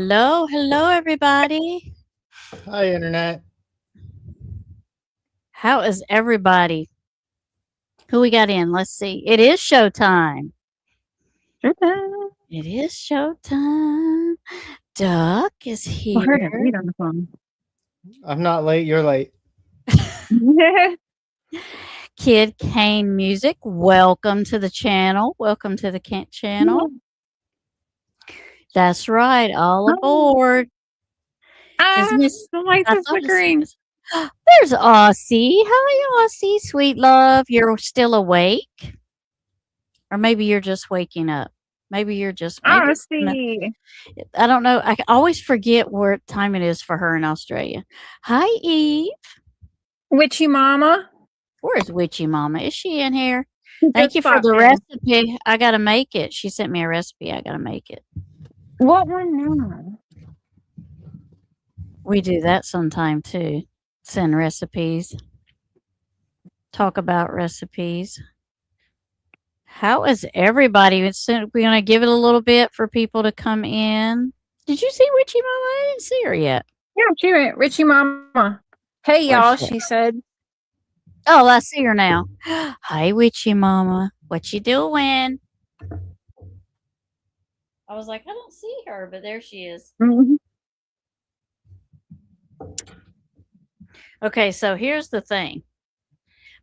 Hello, hello, everybody. Hi, Internet. How is everybody? Who we got in? Let's see. It is showtime. Ta-da. It is showtime. Duck is I heard here. it read on the phone. I'm not late. You're late. Kid Kane Music. Welcome to the channel. Welcome to the channel. That's right. All aboard. Is Miss? The lights I are thought it flickering. says- There's Aussie. Hi, Aussie, sweet love. You're still awake, or maybe you're just waking up. Maybe you're just. Maybe, Honesty. I don't know. I always forget what time it is for her in Australia. Hi, Eve. Witchy mama. Where's Witchy Mama? Is she in here? She Thank just you for popped the in. recipe. I gotta make it. She sent me a recipe. I gotta make it. What one now? We do that sometime too. Send recipes. Talk about recipes. How is everybody? We're gonna give it a little bit for people to come in. Did you see Witchy Mama? I didn't see her yet. Yeah, she went Richie mama. Hey Where's y'all, she at? she said. Oh, I see her now. Hi, Witchy Mama. What you doing? I was like, I don't see her, but there she is. Mhm. Okay, so here's the thing.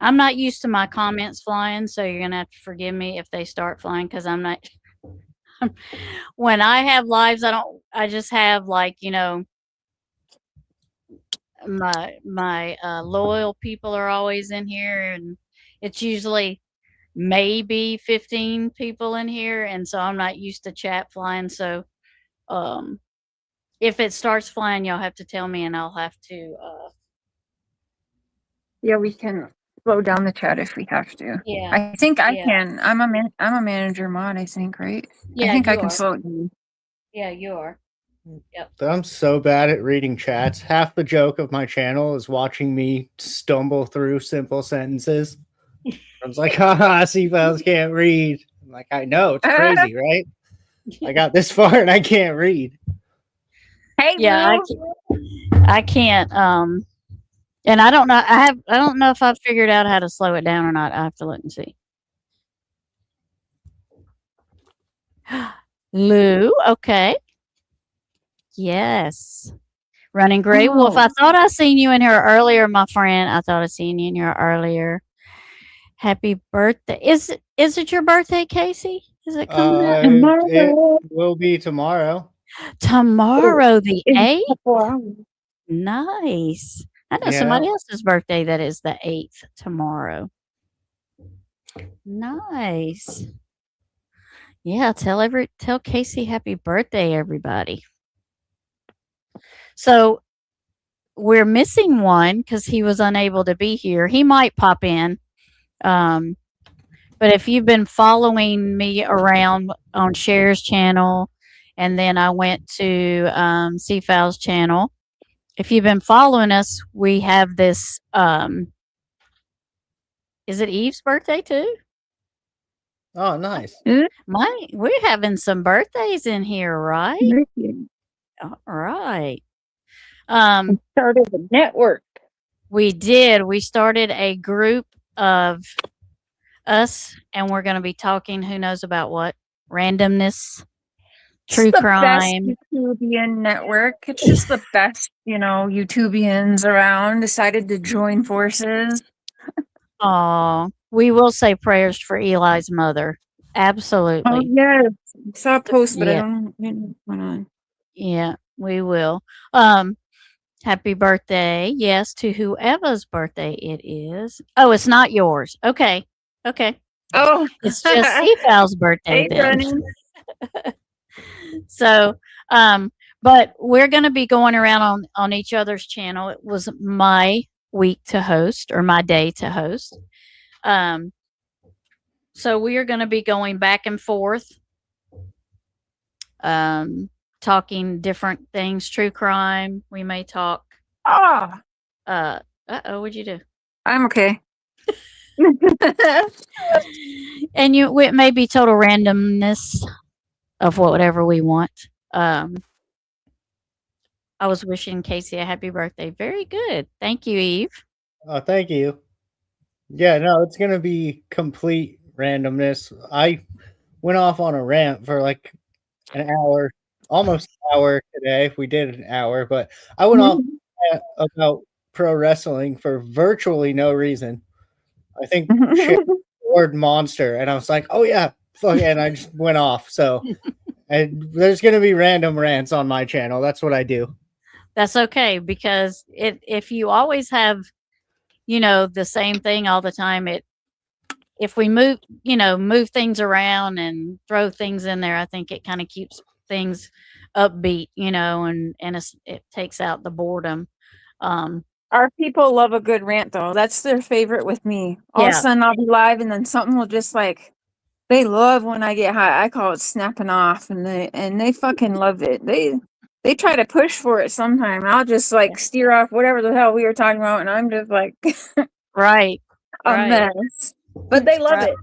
I'm not used to my comments flying, so you're gonna have to forgive me if they start flying because I'm not. When I have lives, I just have like my loyal people are always in here, and it's usually maybe 15 people in here, and so I'm not used to chat flying. So, if it starts flying, y'all have to tell me, and I'll have to. Yeah, we can slow down the chat if we have to. Yeah, I think I yeah, can. I'm a manager mod, I think, right? I yeah. think I You can are. slow it down. Yeah, you are. Yep. I'm so bad at reading chats. Half the joke of my channel is watching me stumble through simple sentences. I was like, haha, C-Files can't read. I'm like, I know, it's crazy, right? I got this far and I can't read. Hey Yeah, Lou. I can't. And I don't know. I don't know if I've figured out how to slow it down or not. I have to look and see. Lou, okay. Yes. Running Gray Wolf. I thought I seen you in here earlier, my friend. I thought I seen you in here earlier. Happy birthday. Is it your birthday, Casey? Is it coming up? It will be tomorrow. Tomorrow the In a 8th? couple hours. Nice. I know Yeah. somebody else's birthday that is the 8th tomorrow. Nice. Yeah, tell Casey happy birthday, everybody. So we're missing one because he was unable to be here. He might pop in. But if you've been following me around on Cher's channel, and then I went to CFAL's channel, if you've been following us, we have this. Is it Eve's birthday too? Oh, nice. We're having some birthdays in here, right? All right. Started the network. We did. We started a group of us, and we're going to be talking. Who knows about what? Randomness, true It's the crime. best YouTubian network. It's just the best, YouTubians around decided to join forces. Oh, we will say prayers for Eli's mother. Oh Absolutely. yes, I saw a post, but I Yeah. don't know what's going on. Yeah, we will. Happy birthday, yes, to whoever's birthday it is. Oh, it's not yours. Okay. Okay. Oh, It's just CFAL's birthday hey, then. Running. So, but we're going to be going around on each other's channel. It was my week to host, or my day to host. So we are going to be going back and forth, talking different things, true crime. We may talk. Oh, What'd you do? I'm okay. And it may be total randomness of whatever we want. I was wishing Casey a happy birthday. Very good. Thank you, Eve. Thank you. Yeah, no, it's gonna be complete randomness. I went off on a rant for like an hour, almost an hour today. We did an hour, but I went off about pro wrestling for virtually no reason. I think shit word monster, and I was like, oh yeah, fuck, and I just went off. So and there's gonna be random rants on my channel. That's what I do. That's okay because if you always have, the same thing all the time, if we move things around and throw things in there, I think it kind of keeps things upbeat, and it takes out the boredom. Our people love a good rant, though. That's their favorite with me. All of a Yeah. sudden, I'll be live, and then something will just like they love when I get hot. I call it snapping off, and they fucking love it. They try to push for it sometime. I'll just like steer off whatever the hell we were talking about, and I'm just like Right. a mess. But they love it.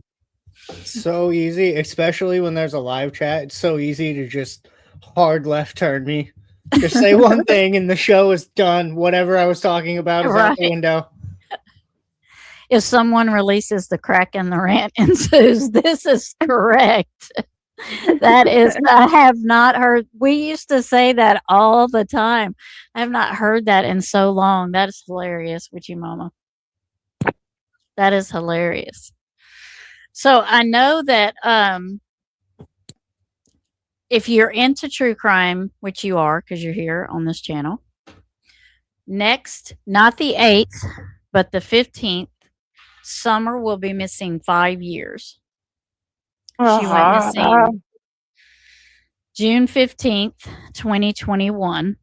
So easy, especially when there's a live chat. It's so easy to just hard left turn me. Just say one thing and the show is done. Whatever I was talking about is out the window. If someone releases the crack in the rant ensues, this is correct. That is, I have not heard. We used to say that all the time. I have not heard that in so long. That is hilarious with you, Mama. That is hilarious. So I know that if you're into true crime, which you are because you're here on this channel, next, not the 8th, but the 15th, Summer will be missing 5 years. She went missing June 15th, 2021.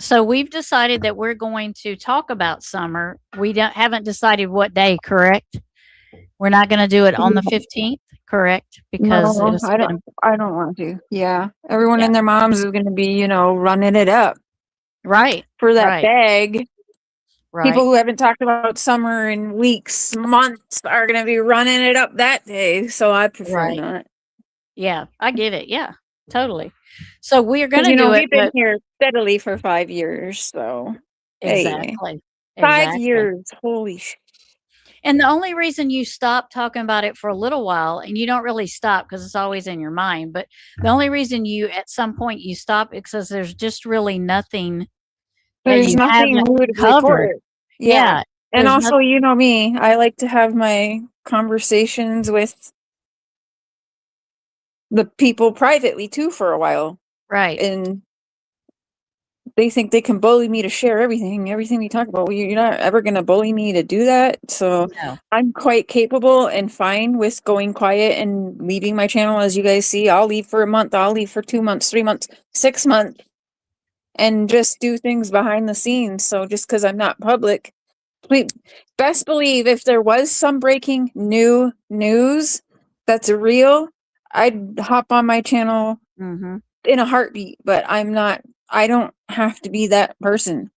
So we've decided that we're going to talk about Summer. We haven't decided what day, correct? We're not going to do it on the 15th, correct? Because no, I don't want to. Yeah. Everyone and their moms is going to be, running it up. Right. For that bag. Right. People who haven't talked about Summer in weeks, months are going to be running it up that day. So I prefer not. Yeah, I get it. Yeah, totally. So we're going to do it. We've been here steadily for 5 years. So exactly. Hey, 5 years. Holy shit. And the only reason you stop talking about it for a little while, and you don't really stop because it's always in your mind, but the only reason you at some point you stop is because there's just really nothing. There's nothing new to report. Yeah. And also, you know me, I like to have my conversations with the people privately too for a while. Right. And they think they can bully me to share everything we talk about. Well, you're not ever going to bully me to do that. So I'm quite capable and fine with going quiet and leaving my channel. As you guys see, I'll leave for a month. I'll leave for 2 months, 3 months, 6 months, and just do things behind the scenes. So just because I'm not public, best believe if there was some breaking new news that's real, I'd hop on my channel in a heartbeat, but I don't have to be that person.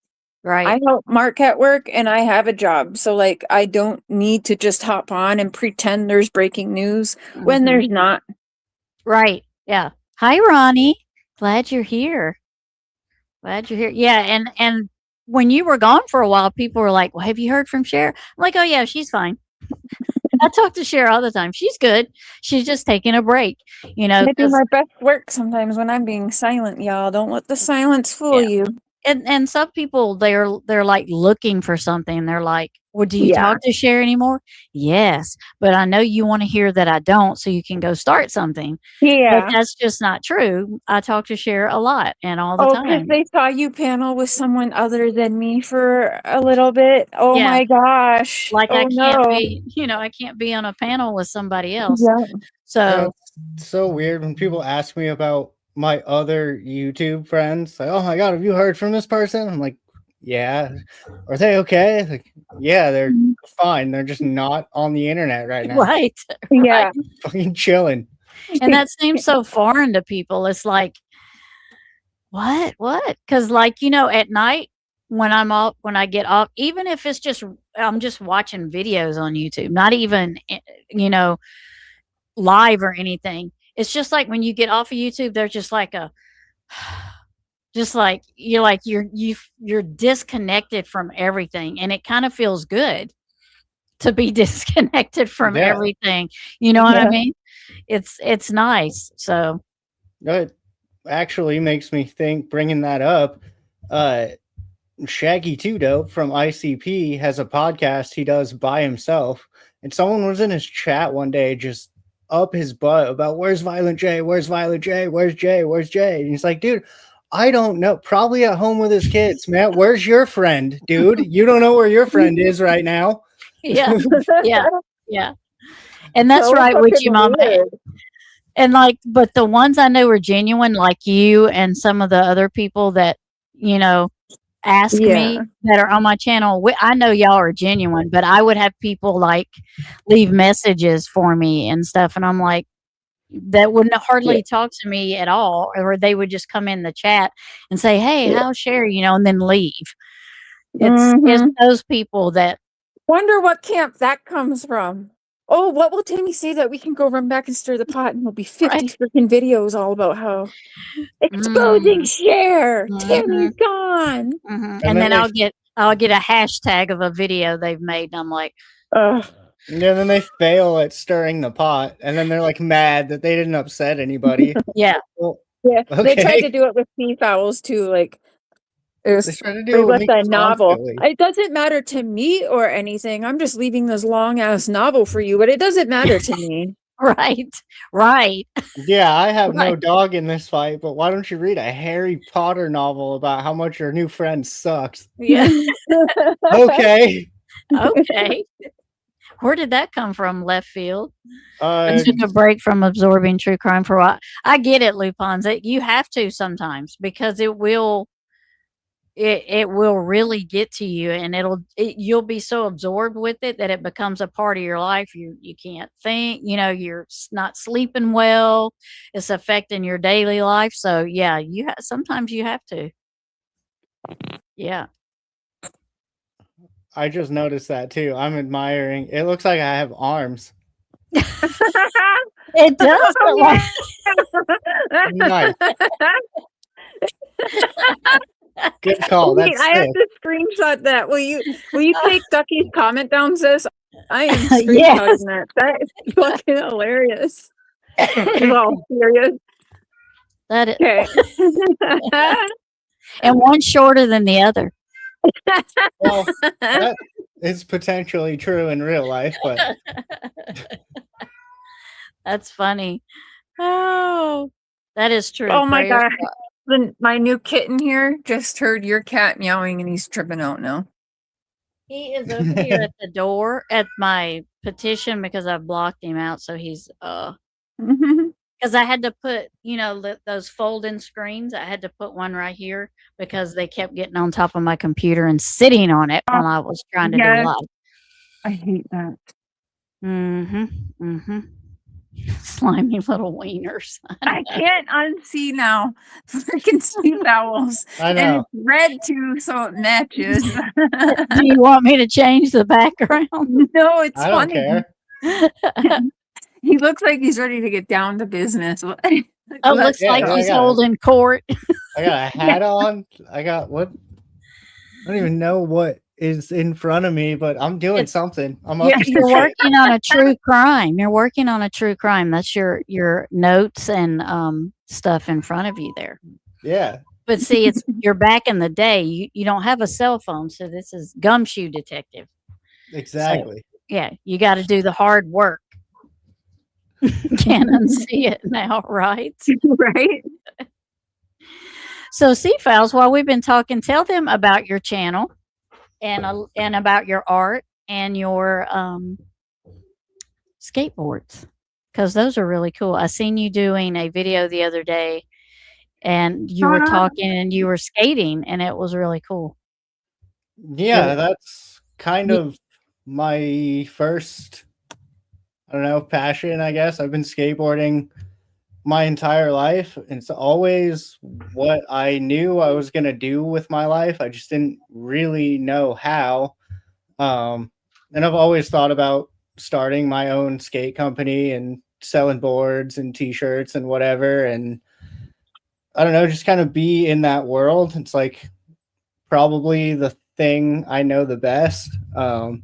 Right. I help Mark at work and I have a job. So like, I don't need to just hop on and pretend there's breaking news when there's not. Right. Yeah. Hi, Ronnie. Glad you're here. Yeah. And when you were gone for a while, people were like, well, have you heard from Cher? I'm like, oh yeah, she's fine. I talk to Cher all the time. She's good. She's just taking a break, I do my best work sometimes when I'm being silent, y'all. Don't let the silence fool you. And some people they're like looking for something. They're like, well, do you talk to Cher anymore? Yes, but I know you want to hear that I don't, so you can go start something. Yeah, but that's just not true. I talk to Cher a lot and all the time. because they saw you panel with someone other than me for a little bit. Oh my gosh! Like I can't be, I can't be on a panel with somebody else. Yeah. So it's so weird when people ask me about my other YouTube friends. Like, oh my god, have you heard from this person? I'm like, yeah. Are they okay? Like, yeah, they're fine. They're just not on the internet right now. Right. Yeah. Fucking chilling. And that seems so foreign to people. It's like, what? Because at night when I get off, even if it's just, I'm just watching videos on YouTube, not even, live or anything. It's just like when you get off of YouTube, there's just like just like you're disconnected from everything, and it kind of feels good to be disconnected from Yeah. everything. You know what I Yeah. mean? It's nice. So It actually makes me think, bringing that up, Shaggy Two Dope from ICP has a podcast he does by himself, and someone was in his chat one day just up his butt about where's Violent J, where's Violent J, where's Jay, where's Jay, and he's like, dude, I don't know, probably at home with his kids, man. Where's your friend, dude? You don't know where your friend is right now. yeah, yeah, yeah. And that's So right with you, fucking Mama. weird. And like, but the ones I know are genuine, like you and some of the other people that, you know, ask Yeah. me that are on my channel. I know y'all are genuine, but I would have people like leave messages for me and stuff. And I'm like, that wouldn't hardly talk to me at all. Or they would just come in the chat and say, hey, Yeah. how's Sherry? You know, and then leave. It's Mhm. those people that, Wonder what camp that comes from. Oh, what will Timmy say that we can go run back and stir the pot and there'll be 50 right? freaking videos all about how exposing Mm, share. mhm, Timmy's gone. mhm. And And then then I'll get a hashtag of a video they've made. And I'm like, Ugh. then they fail at stirring the pot, and then they're like mad that they didn't upset anybody. yeah, Well, Yeah, they tried to okay. do it with seafowls too. Like it They was, try to do they it with left me a novel. constantly. It doesn't matter to me or anything. I'm just leaving this long ass novel for you, but it doesn't matter to me. right, right, Yeah, I have no right. dog in this fight, but why don't you read a Harry Potter novel about how much your new friend sucks? Yeah. Okay. Okay. Where did that come from? Left field. I Uh, took a break from absorbing true crime for a while. I get it, Lupons. You have to sometimes because it will really get to you, and you'll be so absorbed with it that it becomes a part of your life. You can't think. You know, you're not sleeping well. It's affecting your daily life. So yeah, sometimes you have to. Yeah. I just noticed that too. I'm admiring. It looks like I have arms. It does look like Nice. Good call. Wait, That's I have sick. to screenshot that. Will you take Ducky's comment down, sis? I am Yes. screenshotting that. That is fucking hilarious. It's all serious. that. Okay. And one's shorter than the other. Well, that is potentially true in real life, but That's funny. Oh, that is true. Oh my Prayers. god. My new kitten here just heard your cat meowing and he's tripping out now. He is over here at the door at my petition because I blocked him out. So he's because I had to put, those fold-in screens. I had to put one right here because they kept getting on top of my computer and sitting on it while I was trying to do Yes. live. I hate that. Slimy little wieners. I can't unsee now. Freaking sea owls. I And know. it's red too, so it matches. Do you want me to change the background? No, it's I don't funny. care. He looks like he's ready to get down to business. Oh, looks Yeah, like I he's got it. holding court. I got a hat on. I got what? I don't even know what is in front of me, but I'm doing something. I'm up Yeah, to You're some shit. working on a true crime. You're working on a true crime. That's your notes and stuff in front of you there. Yeah. But see, you're back in the day. You don't have a cell phone, so this is gumshoe detective. Exactly. So, yeah, you got to do the hard work. Can't unsee it now, right? right? So, Seafiles, while we've been talking, tell them about your channel and about your art and your skateboards, because those are really cool. I seen you doing a video the other day, and you were talking and you were skating, and it was really cool. Yeah, that's kind of my first, I don't know, passion, I guess. I've been skateboarding my entire life. It's always what I knew I was going to do with my life. I just didn't really know how. And I've always thought about starting my own skate company and selling boards and t-shirts and whatever. And I don't know, just kind of be in that world. It's like probably the thing I know the best. So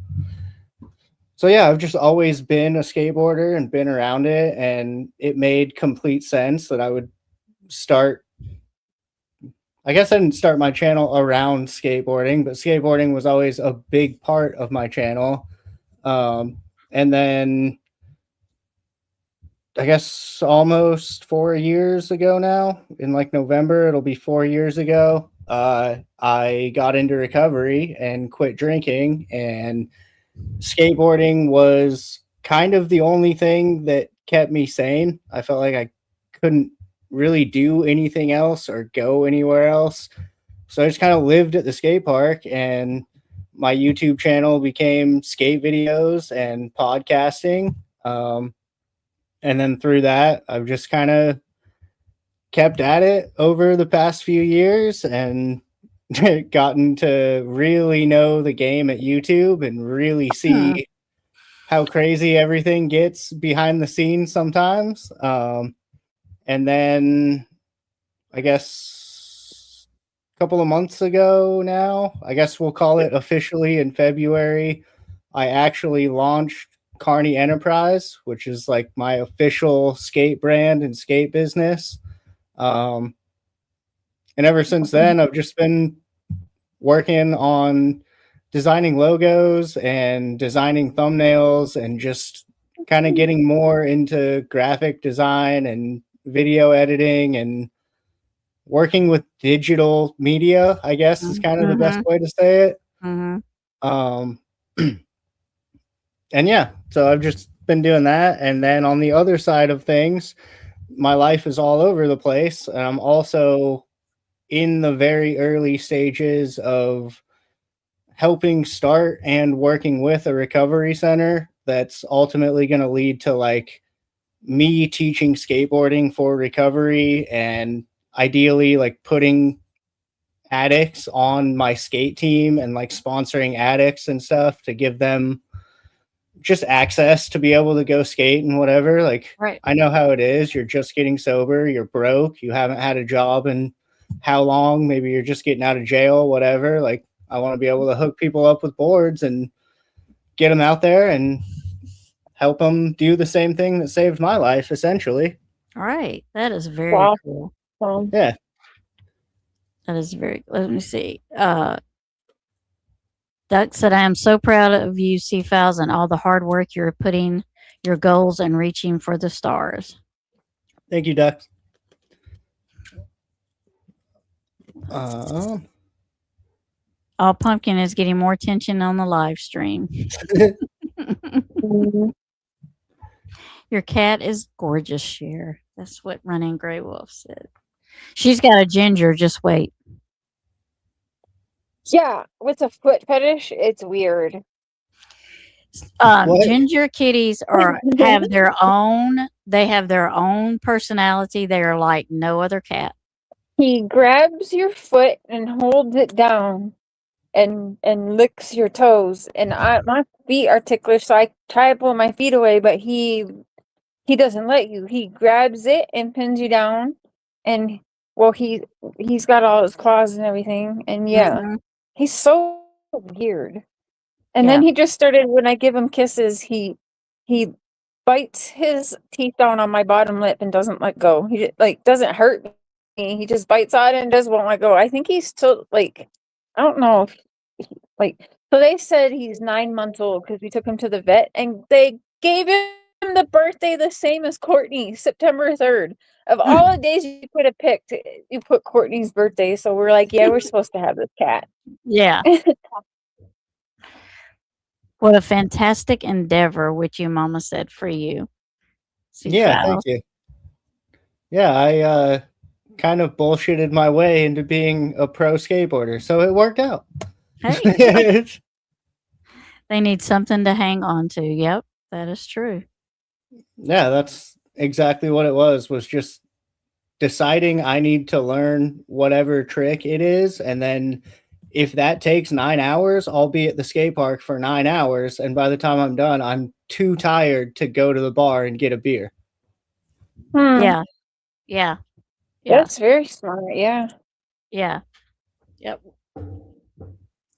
yeah, I've just always been a skateboarder and been around it, and it made complete sense that I would start. I guess I didn't start my channel around skateboarding, but skateboarding was always a big part of my channel. And then I guess almost 4 years ago now, in like November, it'll be 4 years ago. I got into recovery and quit drinking, and skateboarding was kind of the only thing that kept me sane. I felt like I couldn't really do anything else or go anywhere else. So I just kind of lived at the skate park, and my YouTube channel became skate videos and podcasting. And then through that, I've just kind of kept at it over the past few years and gotten to really know the game at YouTube and really see how crazy everything gets behind the scenes sometimes. And then I guess a couple of months ago now, I guess we'll call it officially in February, I actually launched Carney Enterprise, which is like my official skate brand and skate business. And ever since then, I've just been working on designing logos and designing thumbnails and just kind of getting more into graphic design and video editing and working with digital media, I guess is kind of the best way to say it. And yeah, so I've just been doing that. And then on the other side of things, my life is all over the place. And I'm also in the very early stages of helping start and working with a recovery center that's ultimately going to lead to like me teaching skateboarding for recovery, and ideally like putting addicts on my skate team and like sponsoring addicts and stuff to give them just access to be able to go skate and whatever. Like, Right. I know how it is. You're just getting sober. You're broke. You haven't had a job in how long? Maybe you're just getting out of jail, whatever. Like, I want to be able to hook people up with boards and get them out there and help them do the same thing that saved my life, essentially. Right. That is very Wow. cool. Yeah. That is very. Let me see. Doug said, "I am so proud of you, C-Files, and all the hard work you're putting, your goals, and reaching for the stars." Thank you, Duck. All Pumpkin is getting more attention on the live stream. Your cat is gorgeous, Cher. That's what Running Grey Wolf said. She's got a ginger. Just wait. Yeah, with a foot fetish, it's weird. Ginger kitties have their own. They have their own personality. They are like no other cat. He grabs your foot and holds it down, and licks your toes. And my feet are ticklish, so I try to pull my feet away, but he doesn't let you. He grabs it and pins you down, and well, he's got all his claws and everything, and yeah, he's so weird. And then he just started, when I give him kisses, he bites his teeth down on my bottom lip and doesn't let go. He like doesn't hurt me. He just bites on it and just won't let go. I think he's still like, I don't know if so they said he's 9 months old because we took him to the vet and they gave him the birthday the same as Courtney, September 3rd. Of all the days you could have picked, you put Courtney's birthday. So we're like, yeah, we're supposed to have this cat. Yeah. What a fantastic endeavor, which your mama said for you. Yeah, thank you. Yeah, I kind of bullshitted my way into being a pro skateboarder, so it worked out. Hey, they need something to hang on to. Yep, that is true. Yeah, that's exactly what it was just deciding I need to learn whatever trick it is, and then if that takes 9 hours, I'll be at the skate park for 9 hours, and by the time I'm done, I'm too tired to go to the bar and get a beer. Yeah. Yeah. Yeah. That's very smart. Yeah. Yeah. Yep.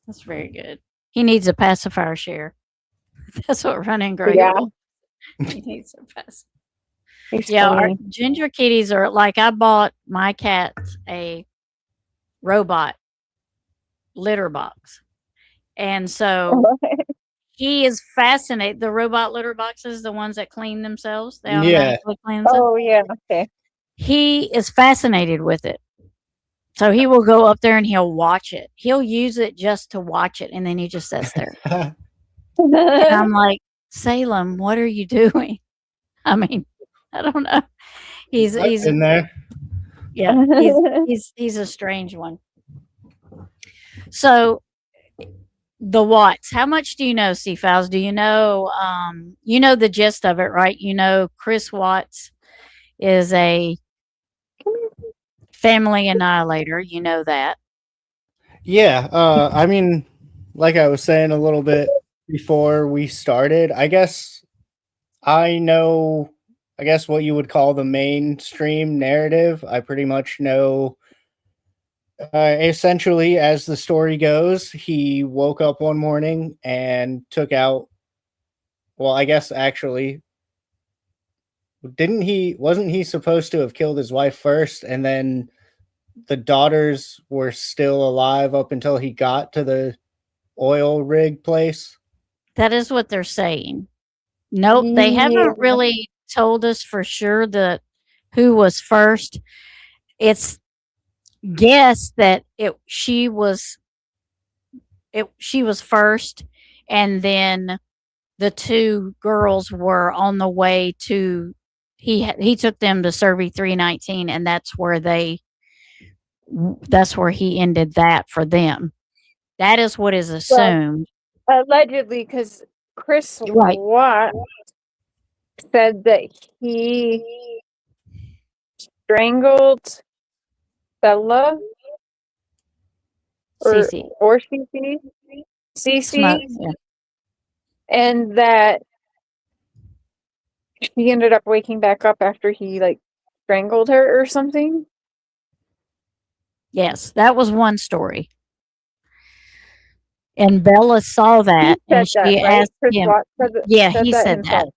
That's very good. He needs a pacifier share. That's what Running Gray Yeah. will. He needs a pacifier. He's Yeah, our funny. ginger kitties are like I bought my cats a robot litter box. And so he is fascinated. The robot litter boxes, the ones that clean themselves, they automatically clean themselves. Oh yeah. Okay. He is fascinated with it. So he will go up there and he'll watch it. He'll use it just to watch it, and then he just sits there. And I'm like, Salem, what are you doing? I mean, I don't know. He's in there. yeah, he's a strange one. So the Watts, how much do you know, Seafowls? Do you know the gist of it, right? You know Chris Watts is a family annihilator. You know that. Yeah, I mean, like I was saying a little bit before we started, I guess I know, I guess what you would call the mainstream narrative. I pretty much know, essentially, as the story goes, he woke up one morning and took out, well, I guess actually, wasn't he supposed to have killed his wife first, and then the daughters were still alive up until he got to the oil rig place? That is what they're saying. Nope, they Yeah. haven't really told us for sure that who was first. It's guessed that she was first, and then the two girls were on the way to. He took them to Survey 319, and that's where he ended that for them. That is what is assumed. Allegedly, because Chris Right. Watt said that he strangled Bella Cece. or Cece, Smoke. Yeah. and that she ended up waking back up after he like strangled her or something. Yes, that was one story. And Bella saw that, He said and that, she right? asked Chris him. Watt Yeah, said he that said that. himself.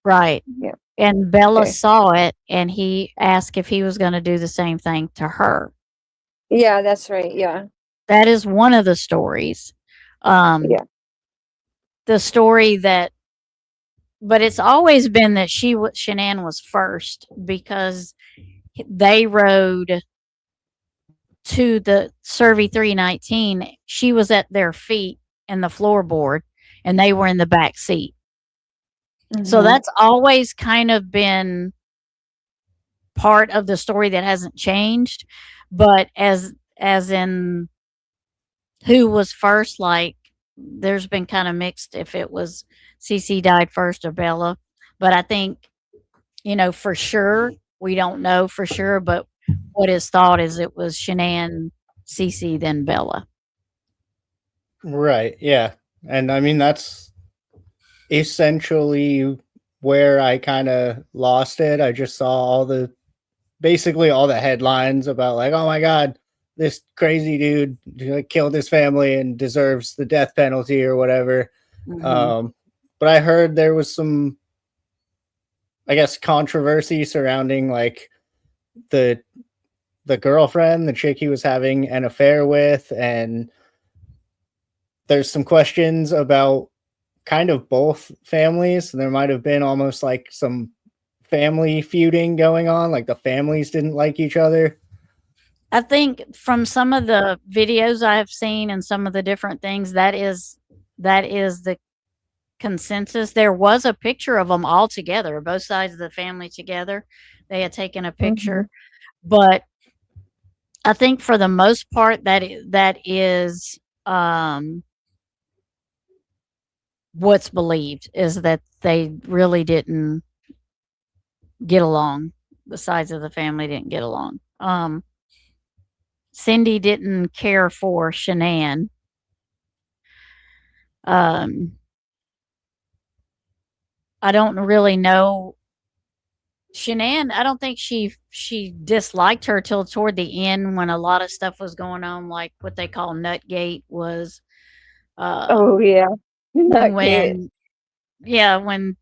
Right. Yeah. And Bella Okay. saw it, and he asked if he was going to do the same thing to her. Yeah, that's right. Yeah. That is one of the stories. Yeah. The story that, but it's always been that Shanann was first because they rode to the Survey 319. She was at their feet in the floorboard, and they were in the back seat. So Mhm. that's always kind of been part of the story that hasn't changed. But as in who was first, like there's been kind of mixed if it was Cece died first or Bella. But I think, for sure, we don't know for sure, but what is thought is it was Shanann, Cece, then Bella. Right, yeah. And I mean, that's essentially where I kind of lost it. I just saw basically all the headlines about like, oh my God, this crazy dude killed his family and deserves the death penalty or whatever. Mhm. But I heard there was some, I guess, controversy surrounding like the girlfriend, the chick he was having an affair with, and there's some questions about kind of both families. There might have been almost like some family feuding going on, like the families didn't like each other. I think from some of the videos I have seen and some of the different things, that is the consensus. There was a picture of them all together, both sides of the family together. They had taken a picture, but I think for the most part that is what's believed is that they really didn't get along. The sides of the family didn't get along. Cindy didn't care for Shanann. I don't really know Shanann, I don't think she disliked her till toward the end when a lot of stuff was going on, like what they call Nutgate was Oh yeah, that kid. when when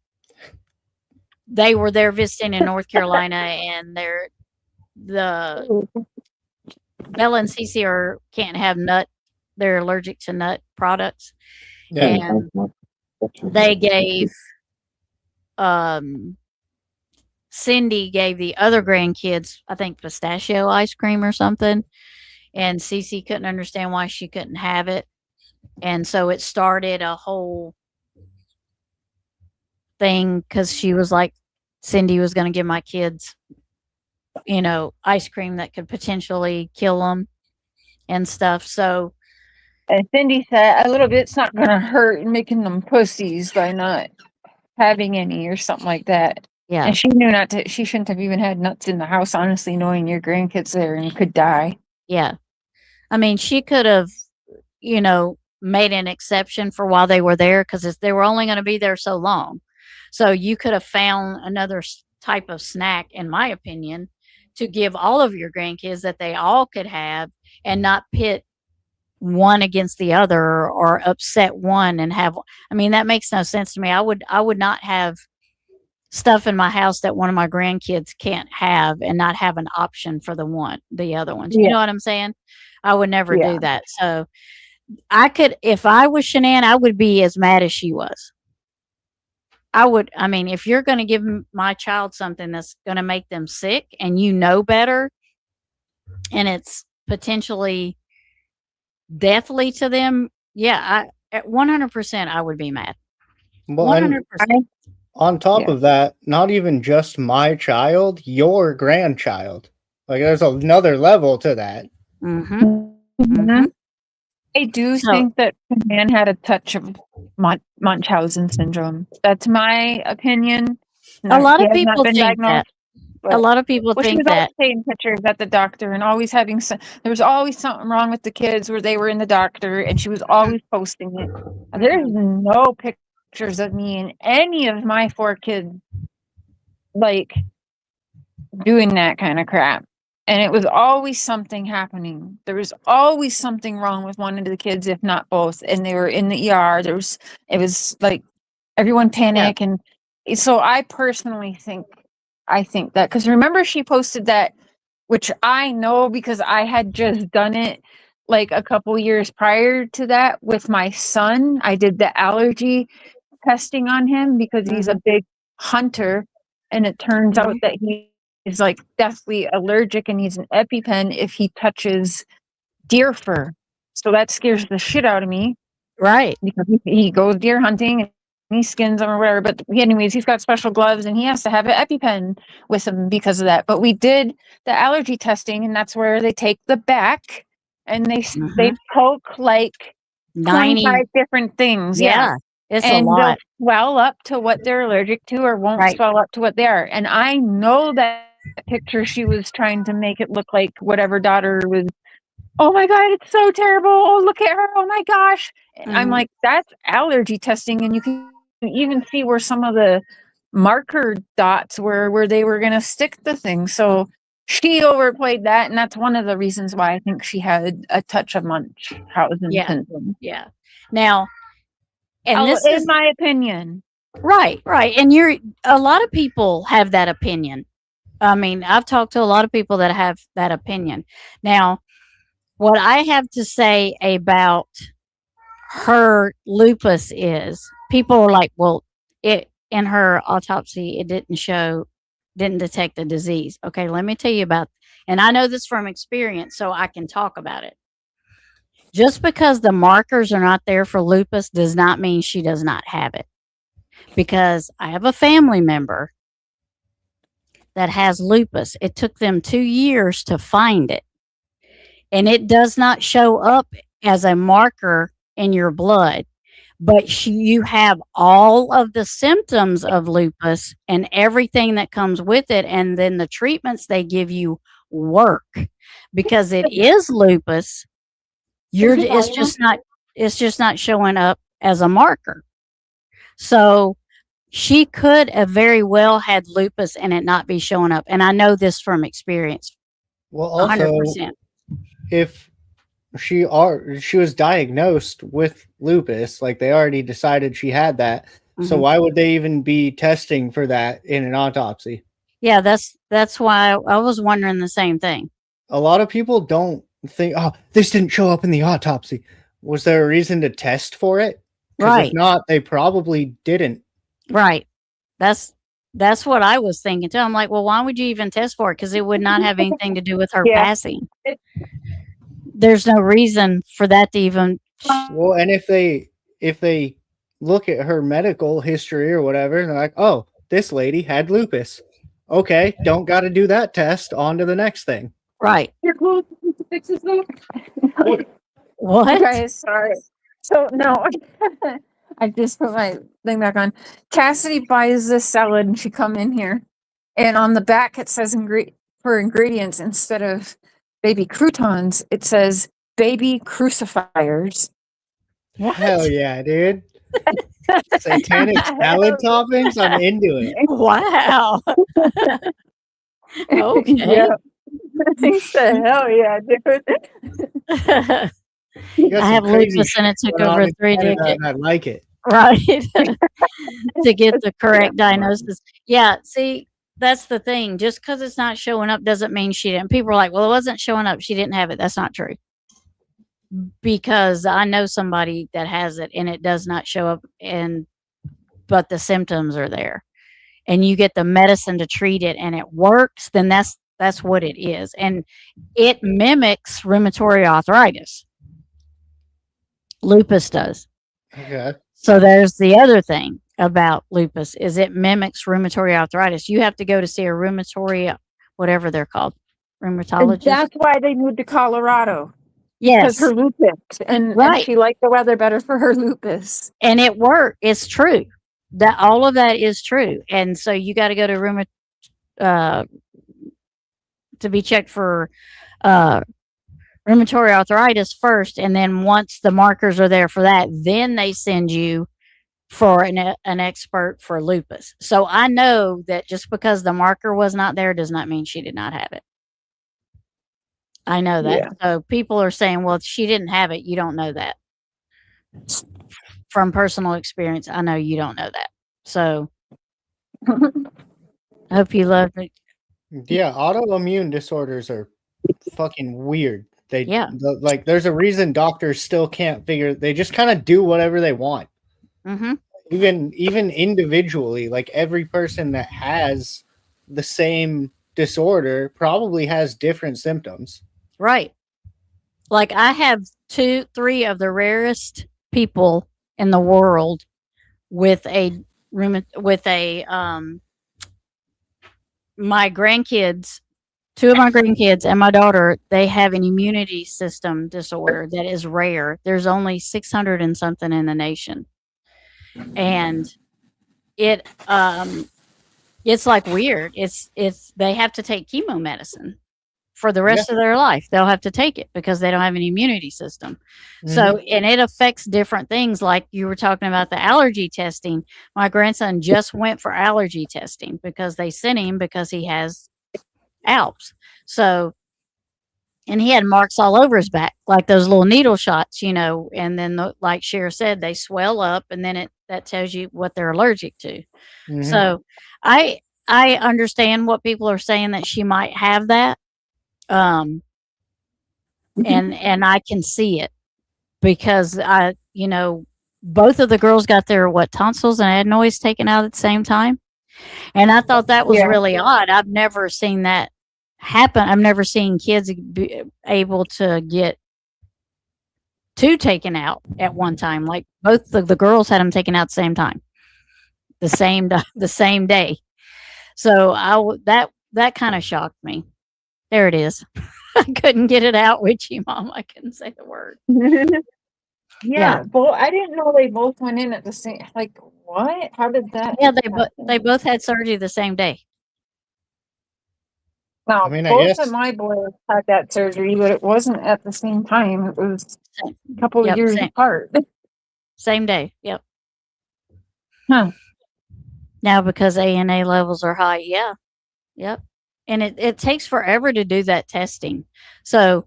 they were there visiting in North Carolina and the Bella and Cece can't have nut. They're allergic to nut products, Yeah. and they gave um Cindy gave the other grandkids, I think, pistachio ice cream or something, and Cece couldn't understand why she couldn't have it, and so it started a whole thing because she was like, Cindy was going to give my kids, ice cream that could potentially kill them and stuff. So And Cindy said a little bit's not gonna hurt making them pussies by not having any or something like that. yeah, And she knew not to. She shouldn't have even had nuts in the house. Honestly, knowing your grandkids there and could die. yeah. I mean, she could have, made an exception for while they were there because they were only going to be there so long. So you could have found another type of snack, in my opinion, to give all of your grandkids that they all could have and not pit one against the other or upset one and have. I mean, that makes no sense to me. I would not have stuff in my house that one of my grandkids can't have and not have an option for the other ones. You Yeah. know what I'm saying? I would never Yeah. do that. So I could, if I was Shanann, I would be as mad as she was. I mean, if you're going to give my child something that's going to make them sick and you know better and it's potentially deathly to them, yeah, at 100% I would be mad. Well, and 100%. on top Yeah. of that, not even just my child, your grandchild. Like, there's another level to that. Mm-hmm. Mhm. I do So- think that the man had a touch of Munchausen syndrome. That's my opinion. A lot He of has not people been think that. but- A lot of people Well, she think was that. always taking pictures at the doctor and always having there was always something wrong with the kids where they were in the doctor and she was always posting it. There's no pictures of me and any of my 4 kids like doing that kind of crap. And it was always something happening. There was always something wrong with one of the kids, if not both. And they were in the ER. It was like everyone panic. And so I personally think that, because remember she posted that, which I know because I had just done it like a couple years prior to that with my son. I did the allergy testing on him because he's a big hunter. And it turns out that he is like deathly allergic and he's an EpiPen if he touches deer fur. So that scares the shit out of me Right. because he goes deer hunting and he skins them or whatever. But anyways, he's got special gloves and he has to have an EpiPen with him because of that. But we did the allergy testing and that's where they take the back and they poke like 90. 25 different things. Yeah. It's And a lot. they'll swell up to what they're allergic to or won't Right. swell up to what they are. And I know that picture she was trying to make it look like whatever daughter was, oh my God, it's so terrible. Oh, look at her. Oh my gosh. And I'm like, that's allergy testing. And you can even see where some of the marker dots were where they were going to stick the thing. So she overplayed that. And that's one of the reasons why I think she had a touch of Munchausen syndrome. Yeah. Now, and this in is my opinion. right. And a lot of people have that opinion. I mean, I've talked to a lot of people that have that opinion. Now, what I have to say about her lupus is people are like, well, in her autopsy, it didn't detect the disease. Okay, let me tell you about, and I know this from experience, so I can talk about it. Just because the markers are not there for lupus does not mean she does not have it. Because I have a family member that has lupus. It took them 2 years to find it. And it does not show up as a marker in your blood. But you have all of the symptoms of lupus and everything that comes with it. And then the treatments they give you work. Because it is lupus. It's just not showing up as a marker. So she could have very well had lupus and it not be showing up. And I know this from experience, Well, also, 100%. if she was diagnosed with lupus, like they already decided she had that. So why would they even be testing for that in an autopsy? Yeah, that's why I was wondering the same thing. A lot of people don't think, oh, this didn't show up in the autopsy. Was there a reason to test for it? Because Right. if not, they probably didn't. Right. That's what I was thinking too. I'm like, well, why would you even test for it? Because it would not have anything to do with her Yeah. passing. There's no reason for that to even. Well, and if they look at her medical history or whatever, they're like, oh, this lady had lupus. Okay, don't got to do that test. On to the next thing. Right. You're close to fix this though. What? Okay, sorry. So no, I just put my thing back on. Cassidy buys this salad and she come in here, and on the back it says for ingredients, instead of baby croutons, it says baby crucifiers. What? Hell yeah, dude. Satanic salad toppings? I'm into it. Wow. Okay. Yeah. He said, hell yeah, dude. You got I some have crazy lupus and it shit took going on over in 3 Canada, decades. and I like it. Right. To get the correct diagnosis. Yeah, see, that's the thing. Just because it's not showing up doesn't mean she didn't. People are like, well, it wasn't showing up. She didn't have it. That's not true. Because I know somebody that has it and it does not show up, but the symptoms are there. And you get the medicine to treat it and it works, then that's what it is. And it mimics rheumatoid arthritis. Lupus does. Okay. So there's the other thing about lupus is it mimics rheumatoid arthritis. You have to go to see a rheumatoid, whatever they're called, And rheumatologist. that's why they moved to Colorado. Yes, Because her lupus. And Right. she liked the weather better for her lupus. and it worked. It's true. That all of that is true. And so you got to go to to be checked for rheumatoid arthritis first, and then once the markers are there for that, then they send you for an expert for lupus. So I know that just because the marker was not there does not mean she did not have it. I know that. Yeah. So people are saying, well, she didn't have it. You don't know that. From personal experience, I know you don't know that. So I hope you love it. Yeah, autoimmune disorders are fucking weird. Yeah. Like there's a reason doctors still can't figure. They just kind of do whatever they want. Mm-hmm. Even individually, like every person that has the same disorder probably has different symptoms. Right. Like I have 3 of the rarest people in the world with my grandkids, 2 of my grandkids and my daughter, they have an immunity system disorder that is rare. There's only 600 and something in the nation. And it's like weird. It's they have to take chemo medicine for the rest of their life. They'll have to take it because they don't have an immunity system. So, and it affects different things. Like you were talking about the allergy testing. My grandson just went for allergy testing because they sent him because he has Alps. So, and he had marks all over his back, like those little needle shots, and then like Cher said, they swell up and then that tells you what they're allergic to. So I understand what people are saying that she might have that. And I can see it because both of the girls got their tonsils and adenoids taken out at the same time. And I thought that was really odd. I've never seen that happen. I've never seen kids be able to get 2 taken out at one time. Like both of the girls had them taken out at the same time, the same day. So that kind of shocked me. There it is. I couldn't get it out with you, Mom. I couldn't say the word. Yeah. Well, I didn't know they both went in at the same. Like, what? How did that? Yeah, they both had surgery the same day. Now, I mean, I both guess- of my boys had that surgery, but it wasn't at the same time. It was a couple of years apart. Same day. Yep. Huh. Now because ANA levels are high. Yeah. Yep. And it takes forever to do that testing. So,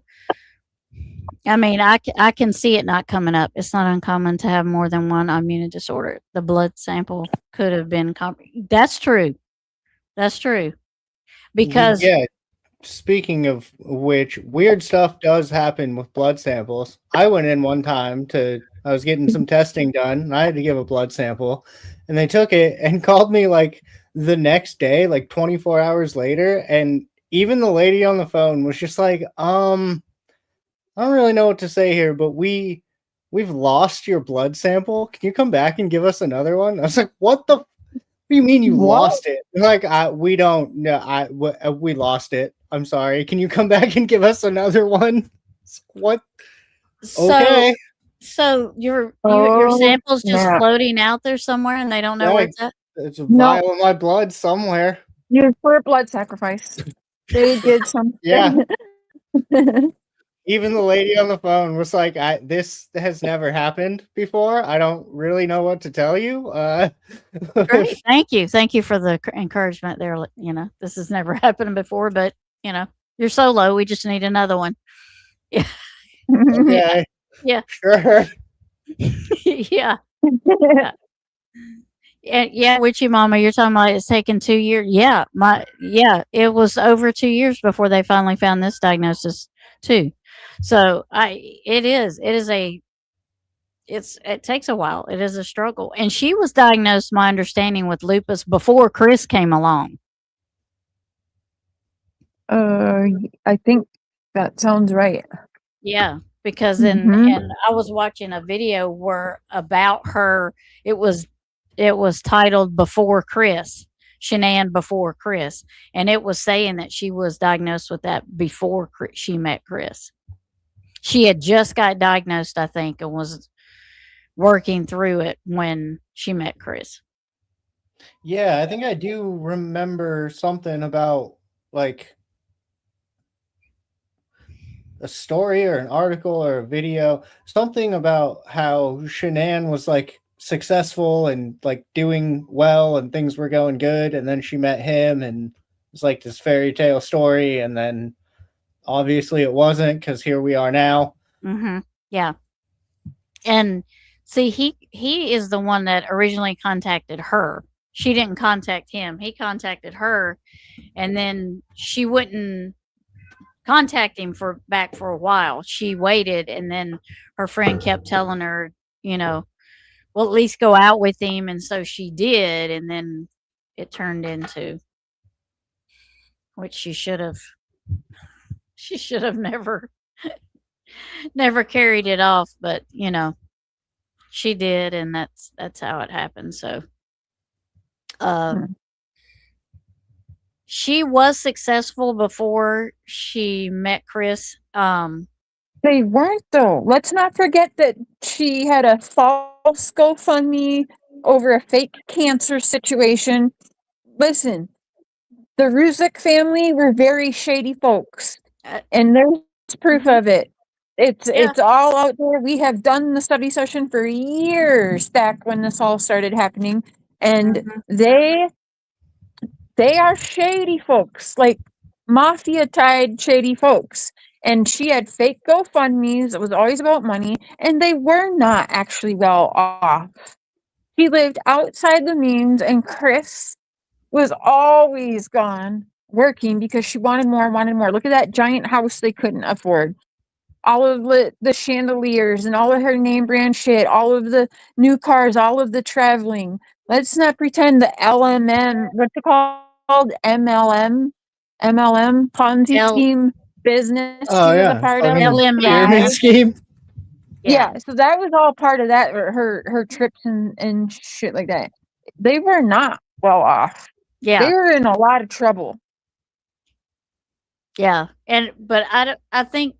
I mean, I can see it not coming up. It's not uncommon to have more than one immune disorder. The blood sample could have been. That's true. That's true. Because Yeah. Speaking of which, weird stuff does happen with blood samples. I went in one time I was getting some testing done, and I had to give a blood sample, and they took it and called me like the next day, like 24 hours later, and even the lady on the phone was just like, I don't really know what to say here, but we've lost your blood sample. Can you come back and give us another one? I was like, what the? What do you mean you lost it? Like, we don't. No, we lost it. I'm sorry. Can you come back and give us another one? What? Okay. So your Oh, sample's just snap. floating out there somewhere, and they don't know Yeah, where it's at. it's a No. vial of my blood somewhere. You're for a blood sacrifice. They did something. Yeah. Even the lady on the phone was like, "This has never happened before. I don't really know what to tell you." Great. Thank you for the encouragement there. You know, this has never happened before, but you know, you're solo. We just need another one. Yeah. Okay. Yeah. Sure. Yeah. Yeah, Witchy Mama, you're talking about it's taken 2 years. Yeah, it was over 2 years before they finally found this diagnosis too. So it takes a while. It is a struggle. And she was diagnosed, my understanding, with lupus before Chris came along. I think that sounds right. Yeah, because Mhm. and I was watching a video where about her. It was titled "Before Chris," Shanann before Chris, and it was saying that she was diagnosed with that before she met Chris. She had just got diagnosed, I think, and was working through it when she met Chris. Yeah, I think I do remember something about like a story or an article or a video, something about how Shanann was like successful and like doing well and things were going good, and then she met him and it's like this fairy tale story, and then obviously it wasn't because here we are now. Mm-hmm. Yeah, and see, he is the one that originally contacted her. She didn't contact him. He contacted her, and then she wouldn't contact him back for a while. She waited, and then her friend kept telling her, you know, well, at least go out with him, and so she did, and then it turned into which she should have. She should have never carried it off, but you know, she did, and that's how it happened. So, she was successful before she met Chris. They weren't though. Let's not forget that she had a false GoFundMe over a fake cancer situation. Listen, the Ruzick family were very shady folks, and there's proof of it. It's all out there. We have done the study session for years back when this all started happening, and they are shady folks, like mafia tied shady folks. And she had fake GoFundMe's. It was always about money, and they were not actually well off. She lived outside the means, and Chris was always gone working because she wanted more, wanted more. Look at that giant house they couldn't afford. All of the chandeliers and all of her name brand shit, all of the new cars, all of the traveling. Let's not pretend the LMM, what's it called? MLM Ponzi scheme business Oh she was a yeah, part of. pyramid scheme. Yeah, so that was all part of that, or her trips and shit like that. They were not well off. Yeah. They were in a lot of trouble. Yeah, but I think.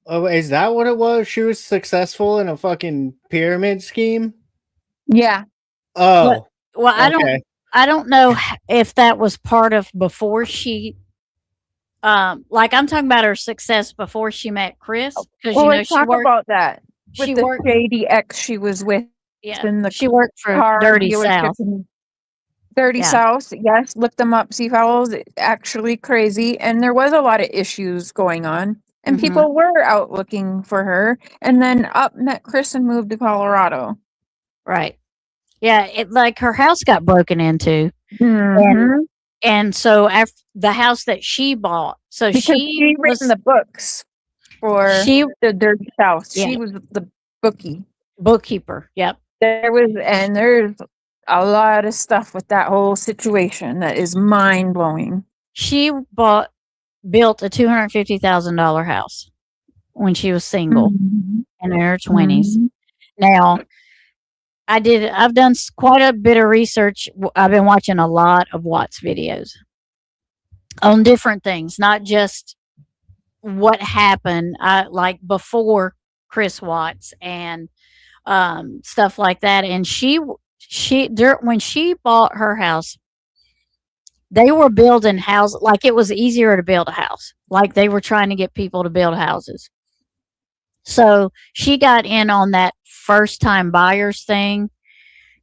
Oh, is that what it was? She was successful in a fucking pyramid scheme? Yeah. Oh. Well, I don't know if that was part of before she like I'm talking about her success before she met Chris, because let's talk about that. With the shady ex she was with. Yeah, she worked for car Dirty dealership South. Dirty Yeah. South, yes, look them up. Seafowls, actually crazy. And there was a lot of issues going on. And Mhm. people were out looking for her. And then up met Chris and moved to Colorado. Right. Yeah, it like her house got broken into, Mm-hmm. and so after the house that she bought, so Because she written the books for she the Dirty South. Yeah. She was the bookie. bookkeeper. Yep. There's a lot of stuff with that whole situation that is mind blowing. She built a $250,000 house when she was single Mm-hmm. and in her 20s. Now, I've done quite a bit of research. I've been watching a lot of Watts videos on different things, not just what happened, like before Chris Watts and stuff like that. And when she bought her house, they were building houses like it was easier to build a house, like they were trying to get people to build houses. So she got in on that first time buyers thing,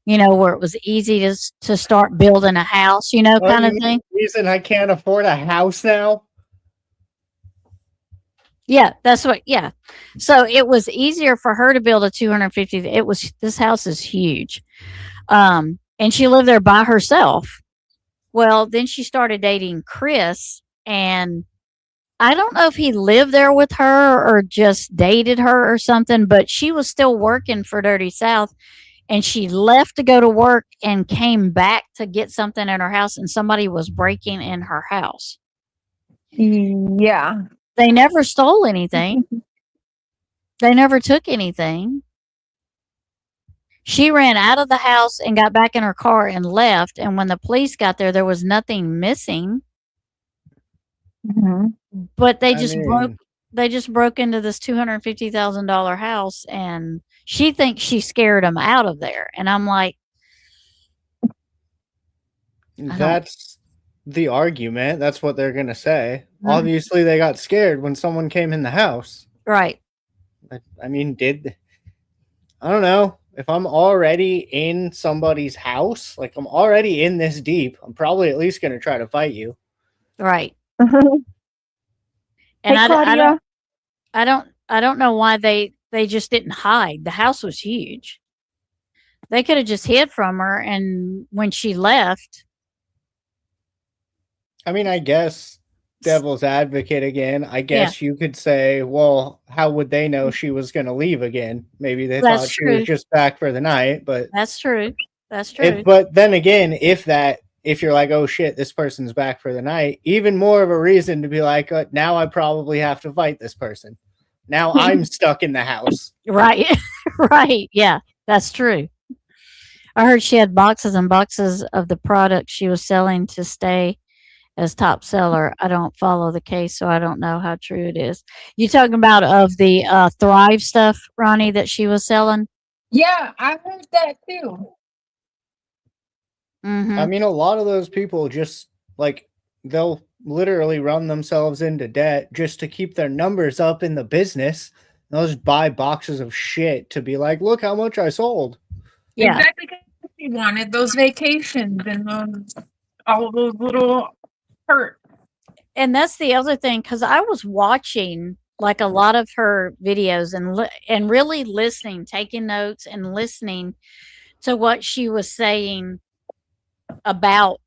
where it was easy to start building a house, kind of thing. The reason I can't afford a house now? Yeah, that's what. Yeah, so it was easier for her to build a 250. This house is huge, and she lived there by herself. Well, then she started dating Chris, and I don't know if he lived there with her or just dated her or something, but she was still working for Dirty South, and she left to go to work and came back to get something in her house, and somebody was breaking in her house. Yeah. They never stole anything. They never took anything. She ran out of the house and got back in her car and left, and when the police got there was nothing missing. Mm-hmm. But they just broke into this $250,000 house, and she thinks she scared them out of there. And I'm like, that's the argument. That's what they're going to say. Mhm. Obviously, they got scared when someone came in the house. Right. I mean, I don't know. If I'm already in somebody's house, like I'm already in this deep, I'm probably at least going to try to fight you. Right. And And hey, Claudia. I don't know why they just didn't hide. The house was huge. They could have just hid from her, and when she left. I mean, I guess devil's advocate again. I guess you could say, well, how would they know she was going to leave again? Maybe they thought she was just back for the night, but that's true. That's true. But then again, if you're like, oh shit, this person's back for the night, even more of a reason to be like, now I probably have to fight this person. Now I'm stuck in the house. Right. Right. Yeah, that's true. I heard she had boxes and boxes of the product she was selling to stay as top seller. I don't follow the case, so I don't know how true it is. You talking about of the Thrive stuff, Ronnie, that she was selling? Yeah, I heard that too. Mm-hmm. I mean, a lot of those people just like they'll literally run themselves into debt just to keep their numbers up in the business. They'll just buy boxes of shit to be like, look how much I sold. Yeah, exactly. Because she wanted those vacations and all those little hurt. And that's the other thing, because I was watching like a lot of her videos and really listening, taking notes and listening to what she was saying about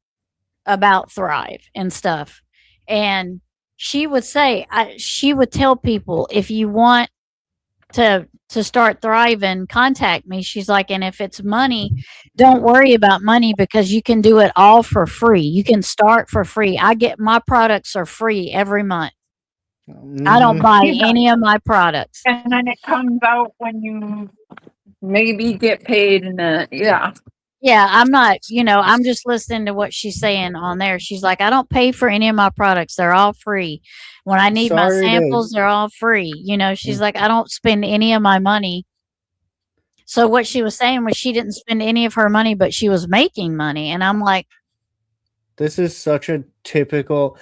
Thrive and stuff. And she would say, she would tell people, if you want to start thriving, contact me. She's like, and if it's money, don't worry about money, because you can do it all for free. You can start for free. My products are free every month. Mm-hmm. I don't buy any of my products. And then it comes out when you maybe get paid yeah. Yeah, I'm not, I'm just listening to what she's saying on there. She's like, I don't pay for any of my products. They're all free. When I need my samples, they're all free. She's like, I don't spend any of my money. So what she was saying was she didn't spend any of her money, but she was making money. And I'm like, this is such a typical,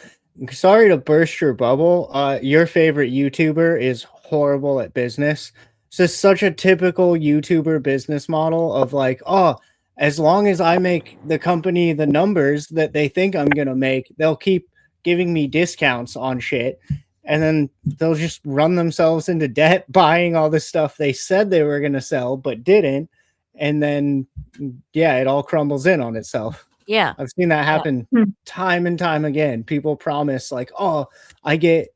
sorry to burst your bubble. Your favorite YouTuber is horrible at business. It's just such a typical YouTuber business model of like, oh, as long as I make the company the numbers that they think I'm going to make, they'll keep giving me discounts on shit. And then they'll just run themselves into debt buying all the stuff they said they were going to sell, but didn't. And then, yeah, it all crumbles in on itself. Yeah. I've seen that happen time and time again. People promise, like, oh, I get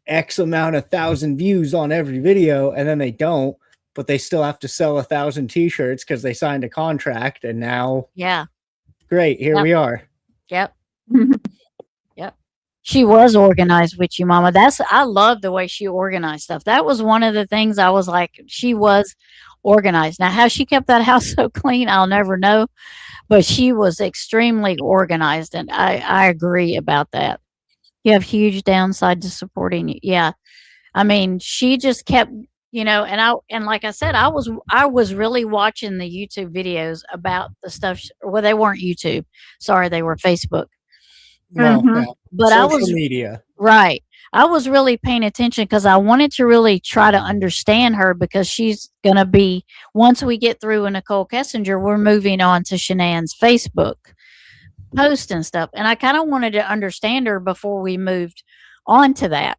X amount of 1,000 views on every video, and then they don't, but they still have to sell 1,000 t-shirts because they signed a contract, and now, Yeah. great, here we are. Yep. Yep. She was organized with you, Mama. I love the way she organized stuff. That was one of the things I was like, she was organized. Now, how she kept that house so clean, I'll never know, but she was extremely organized, and I agree about that. You have huge downside to supporting you. Yeah. I mean, she just kept, and like I said, I was really watching the YouTube videos about the stuff. Well, they weren't YouTube. Sorry, they were Facebook. Well, yeah. But social media. Right. I was really paying attention because I wanted to really try to understand her, because she's going to be, once we get through with Nicole Kessinger, we're moving on to Shanann's Facebook post and stuff. And I kind of wanted to understand her before we moved on to that.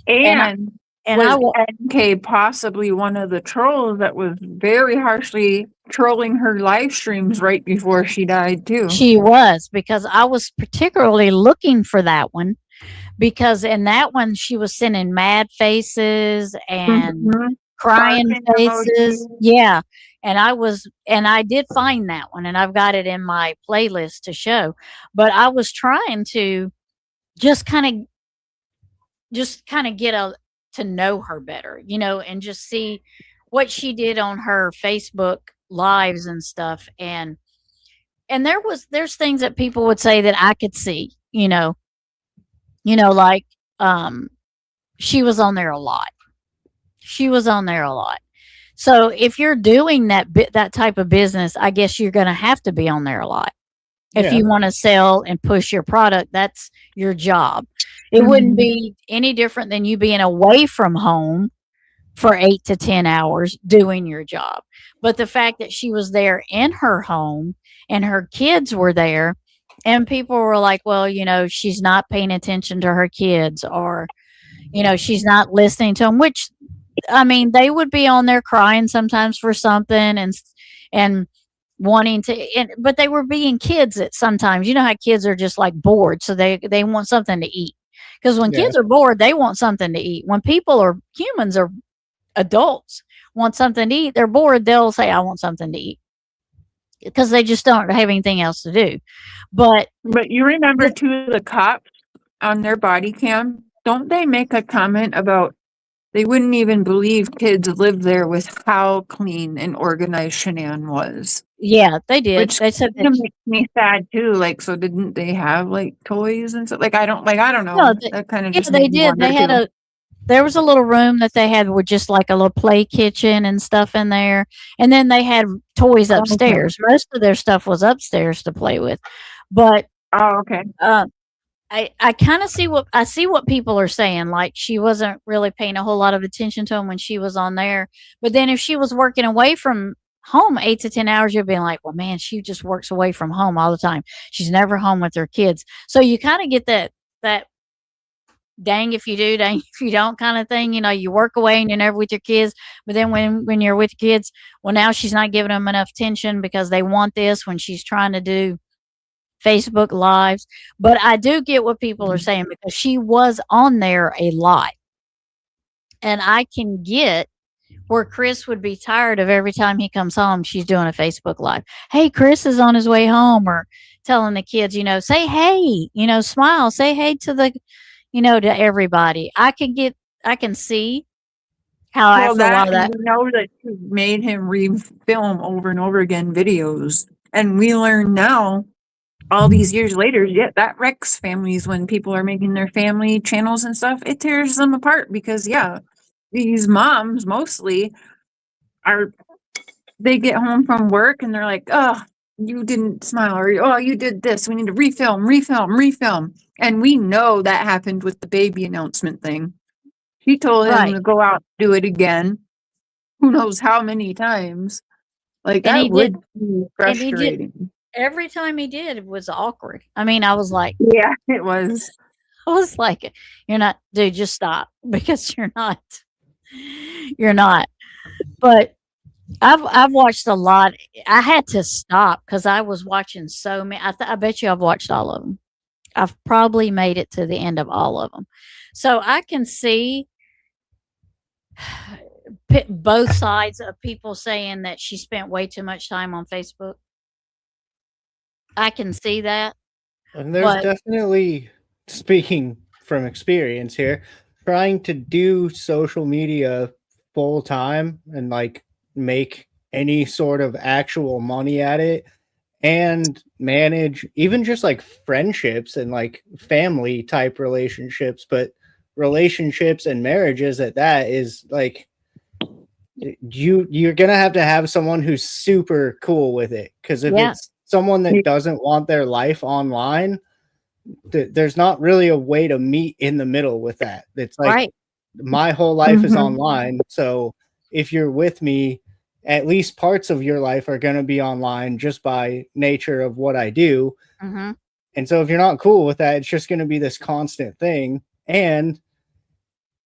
And was NK possibly one of the trolls that was very harshly trolling her live streams right before she died too? She was, because I was particularly looking for that one, because in that one she was sending mad faces and crying faces. Yeah. And I did find that one, and I've got it in my playlist to show. But I was trying to just kind of get to know her better, and just see what she did on her Facebook lives and stuff. And there's things that people would say that I could see, like, she was on there a lot. So if you're doing that type of business, I guess you're going to have to be on there a lot. If you want to sell and push your product, that's your job. It wouldn't be any different than you being away from home for 8 to 10 hours doing your job. But the fact that she was there in her home and her kids were there, and people were like, well, she's not paying attention to her kids, or, she's not listening to them, which, I mean, they would be on there crying sometimes for something and wanting to, but they were being kids at sometimes. You know how kids are just like bored, so they want something to eat. Because when kids are bored, they want something to eat. When humans or adults want something to eat, they're bored, they'll say, I want something to eat, because they just don't have anything else to do. But you remember too, the cops on their body cam, don't they make a comment about they wouldn't even believe kids lived there with how clean and organized Shanann was? Yeah, they did. Which they said that makes me sad too. Like, so didn't they have like toys and stuff? Like, I don't know. No, that kind of yeah, they did. They had there was a little room that they had with just like a little play kitchen and stuff in there. And then they had toys upstairs. Okay. Most of their stuff was upstairs to play with. But okay. I kind of see what people are saying. Like, she wasn't really paying a whole lot of attention to them when she was on there. But then if she was working away from home 8 to 10 hours, you're being like, well, man, she just works away from home all the time. She's never home with her kids. So you kind of get that dang if you do, dang if you don't kind of thing. You work away and you're never with your kids. But then when you're with your kids, well, now she's not giving them enough attention because they want this when she's trying to do Facebook lives. But I do get what people are saying, because she was on there a lot. And I can get where Chris would be tired of every time he comes home, she's doing a Facebook live. Hey, Chris is on his way home, or telling the kids, say hey, smile, say hey to the, to everybody. I can see how after a while that. That made him re-film over and over again videos. And we learn now, all these years later, that wrecks families when people are making their family channels and stuff. It tears them apart, because these moms mostly they get home from work and they're like, oh, you didn't smile, or oh, you did this, we need to refilm. And we know that happened with the baby announcement thing. She told him to go out and do it again, who knows how many times. Like And he that would did, be and he did frustrating. every time he did it was awkward. I mean, I was like, Yeah, it was. you're not, dude, just stop because you're not. But I've watched a lot. I had to stop because I was watching so many. I bet you I've watched all of them. I've probably made it to the end of all of them. So I can see both sides of people saying that she spent way too much time on Facebook. I can see that, And there's but definitely, speaking from experience here, trying to do social media full time and like make any sort of actual money at it and manage even just like friendships and like family type relationships, but relationships and marriages at that is like you're gonna have to have someone who's super cool with it, because if yeah, it's someone that doesn't want their life online, there's not really a way to meet in the middle with that. It's like right. my whole life is Mhm. online, so if you're with me, at least parts of your life are going to be online just by nature of what I do. Hmm. And so if you're not cool with that, it's just going to be this constant thing. And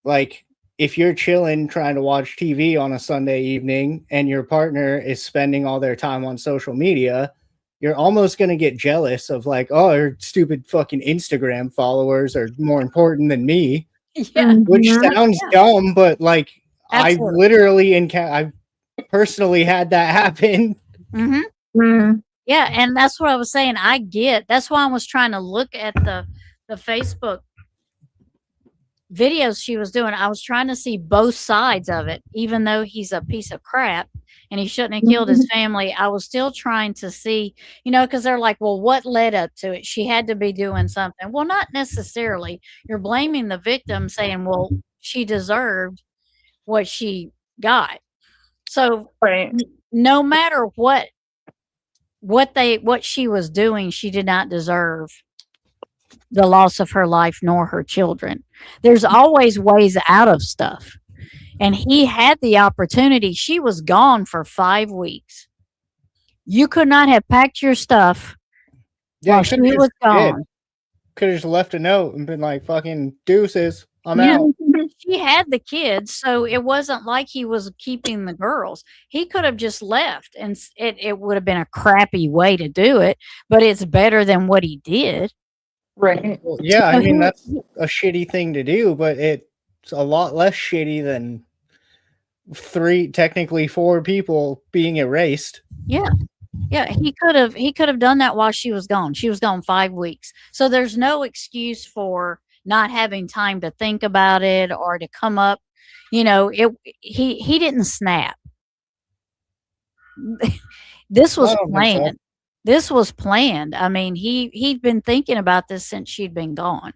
like if you're chilling trying to watch TV on a Sunday evening and your partner is spending all their time on social media, you're almost going to get jealous of like, oh, her stupid fucking Instagram followers are more important than me, Yeah, which Mhm. sounds yeah, dumb, but like I absolutely. literally I've personally had that happen. Hmm. Mm. Yeah, and that's what I was saying. I get. That's why I was trying to look at the Facebook videos she was doing. I was trying to see both sides of it, even though he's a piece of crap and he shouldn't have killed his family. I was still trying to see, because they're like, well, what led up to it? She had to be doing something. Well, not necessarily. You're blaming the victim, saying, well, she deserved what she got. So Right. no matter what she was doing, she did not deserve the loss of her life nor her children. There's always ways out of stuff. And he had the opportunity. She was gone for 5 weeks. You could not have packed your stuff Yeah, while you she could have was just gone. could have just left a note and been like, fucking deuces, I'm Yeah. out. She had the kids, so it wasn't like he was keeping the girls. He could have just left, and it would have been a crappy way to do it, but it's better than what he did. Right. Well, yeah, I So mean that's a shitty thing to do, but it's a lot less shitty than technically four people being erased. yeah. Yeah, he could have done that while she was gone. She was gone 5 weeks. So there's no excuse for not having time to think about it or to come up. He didn't snap. This I was don't think so. planned. This was planned. I mean, he'd been thinking about this since she'd been gone.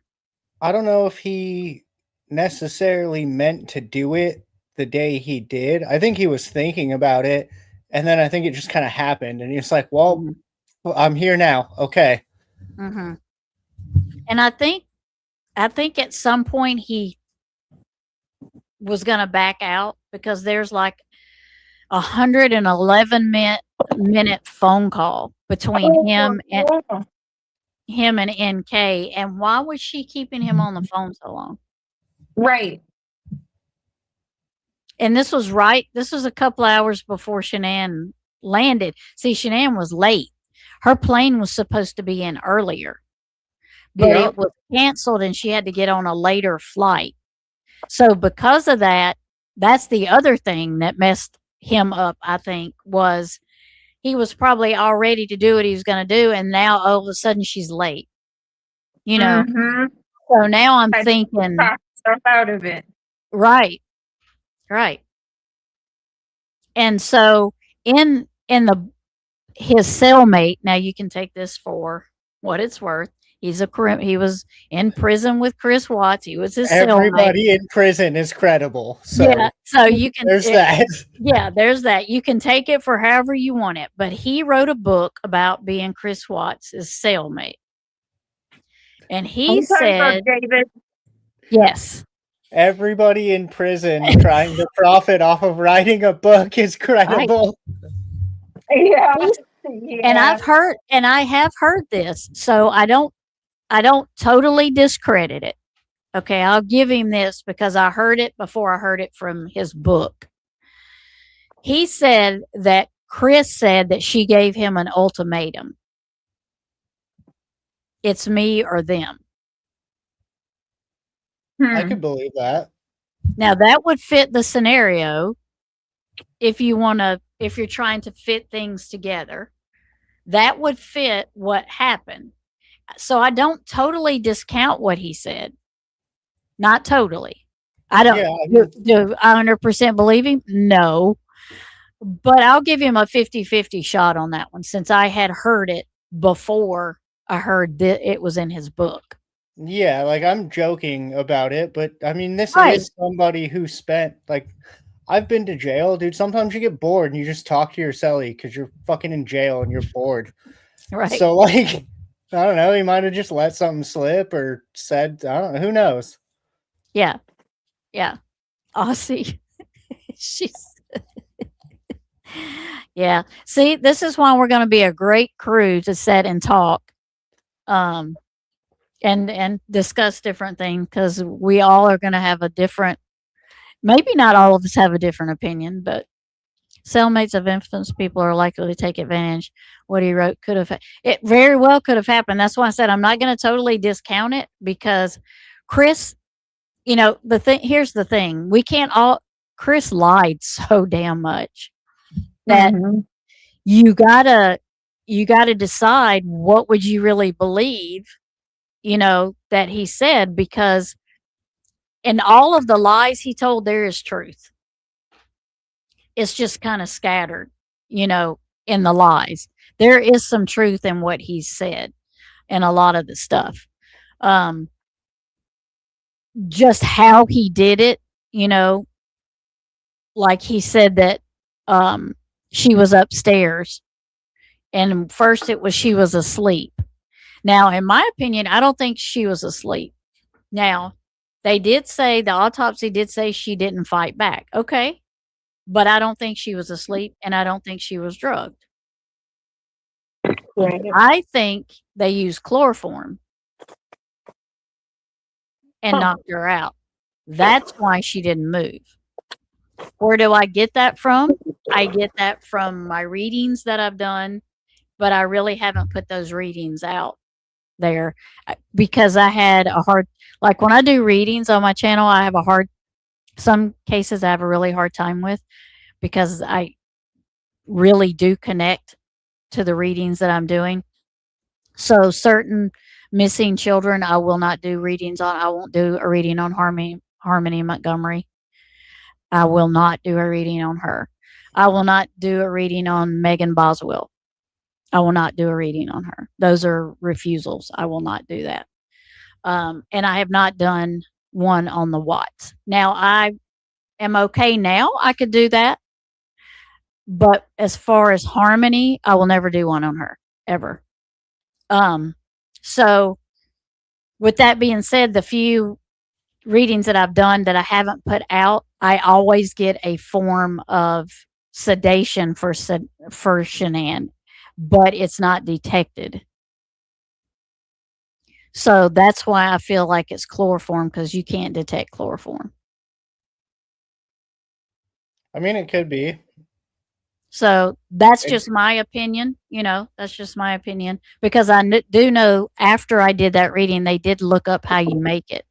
I don't know if he necessarily meant to do it the day he did. I think he was thinking about it, and then I think it just kind of happened, and he's like, "Well, Mhm. I'm here now. Okay." Mhm. And I think at some point he was going to back out because there's like 111-minute phone call between him and NK. And why was she keeping him on the phone so long? Right. And this was a couple hours before Shanann landed. See, Shanann was late. Her plane was supposed to be in earlier, but Yep. it was canceled and she had to get on a later flight. So because of that, that's the other thing that messed him up, I think, was he was probably all ready to do what he was going to do, and now all of a sudden she's late. Mhm. So now I'm I thinking, talk stuff out of it. right, right. And so in the his cellmate, now you can take this for what it's worth. He was in prison with Chris Watts. He was his cellmate. Everybody in prison is credible, so Yeah, so you can there's that. yeah, there's that. You can take it for however you want it. But he wrote a book about being Chris Watts' cellmate. And he I'm talking about said, David. yes. Everybody in prison trying to profit off of writing a book is credible. Yeah. And I have heard this, so I don't totally discredit it. Okay, I'll give him this because I heard it before I heard it from his book. He said that Chris said that she gave him an ultimatum. It's me or them. I could believe that. Now that would fit the scenario if you're trying to fit things together. That would fit what happened. So I don't totally discount what he said. Not totally. I don't do I 100% believe him? No. But I'll give him a 50-50 shot on that one since I had heard it before I heard that it was in his book. Yeah, like I'm joking about it, but I mean, this Right. is somebody who spent like I've been to jail, dude. Sometimes you get bored and you just talk to your cellie because you're fucking in jail and you're bored. Right. So like, I don't know. He might have just let something slip or said, I don't know. Who knows? Yeah. Yeah. Aussie. She's yeah. See, this is why we're going to be a great crew to sit and talk, and discuss different things because we all are going to have a different. Maybe not all of us have a different opinion, but cellmates of infants people are likely to take advantage. What he wrote could have it very well could have happened. That's why I said I'm not going to totally discount it because Chris, the thing. Here's the thing: we can't all. Chris lied so damn much that you gotta decide what would you really believe, that he said, because in all of the lies he told there is truth. It's just kind of scattered, in the lies. There is some truth in what he said and a lot of the stuff. Just how he did it, like he said that she was upstairs and first it was she was asleep. Now, in my opinion, I don't think she was asleep. Now, they did say, the autopsy did say she didn't fight back. Okay. But I don't think she was asleep and I don't think she was drugged. Right. I think they used chloroform and knocked her out. That's why she didn't move. Where do I get that from? I get that from my readings that I've done, but I really haven't put those readings out there because I had a hard, like when I do readings on my channel, I have some cases I have a really hard time with because I really do connect to the readings that I'm doing. So certain missing children, I will not do readings on. I won't do a reading on Harmony Montgomery. I will not do a reading on her. I will not do a reading on Megan Boswell. I will not do a reading on her. Those are refusals. I will not do that. And I have not done one on the Watts. Now, I am okay now. I could do that. But as far as Harmony, I will never do one on her, ever. So with that being said, the few readings that I've done that I haven't put out, I always get a form of sedation for Shanann, but it's not detected. So that's why I feel like it's chloroform because you can't detect chloroform. I mean, it could be. So that's just my opinion. That's just my opinion because I do know after I did that reading, they did look up how you make it.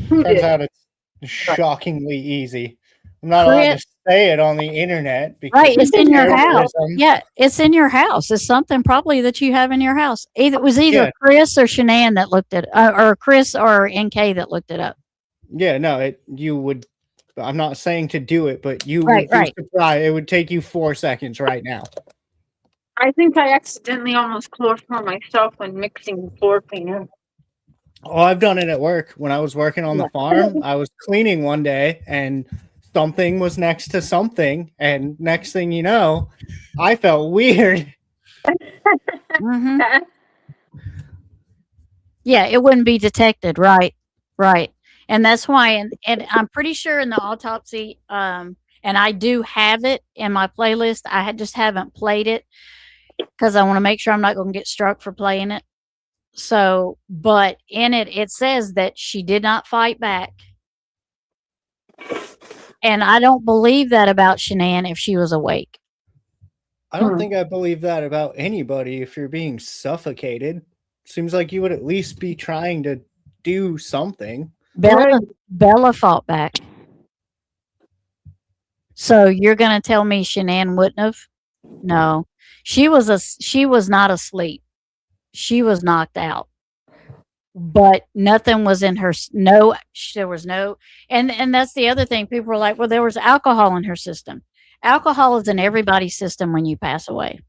Turns out it's shockingly easy. I'm not allowed to say it on the internet because right, it's in your house. Yeah, it's in your house. It's something probably that you have in your house. It was either Chris or Shanann that looked at or Chris or NK that looked it up. Yeah, no, you would. I'm not saying to do it, but you would be surprised. It would take you 4 seconds right now. I think I accidentally almost chloroformed myself when mixing floor cleaner. Oh, I've done it at work. When I was working on the farm, I was cleaning one day and something was next to something. And next thing you know, I felt weird. Mm-hmm. Yeah, it wouldn't be detected. Right. And that's why, and I'm pretty sure in the autopsy, and and I do have it in my playlist. Just haven't played it because I want to make sure I'm not going to get struck for playing it. So, but in it, it says that she did not fight back. And I don't believe that about Shanann if she was awake. I don't think I believe that about anybody if you're being suffocated. Seems like you would at least be trying to do something. Bella fought back. So you're going to tell me Shanann wouldn't have? No. She was not asleep. She was knocked out. But nothing was in her. There was no. And that's the other thing. People were like, well, there was alcohol in her system. Alcohol is in everybody's system when you pass away.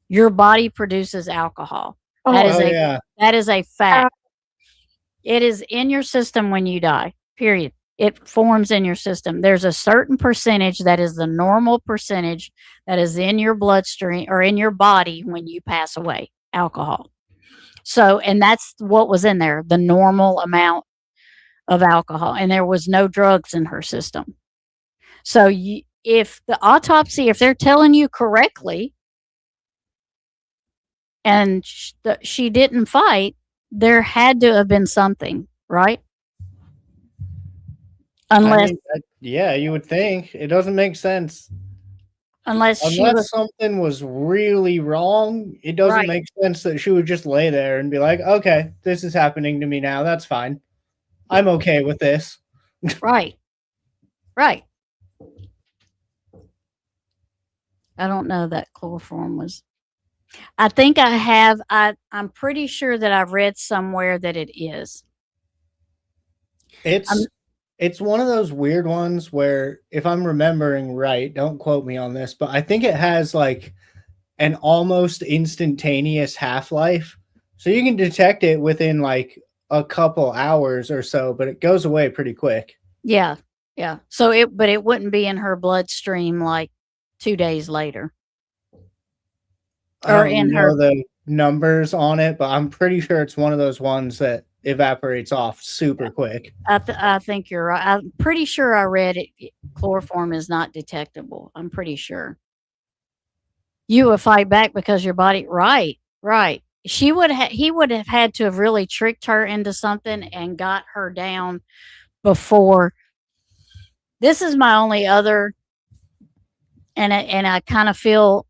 Your body produces alcohol. That is a fact. It is in your system when you die. Period. It forms in your system. There's a certain percentage that is the normal percentage that is in your bloodstream or in your body when you pass away. Alcohol. So, and that's what was in there, the normal amount of alcohol. And there was no drugs in her system. So if the autopsy, if they're telling you correctly, and she didn't fight, there had to have been something, right? Unless, yeah, you would think. It doesn't make sense. Unless something was really wrong, it doesn't make sense that she would just lay there and be like, okay, this is happening to me now. That's fine. I'm okay with this. Right. Right. I don't know that chloroform was. I think I have. I'm pretty sure that I've read somewhere that it is. It's one of those weird ones where, if I'm remembering right, don't quote me on this, but I think it has like an almost instantaneous half-life. So you can detect it within like a couple hours or so, but it goes away pretty quick. Yeah. Yeah. So it wouldn't be in her bloodstream like 2 days later. Or in her the numbers on it, but I'm pretty sure it's one of those ones that evaporates off super quick. I think you're right. I'm pretty sure I read it. Chloroform is not detectable. I'm pretty sure. You would fight back because your body, right. He would have had to have really tricked her into something and got her down before. This is my only other, and I kind of feel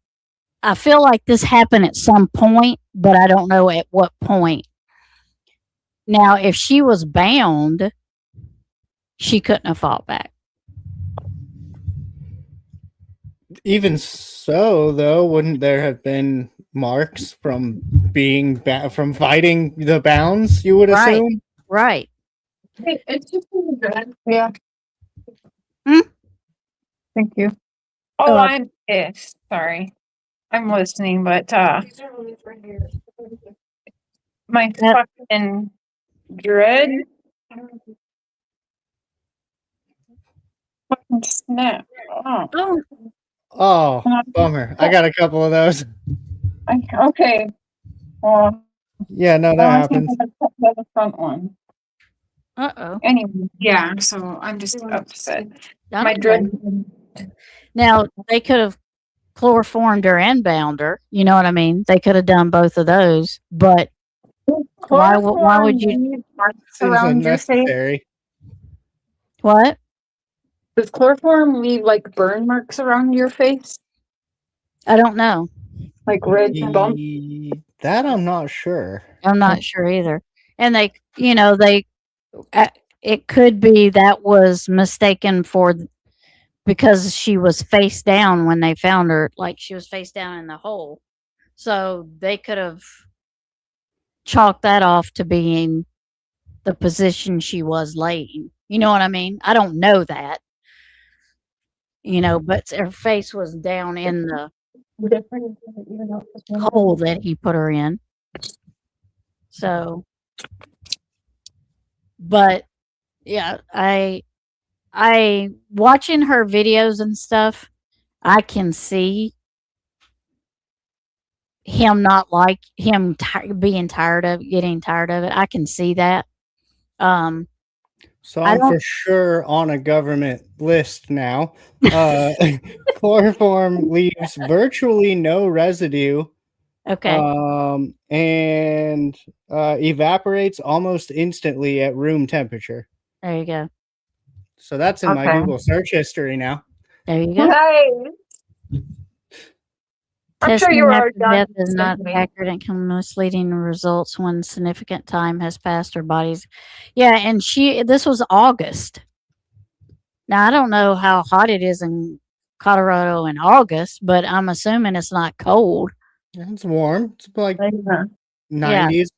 like this happened at some point, but I don't know at what point. Now, if she was bound, she couldn't have fought back. Even so, though, wouldn't there have been marks from being from fighting the bounds? You would assume, right? It's just good. Yeah. Thank you. I'm pissed. Sorry, I'm listening, but my fucking dread. Fucking snap. Oh, bummer. I got a couple of those. Okay. Well, yeah, no, that happens. The front one. Uh-oh. Anyway, yeah, so I'm just upset. My dread. Now, they could have chloroformed her and bound her. You know what I mean? They could have done both of those, but why would you? Seems unnecessary. What? Does chloroform leave like burn marks around your face? I don't know. Like red bump? That I'm not sure. I'm not sure either. And they, it could be that was mistaken for because she was face down when they found her, like she was face down in the hole. So they could have chalked that off to being the position she was laying. You know what I mean? I don't know that. But her face was down in the hole that he put her in. So, but yeah, I watching her videos and stuff, I can see him not like him getting tired of it. I can see that. So I I'm don't- for sure on a government list now. Chloroform leaves virtually no residue, Okay. and evaporates almost instantly at room temperature. There you go. So that's in my Okay. Google search history now. There you go. Nice. I'm sure Testing you are after death done, is not Stephanie. accurate and can misleading results when significant time has passed or bodies. Yeah, and this was August. Now I don't know how hot it is in Colorado in August, but I'm assuming it's not cold. It's warm. It's like Yeah. 90s.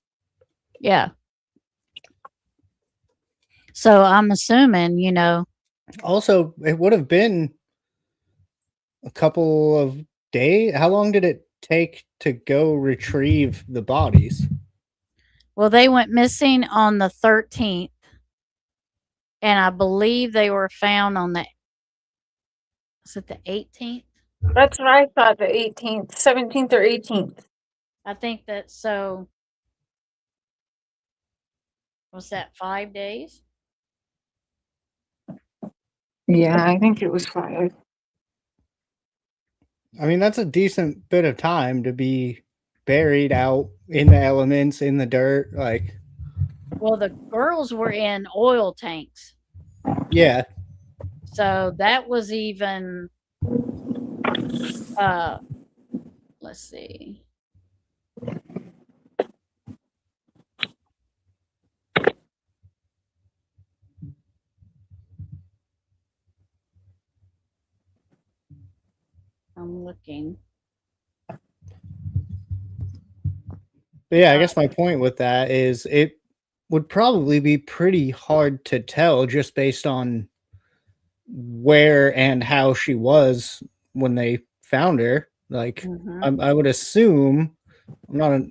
Yeah. So I'm assuming, Also, it would have been a couple of days. How long did it take to go retrieve the bodies? well, they went missing on the 13th, and I believe they were found on is it the 18th? That's what I thought, the 18th, 17th or 18th. I think that so. Was that 5 days? Yeah, I think it was 5. I mean, that's a decent bit of time to be buried out in the elements, in the dirt. Like, Well, the girls were in oil tanks. yeah. So that was even let's see. I'm looking. But yeah, I guess my point with that is it would probably be pretty hard to tell just based on where and how she was when they found her. Like, I would assume I'm not a.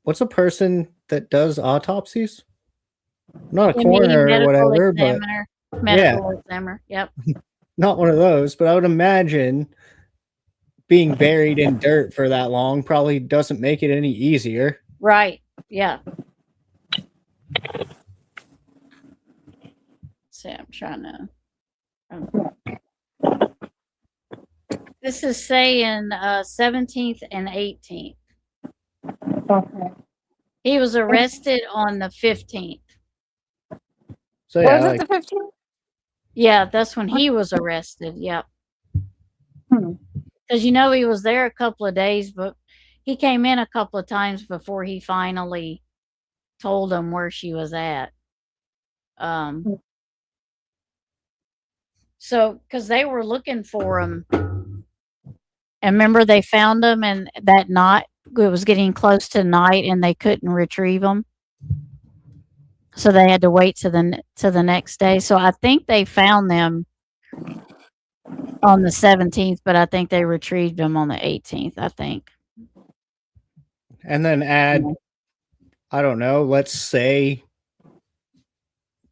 What's a person that does autopsies? I'm not a coroner or whatever, examiner, but medical examiner. Yep. not one of those. But I would imagine being buried in dirt for that long probably doesn't make it any easier. Right. Yeah. See, I'm trying to. This is saying 17th and 18th. Okay. He was arrested on the 15th. So yeah, Was like, it the 15th? Yeah, that's when he was arrested. Yep. Because he was there a couple of days, but he came in a couple of times before he finally told them where she was at. So because they were looking for him, and remember they found him, and that night it was getting close to night, and they couldn't retrieve him, so they had to wait to the next day. So I think they found them on the 17th, but I think they retrieved them on the 18th. I think. and then add, I don't know, let's say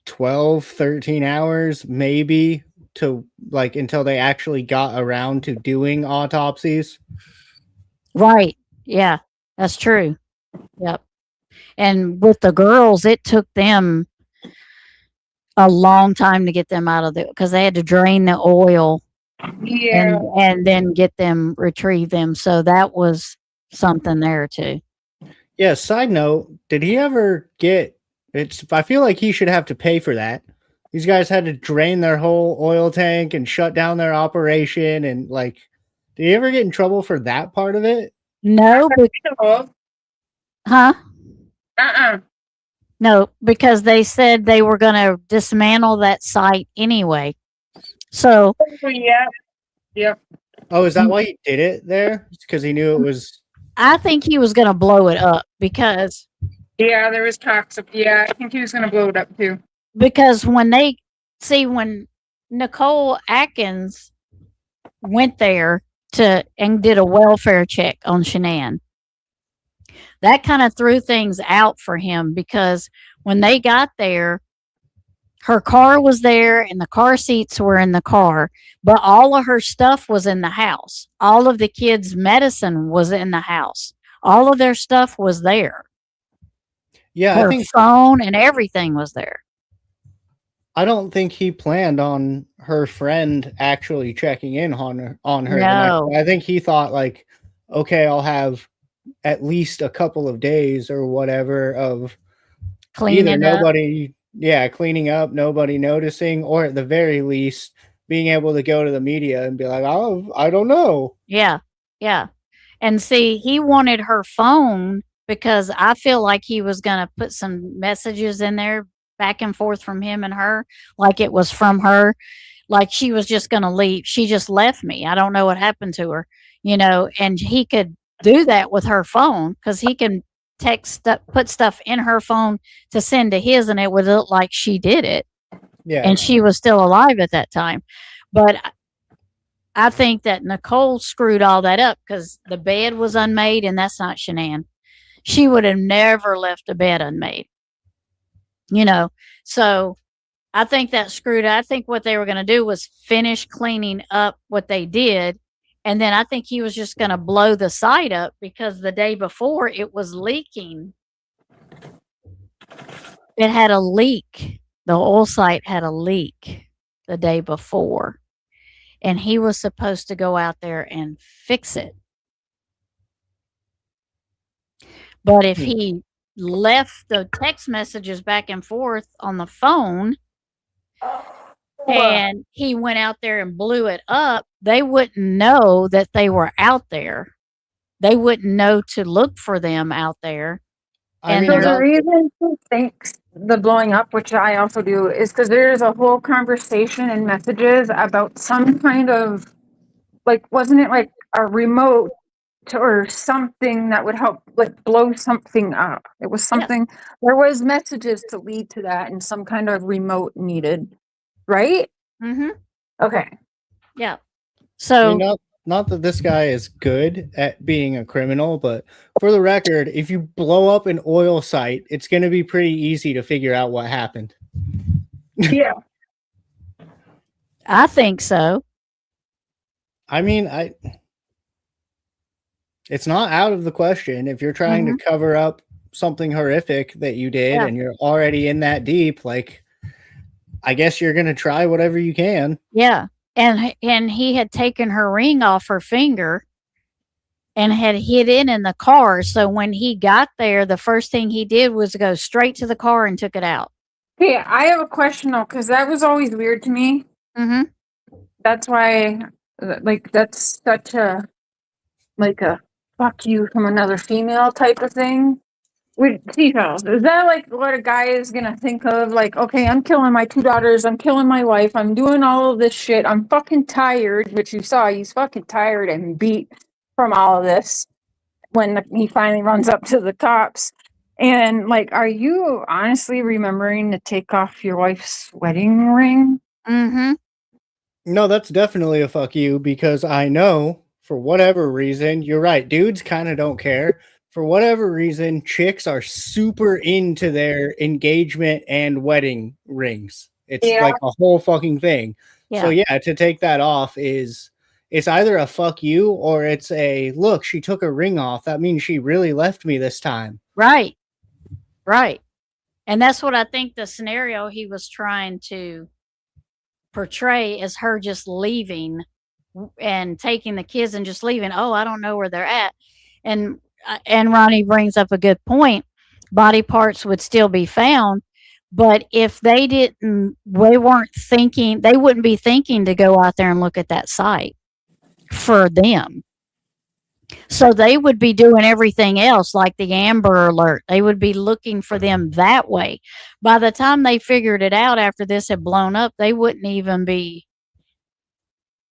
12, 13 hours maybe to like until they actually got around to doing autopsies. Right. Yeah, that's true. Yep. And with the girls, it took them a long time to get them out of because they had to drain the oil and then get them, retrieve them. So that was something there too. Yeah, side note, did he ever get I feel like he should have to pay for that. These guys had to drain their whole oil tank and shut down their operation and like did he ever get in trouble for that part of it? No, huh? No, because they said they were going to dismantle that site anyway. So yeah. Oh, is that why he did it there? Because he knew it was. I think he was going to blow it up because. Yeah, there was talks of. Yeah, I think he was going to blow it up too. Because when Nicole Atkins went there and did a welfare check on Shanann, that kind of threw things out for him because when they got there, her car was there and the car seats were in the car, but all of her stuff was in the house. All of the kids' medicine was in the house. All of their stuff was there. Yeah, Her I think phone and everything was there. I don't think he planned on her friend actually checking in on her the next No. day. I think he thought like, okay, I'll have at least a couple of days or whatever of either Cleaning up. nobody, yeah, cleaning up, nobody noticing, or at the very least being able to go to the media and be like, oh, I don't know. Yeah. Yeah. And see, he wanted her phone because I feel like he was going to put some messages in there back and forth from him and her, like it was from her, like she was just going to leave. She just left me. I don't know what happened to her, and he could do that with her phone because he can put stuff in her phone to send to his, and it would look like she did it. Yeah. And she was still alive at that time. But I think that Nicole screwed all that up because the bed was unmade, and that's not Shanann. She would have never left a bed unmade. So I think that screwed. I think what they were going to do was finish cleaning up what they did, and then I think he was just going to blow the site up because the day before it was leaking. It had a leak. The oil site had a leak the day before. And he was supposed to go out there and fix it. But if he left the text messages back and forth on the phone and he went out there and blew it up, they wouldn't know that they were out there. They wouldn't know to look for them out there. I mean, So the reason he thinks the blowing up, which I also do, is because there's a whole conversation and messages about some kind of, like, wasn't it like a remote or something that would help like blow something up? It was something, there was messages to lead to that and some kind of remote needed, right? Mm-hmm. Okay. Yeah. So not that this guy is good at being a criminal, but for the record, if you blow up an oil site, it's going to be pretty easy to figure out what happened. Yeah. I think so. I mean, it's not out of the question. If you're trying to cover up something horrific that you did and you're already in that deep, like, I guess you're going to try whatever you can. Yeah. And he had taken her ring off her finger and had hid in the car. So when he got there, the first thing he did was go straight to the car and took it out. Hey, I have a question though, because that was always weird to me. Mm-hmm. That's why, like, that's such a, like a fuck you from another female type of thing. See, fellas, is that like what a guy is gonna think of? Like, okay, I'm killing my 2 daughters, I'm killing my wife, I'm doing all of this shit, I'm fucking tired, which you saw, he's fucking tired and beat from all of this when he finally runs up to the cops. And like, are you honestly remembering to take off your wife's wedding ring? Mm-hmm. No, that's definitely a fuck you because I know for whatever reason, you're right. Dudes kind of don't care. For whatever reason, chicks are super into their engagement and wedding rings. It's like a whole fucking thing. Yeah. So yeah, to take that off it's either a fuck you or it's a look, she took a ring off. That means she really left me this time. Right. Right. And that's what I think the scenario he was trying to portray is her just leaving and taking the kids and just leaving. Oh, I don't know where they're at. And Ronnie brings up a good point. Body parts would still be found, but if they weren't thinking, they wouldn't be thinking to go out there and look at that site for them. So they would be doing everything else, like the Amber Alert. They would be looking for them that way. By the time they figured it out after this had blown up, they wouldn't even be.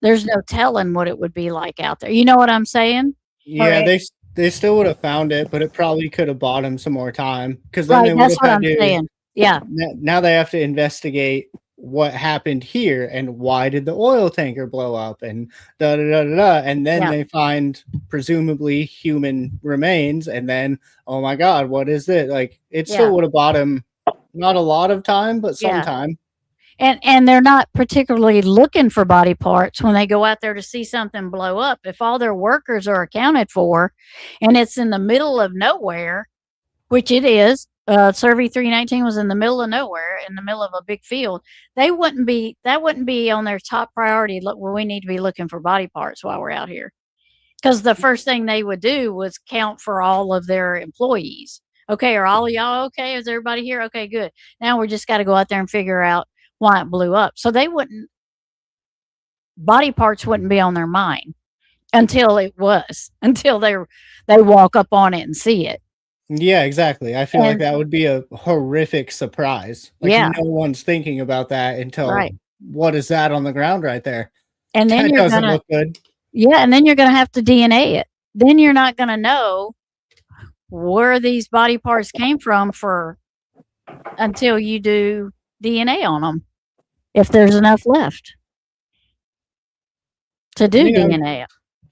There's no telling what it would be like out there. You know what I'm saying? Yeah, right. They still would have found it, but it probably could have bought them some more time because then they would that's have what had I'm to. Saying. Yeah. Now they have to investigate what happened here and why did the oil tanker blow up and da da da da, da. And then they find presumably human remains and then oh my god, what is it? Like it still would have bought him not a lot of time, but some time. And they're not particularly looking for body parts when they go out there to see something blow up. If all their workers are accounted for and it's in the middle of nowhere, which it is, Survey 319 was in the middle of nowhere, in the middle of a big field. That wouldn't be on their top priority. Look, well, we need to be looking for body parts while we're out here. Because the first thing they would do was count for all of their employees. Okay, are all of y'all okay? Is everybody here? Okay, good. Now we just got to go out there and figure out why it blew up. So body parts wouldn't be on their mind until they walk up on it and see it. Yeah, exactly. I feel like that would be a horrific surprise. Like, Yeah. no one's thinking about that until, Right. what is that on the ground right there? And then That you're doesn't gonna look good. Yeah, and then you're gonna have to DNA it. Then you're not gonna know where these body parts came from until you do DNA on them, if there's enough left to do DNA.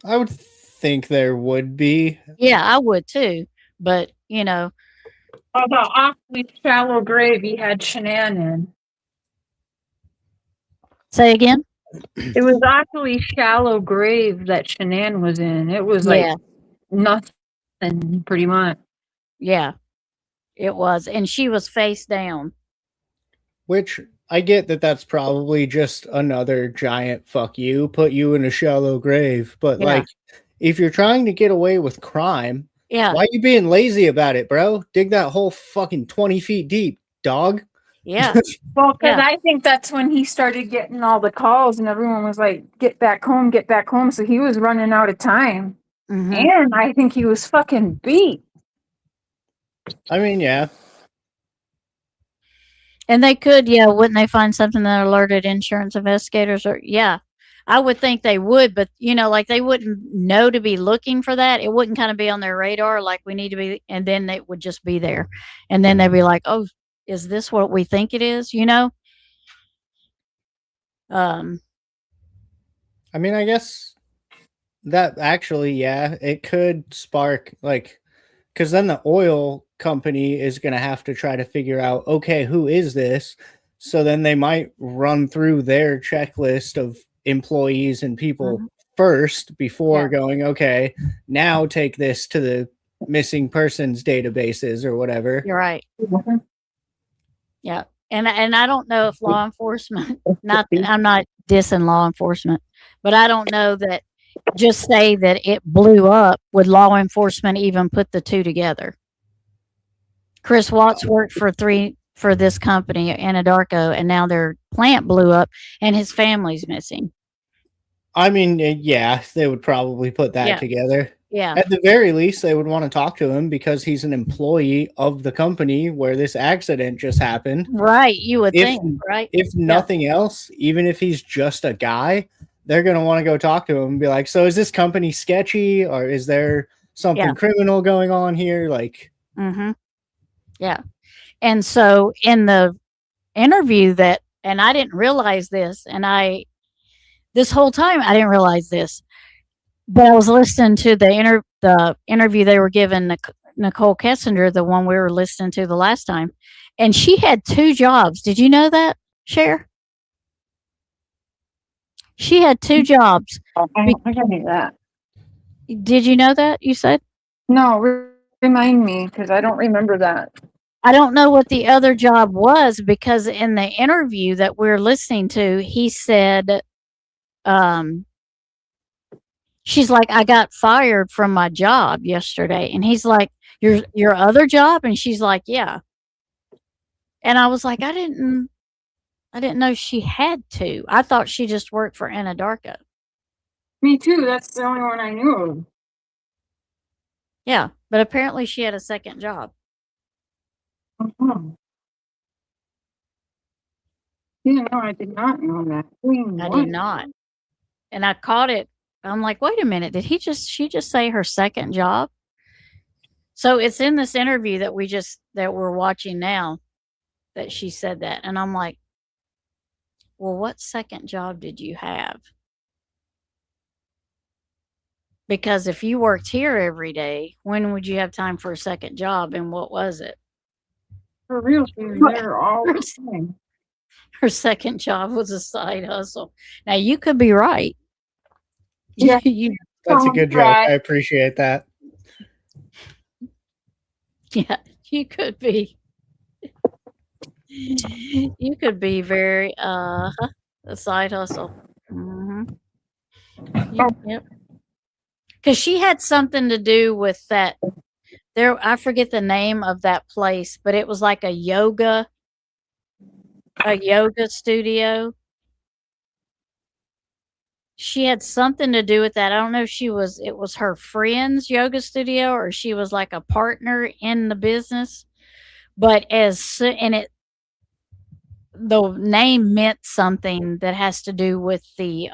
I would think there would be. Yeah, I would too. But Although awfully shallow grave he had Shanann in. Say again. It was awfully shallow grave that Shanann was in. It was like nothing, pretty much. Yeah, it was, and she was face down. Which I get that's probably just another giant fuck you, put you in a shallow grave. But like, if you're trying to get away with crime, why are you being lazy about it, bro? Dig that hole fucking 20 feet deep, dog. Yeah. Well, because I think that's when he started getting all the calls and everyone was like, get back home, get back home. So he was running out of time. Mm-hmm. And I think he was fucking beat. I mean, yeah. And they could, wouldn't they find something that alerted insurance investigators? Or I would think they would, but like they wouldn't know to be looking for that. It wouldn't kind of be on their radar like we need to be, and then it would just be there. And then they'd be like, oh, is this what we think it is? I mean, I guess that actually, it could spark, like, because then the oil company is going to have to try to figure out, okay, who is this? So then they might run through their checklist of employees and people first before going, okay, now take this to the missing persons databases or whatever. You're right. Yeah. And I don't know if law enforcement, I'm not dissing law enforcement, but I don't know that just say that it blew up, would law enforcement even put the two together? Chris Watts worked for this company, Anadarko, and now their plant blew up and his family's missing. I mean, they would probably put that together. Yeah. At the very least, they would want to talk to him because he's an employee of the company where this accident just happened. Right. You would think, right? If nothing else, even if he's just a guy, they're going to want to go talk to him and be like, so is this company sketchy or is there something criminal going on here? Like, yeah. And so in the interview and I didn't realize this, and this whole time I didn't realize this, but I was listening to the interview they were giving Nicole Kessinger, the one we were listening to the last time, and she had 2 jobs. Did you know that, Cher? She had 2 jobs. I knew that. Did you know that? You said? No, remind me, because I don't remember that. I don't know what the other job was, because in the interview that we're listening to, he said, she's like, I got fired from my job yesterday. And he's like, your other job? And she's like, yeah. And I was like, I didn't know she had 2. I thought she just worked for Anadarko. Me too. That's the only one I knew of. Yeah, but apparently she had a second job. Yeah, no, I did not know that. I did not. And I caught it. I'm like, wait a minute. Did she just say her second job? So it's in this interview that we're watching now that she said that. And I'm like, well, what second job did you have? Because if you worked here every day, when would you have time for a second job? And what was it? For real, she was there all the time. Her second job was a side hustle. Now, you could be right. Yeah. That's a good joke. I appreciate that. Yeah, you could be. You could be very a side hustle. Hmm. Yep. Because she had something to do with that. There, I forget the name of that place, but it was like a yoga studio. She had something to do with that. I don't know if it was her friend's yoga studio or she was like a partner in the business. But the name meant something that has to do with the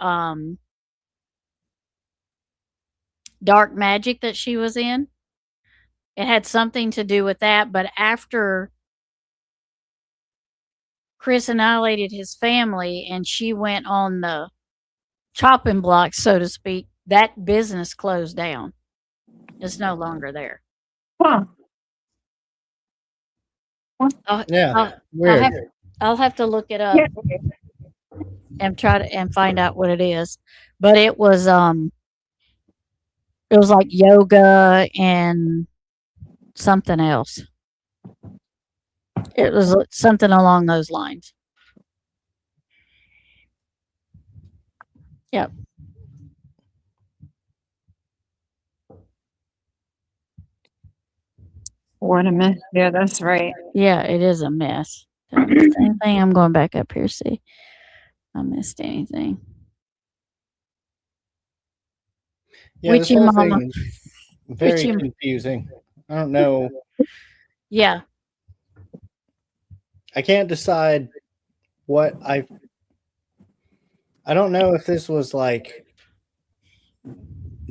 dark magic that she was in. It had something to do with that. But after Chris annihilated his family and she went on the chopping block, so to speak, that business closed down. It's no longer there. Huh. Yeah, I'll, weird. I'll have to look it up and try to and find out what it is. But it was like yoga and something else. It was something along those lines. Yep. What a mess. Yeah, that's right. Yeah, it is a mess. Same thing. I'm going back up here, see if I missed anything. Yeah, this Witchy whole mama. thing is very Witchy- confusing. I don't know. Yeah. I can't decide what I don't know if this was like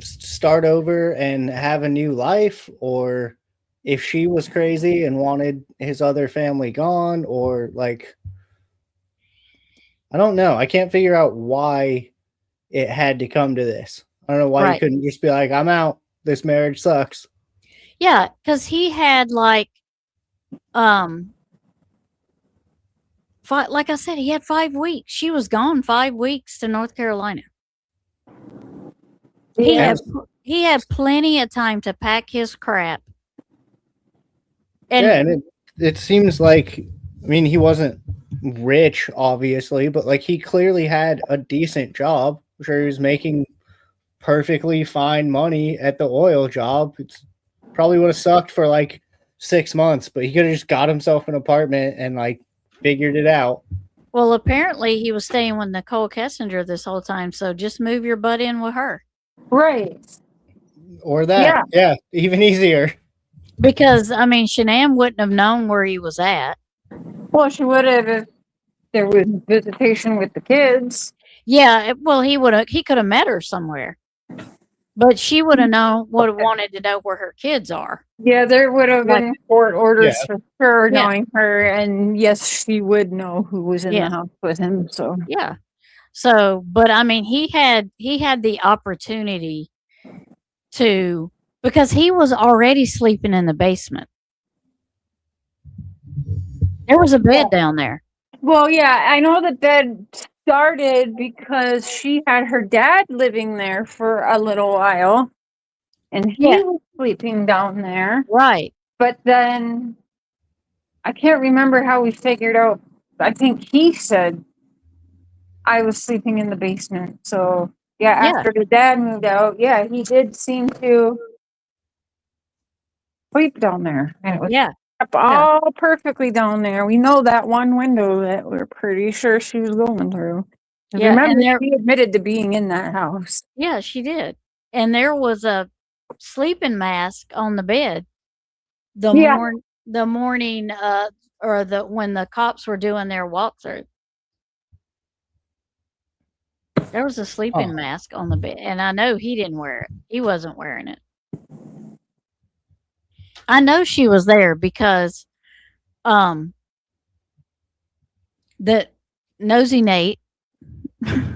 start over and have a new life, or if she was crazy and wanted his other family gone, or like I don't know. I can't figure out why it had to come to this. I don't know why he Right. couldn't just be like, I'm out. This marriage sucks. Yeah, because he had like like I said, he had 5 weeks. She was gone 5 weeks to North Carolina. Yeah. He had plenty of time to pack his crap. And Yeah, and it seems like, I mean, he wasn't rich, obviously, but like he clearly had a decent job. I'm sure he was making perfectly fine money at the oil job. It's probably would have sucked for like 6 months, but he could have just got himself an apartment and like figured it out. well, apparently he was staying with Nicole Kessinger this whole time, so just move your butt in with her. Right. Or that. Yeah, even easier. Because I mean, Shanann wouldn't have known where he was at. Well, she would have if there was visitation with the kids. Yeah, well, he could have met her somewhere. But she would have wanted to know where her kids are. Yeah, there would have Like- been court orders Yeah. for sure Yeah. knowing her, and yes, she would know who was in Yeah. the house with him. So Yeah. So, but I mean, he had the opportunity to, because he was already sleeping in the basement. There was a bed down there. well, yeah, I know the bed started because she had her dad living there for a little while, and he Yeah. was sleeping down there. Right. But then I can't remember how we figured out. I think he said I was sleeping in the basement. So yeah, Yeah. after the dad moved out, yeah, he did seem to sleep down there. And it was Yeah. all perfectly down there. We know that one window that we're pretty sure she was going through. And Yeah, and remember, she admitted to being in that house. Yeah, she did. And there was a sleeping mask on the bed the Yeah. morning or when the cops were doing their walkthrough. There was a sleeping mask on the bed, and I know he didn't wear it. He wasn't wearing it. I know she was there because the nosy Nate,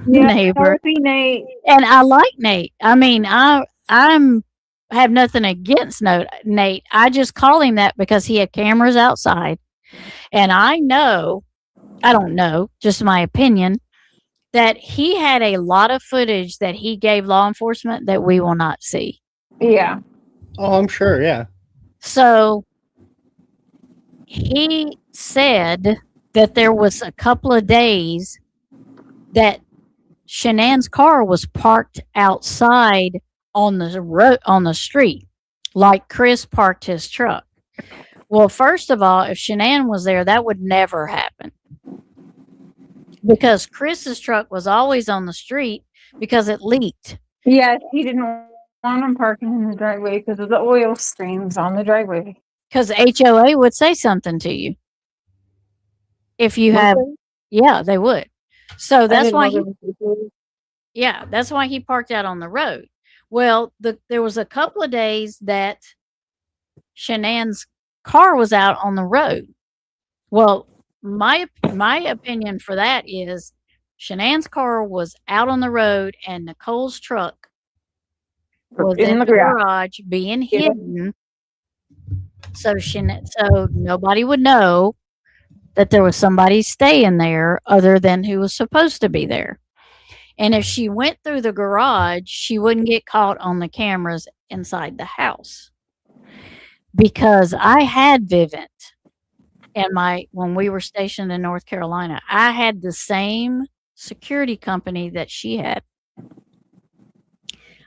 neighbor, Nosy Nate. and I like Nate. I mean, I'm have nothing against Nate. I just call him that because he had cameras outside, and I don't know, just my opinion, that he had a lot of footage that he gave law enforcement that we will not see. Yeah. Oh, I'm sure. Yeah. So he said that there was a couple of days that Shanann's car was parked outside on the road on the street, like Chris parked his truck. Well, first of all, if Shanann was there, that would never happen because Chris's truck was always on the street because it leaked. Yeah, he didn't want him parking in the driveway because of the oil stains on the driveway. Because HOA would say something to you if you have, yeah, they would. So that's why that's why he parked out on the road. Well, there was a couple of days that Shanann's car was out on the road. Well, my opinion for that is Shanann's car was out on the road and Nicole's truck was in the garage being hidden. So nobody would know that there was somebody staying there other than who was supposed to be there. And if she went through the garage, she wouldn't get caught on the cameras inside the house. Because I had Vivint when we were stationed in North Carolina. I had the same security company that she had.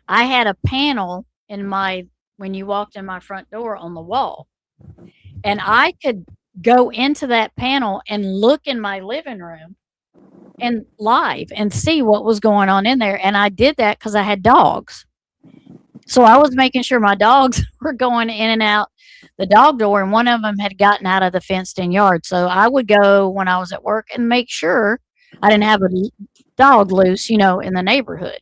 I had a panel when you walked in my front door on the wall. And I could go into that panel and look in my living room and live and see what was going on in there. And I did that because I had dogs. So I was making sure my dogs were going in and out the dog door, and one of them had gotten out of the fenced-in yard. So I would go when I was at work and make sure I didn't have a dog loose, in the neighborhood.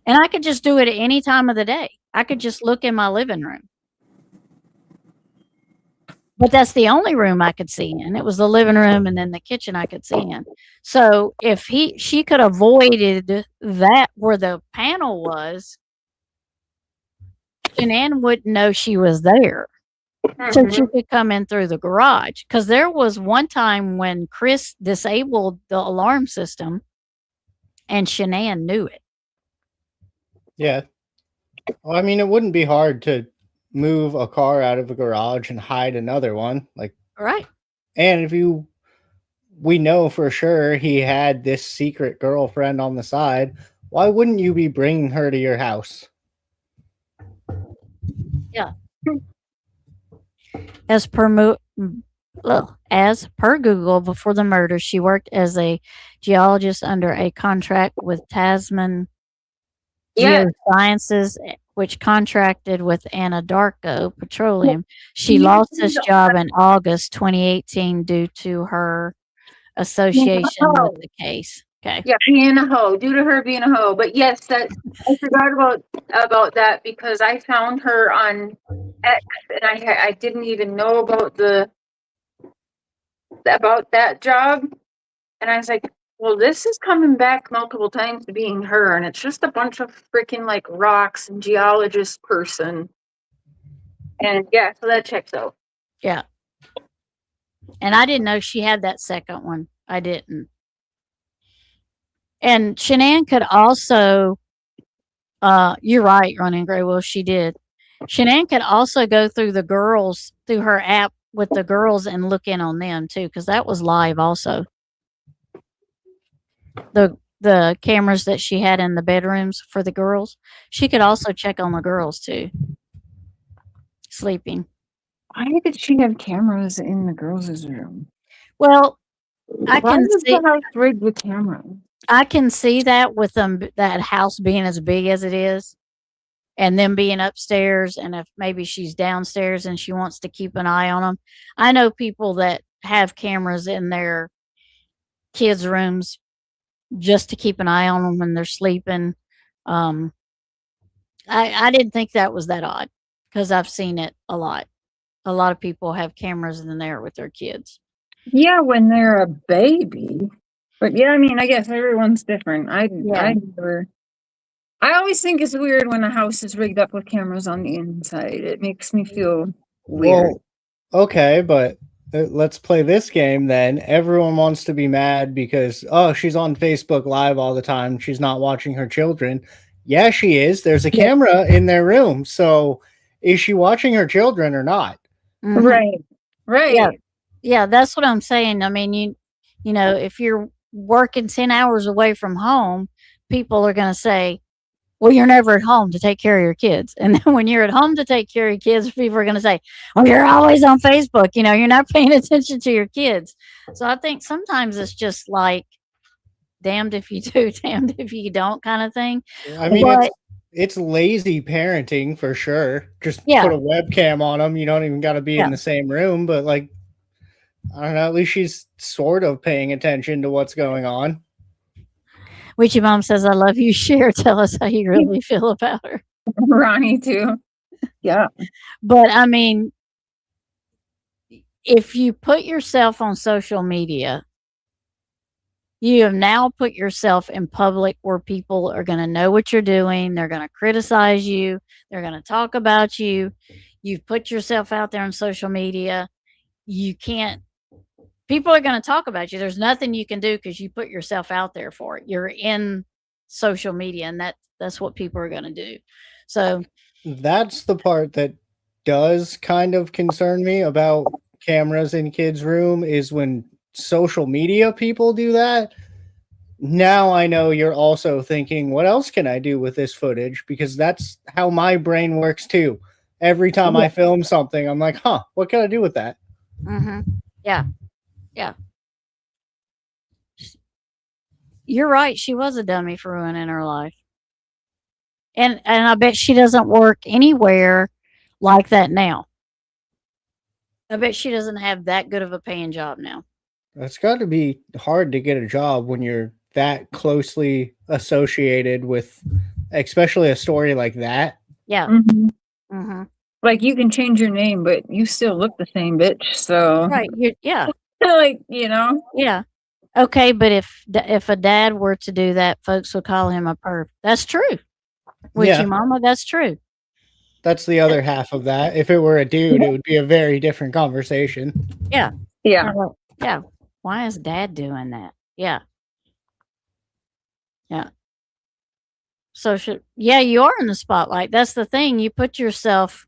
And I could just do it at any time of the day. I could just look in my living room. But that's the only room I could see in. It was the living room and then the kitchen I could see in. So if she could have avoided that where the panel was, Shanann wouldn't know she was there. So she could come in through the garage. Because there was one time when Chris disabled the alarm system and Shanann knew it. Yeah. Well, I mean, it wouldn't be hard to move a car out of a garage and hide another one. Right. And we know for sure he had this secret girlfriend on the side. Why wouldn't you be bringing her to your house? Yeah. As per Google, before the murder, she worked as a geologist under a contract with Tasman Geosciences, which contracted with Anadarko Petroleum. She lost this job in August 2018 due to her association with the case. Okay. Yeah, being a hoe, due to her being a hoe. But yes, I forgot about that because I found her on X, and I didn't even know about that job, and I was like, well, this is coming back multiple times to being her, and it's just a bunch of freaking rocks and geologist person, and yeah, so that checks out. Yeah, and I didn't know she had that second one. I didn't. And Shanann could also, you're right, Running Gray. Well, she did. Shanann could also go through through her app with the girls and look in on them too, because that was live also. The cameras that she had in the bedrooms for the girls, she could also check on the girls too, sleeping. Why did she have cameras in the girls' room? Well, I can see the house rigged with cameras. I can see that with that house being as big as it is and them being upstairs. And if maybe she's downstairs and she wants to keep an eye on them. I know people that have cameras in their kids' rooms just to keep an eye on them when they're sleeping. I didn't think that was that odd because I've seen it a lot. A lot of people have cameras in there with their kids. Yeah, when they're a baby. But yeah, I mean, I guess everyone's different. I always think it's weird when a house is rigged up with cameras on the inside. It makes me feel weird. Well, okay, but let's play this game then. Everyone wants to be mad because, she's on Facebook Live all the time. She's not watching her children. Yeah, she is. There's a camera in their room. So is she watching her children or not? Mm-hmm. Right. Yeah, that's what I'm saying. I mean, You know, if you're working 10 hours away from home, people are going to say, well, you're never at home to take care of your kids. And then when you're at home to take care of your kids, people are going to say, well, you're always on Facebook. You know, you're not paying attention to your kids. So I think sometimes it's just like damned if you do, damned if you don't kind of thing. I mean, But it's lazy parenting for sure. Just yeah, put a webcam on them. You don't even got to be yeah. in the same room, but like, I don't know. At least she's sort of paying attention to what's going on. Witchy Mom says, I love you. Share. Tell us how you really feel about her. Ronnie too. Yeah. But I mean, if you put yourself on social media, you have now put yourself in public where people are going to know what you're doing. They're going to criticize you. They're going to talk about you. You've put yourself out there on social media. You can't, people are going to talk about you. There's nothing you can do because you put yourself out there for it. You're in social media, and that's what people are going to do. So that's the part that does kind of concern me about cameras in kids' room is when social media people do that. Now I know you're also thinking, what else can I do with this footage? Because that's how my brain works too. Every time I film something, I'm like, huh, what can I do with that? Yeah. You're right. She was a dummy for ruining her life. And I bet she doesn't work anywhere like that now. I bet she doesn't have that good of a paying job now. It's got to be hard to get a job when you're that closely associated with, especially a story like that. Yeah. Like you can change your name, but you still look the same, bitch. So Right. Yeah. like, you know. Yeah. Okay, but if a dad were to do that, folks would call him a perv. That's true. Witchy Mama, that's true. That's the other half of that. If it were a dude, it would be a very different conversation. Yeah. Yeah. Yeah. Why is dad doing that? Yeah. Yeah. So yeah, you are in the spotlight. That's the thing. You put yourself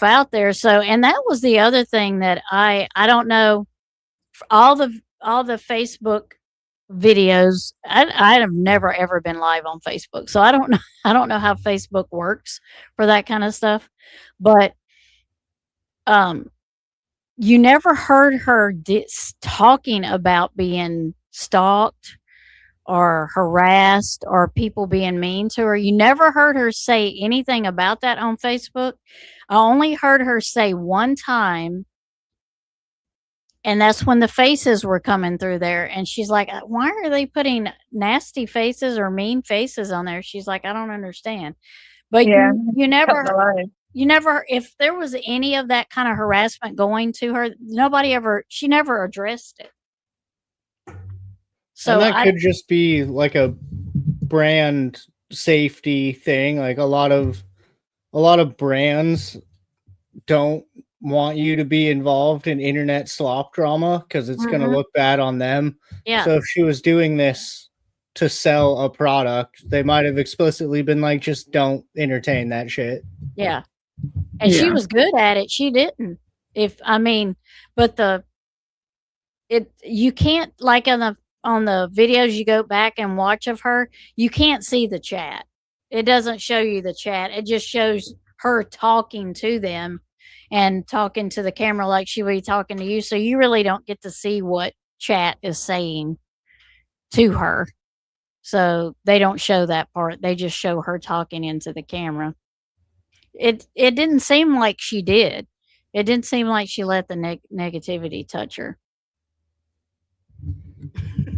out there. So, and that was the other thing that I don't know, all the Facebook videos. I have never ever been live on Facebook, so I don't know how Facebook works for that kind of stuff. But you never heard her talking about being stalked or harassed or people being mean to her. You never heard her say anything about that on Facebook. I only heard her say one time, and that's when the faces were coming through there. And she's like, why are they putting nasty faces or mean faces on there? She's like, I don't understand. But Yeah. you never, if there was any of that kind of harassment going to her, she never addressed it. So and that could just be like a brand safety thing. Like a lot of brands don't want you to be involved in internet slop drama because it's going to look bad on them. Yeah. So if she was doing this to sell a product, they might have explicitly been like, just don't entertain that shit. Yeah. And she was good at it. She didn't. But you can't, like on the videos you go back and watch of her, you can't see the chat. It doesn't show you the chat. It just shows her talking to them and talking to the camera like she would be talking to you. So you really don't get to see what chat is saying to her. So they don't show that part. They just show her talking into the camera. It didn't seem like she did. It didn't seem like she let the negativity touch her.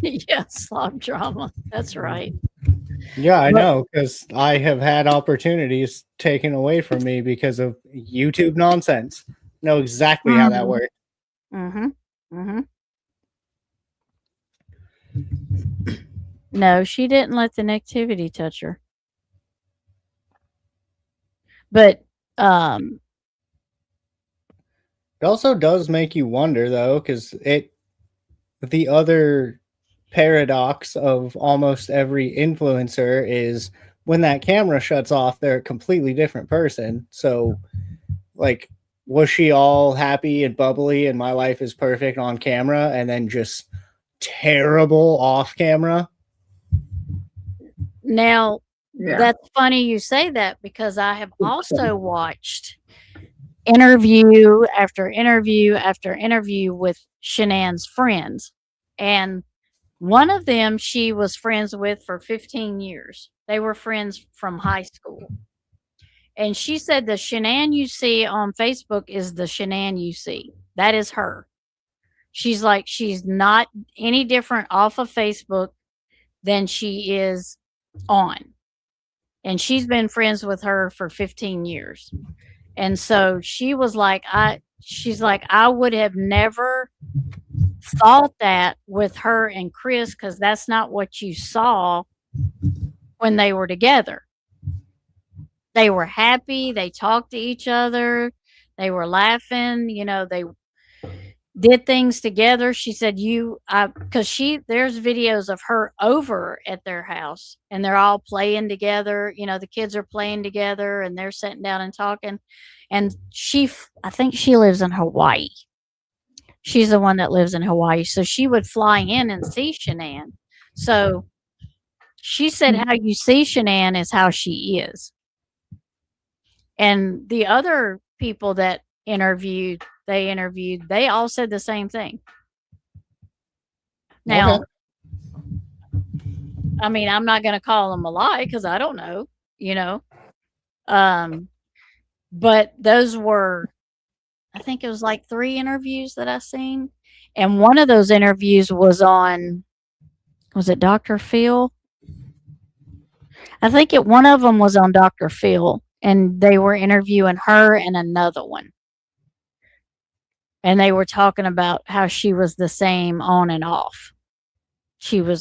Yeah, slop drama. That's right. Yeah, I know, because I have had opportunities taken away from me because of YouTube nonsense. Know exactly how that works. No, she didn't let the negativity touch her. But it also does make you wonder, though, because the other paradox of almost every influencer is when that camera shuts off, they're a completely different person. So, like, was she all happy and bubbly and my life is perfect on camera and then just terrible off camera? Now, Yeah. that's funny you say that because I have also watched interview after interview after interview with Shanann's friends. And one of them she was friends with for 15 years. They were friends from high school. And she said the Shanann you see on Facebook is the Shanann you see. That is her. She's like, she's not any different off of Facebook than she is on. And she's been friends with her for 15 years. And so she was like, she's like, I would have never thought that with her and Chris because that's not what you saw when they were together. They were happy. They talked to each other. They were laughing. You know, they did things together. She said, because there's videos of her over at their house and they're all playing together. You know, the kids are playing together and they're sitting down and talking. And I think she lives in Hawaii. She's the one that lives in Hawaii. So she would fly in and see Shanann. So she said, how you see Shanann is how she is. And the other people that they interviewed, they all said the same thing. Now, I mean, I'm not going to call them a lie because I don't know, you know. But those were, I think it was like 3 interviews that I seen. And one of those interviews was it Dr. Phil? I think one of them was on Dr. Phil. And they were interviewing her and another one. And they were talking about how she was the same on and off.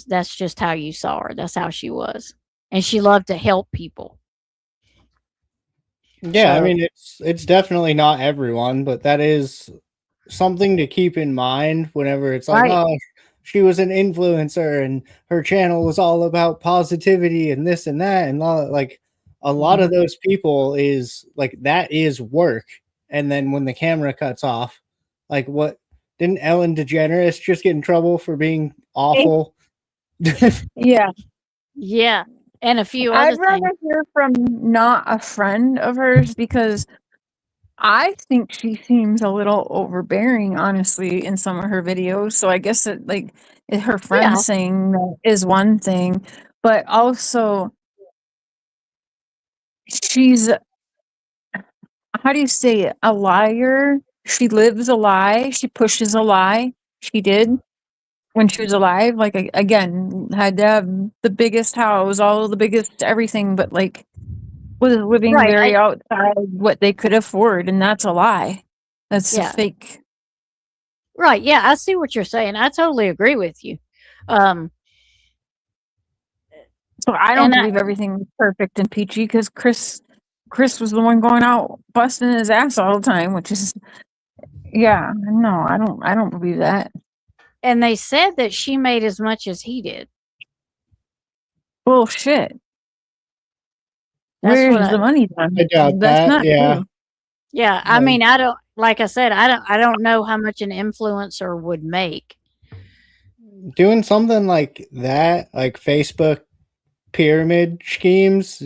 That's just how you saw her. That's how she was. And she loved to help people. Yeah, I mean, it's definitely not everyone, but that is something to keep in mind whenever it's like, oh, she was an influencer and her channel was all about positivity and this and that. And like a lot of those people is like, that is work. And then when the camera cuts off, like what, didn't Ellen DeGeneres just get in trouble for being awful? Yeah. Yeah. And a few other I'd rather hear from not a friend of hers because I think she seems a little overbearing, honestly, in some of her videos. So I guess her friend saying that is one thing, but also she's, how do you say it? A liar. She lives a lie. She pushes a lie. She did when she was alive. Like, again, had to have the biggest house, all the biggest everything, but like was living very outside what they could afford, and that's a lie. That's a fake. Right. Yeah, I see what you're saying. I totally agree with you. So I don't believe everything was perfect and peachy because Chris was the one going out busting his ass all the time, which is, no, I don't believe that. And they said that she made as much as he did. Bullshit. Where's the money done? I doubt That's not yeah. true. Yeah, I mean, like I said, I don't know how much an influencer would make. Doing something like that, like Facebook pyramid schemes,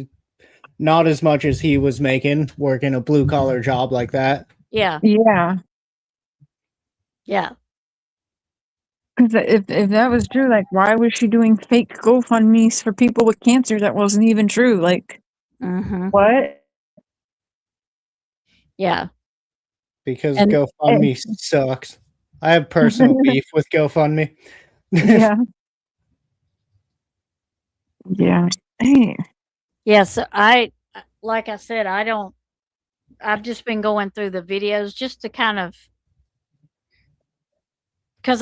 not as much as he was making working a blue collar job like that. Yeah. Yeah. Yeah. Because if that was true, like, why was she doing fake GoFundMe's for people with cancer that wasn't even true? Like, what? Yeah. Because GoFundMe sucks. I have personal beef with GoFundMe. Yeah. Yeah. Yeah. So like I said, I've just been going through the videos just to kind of, because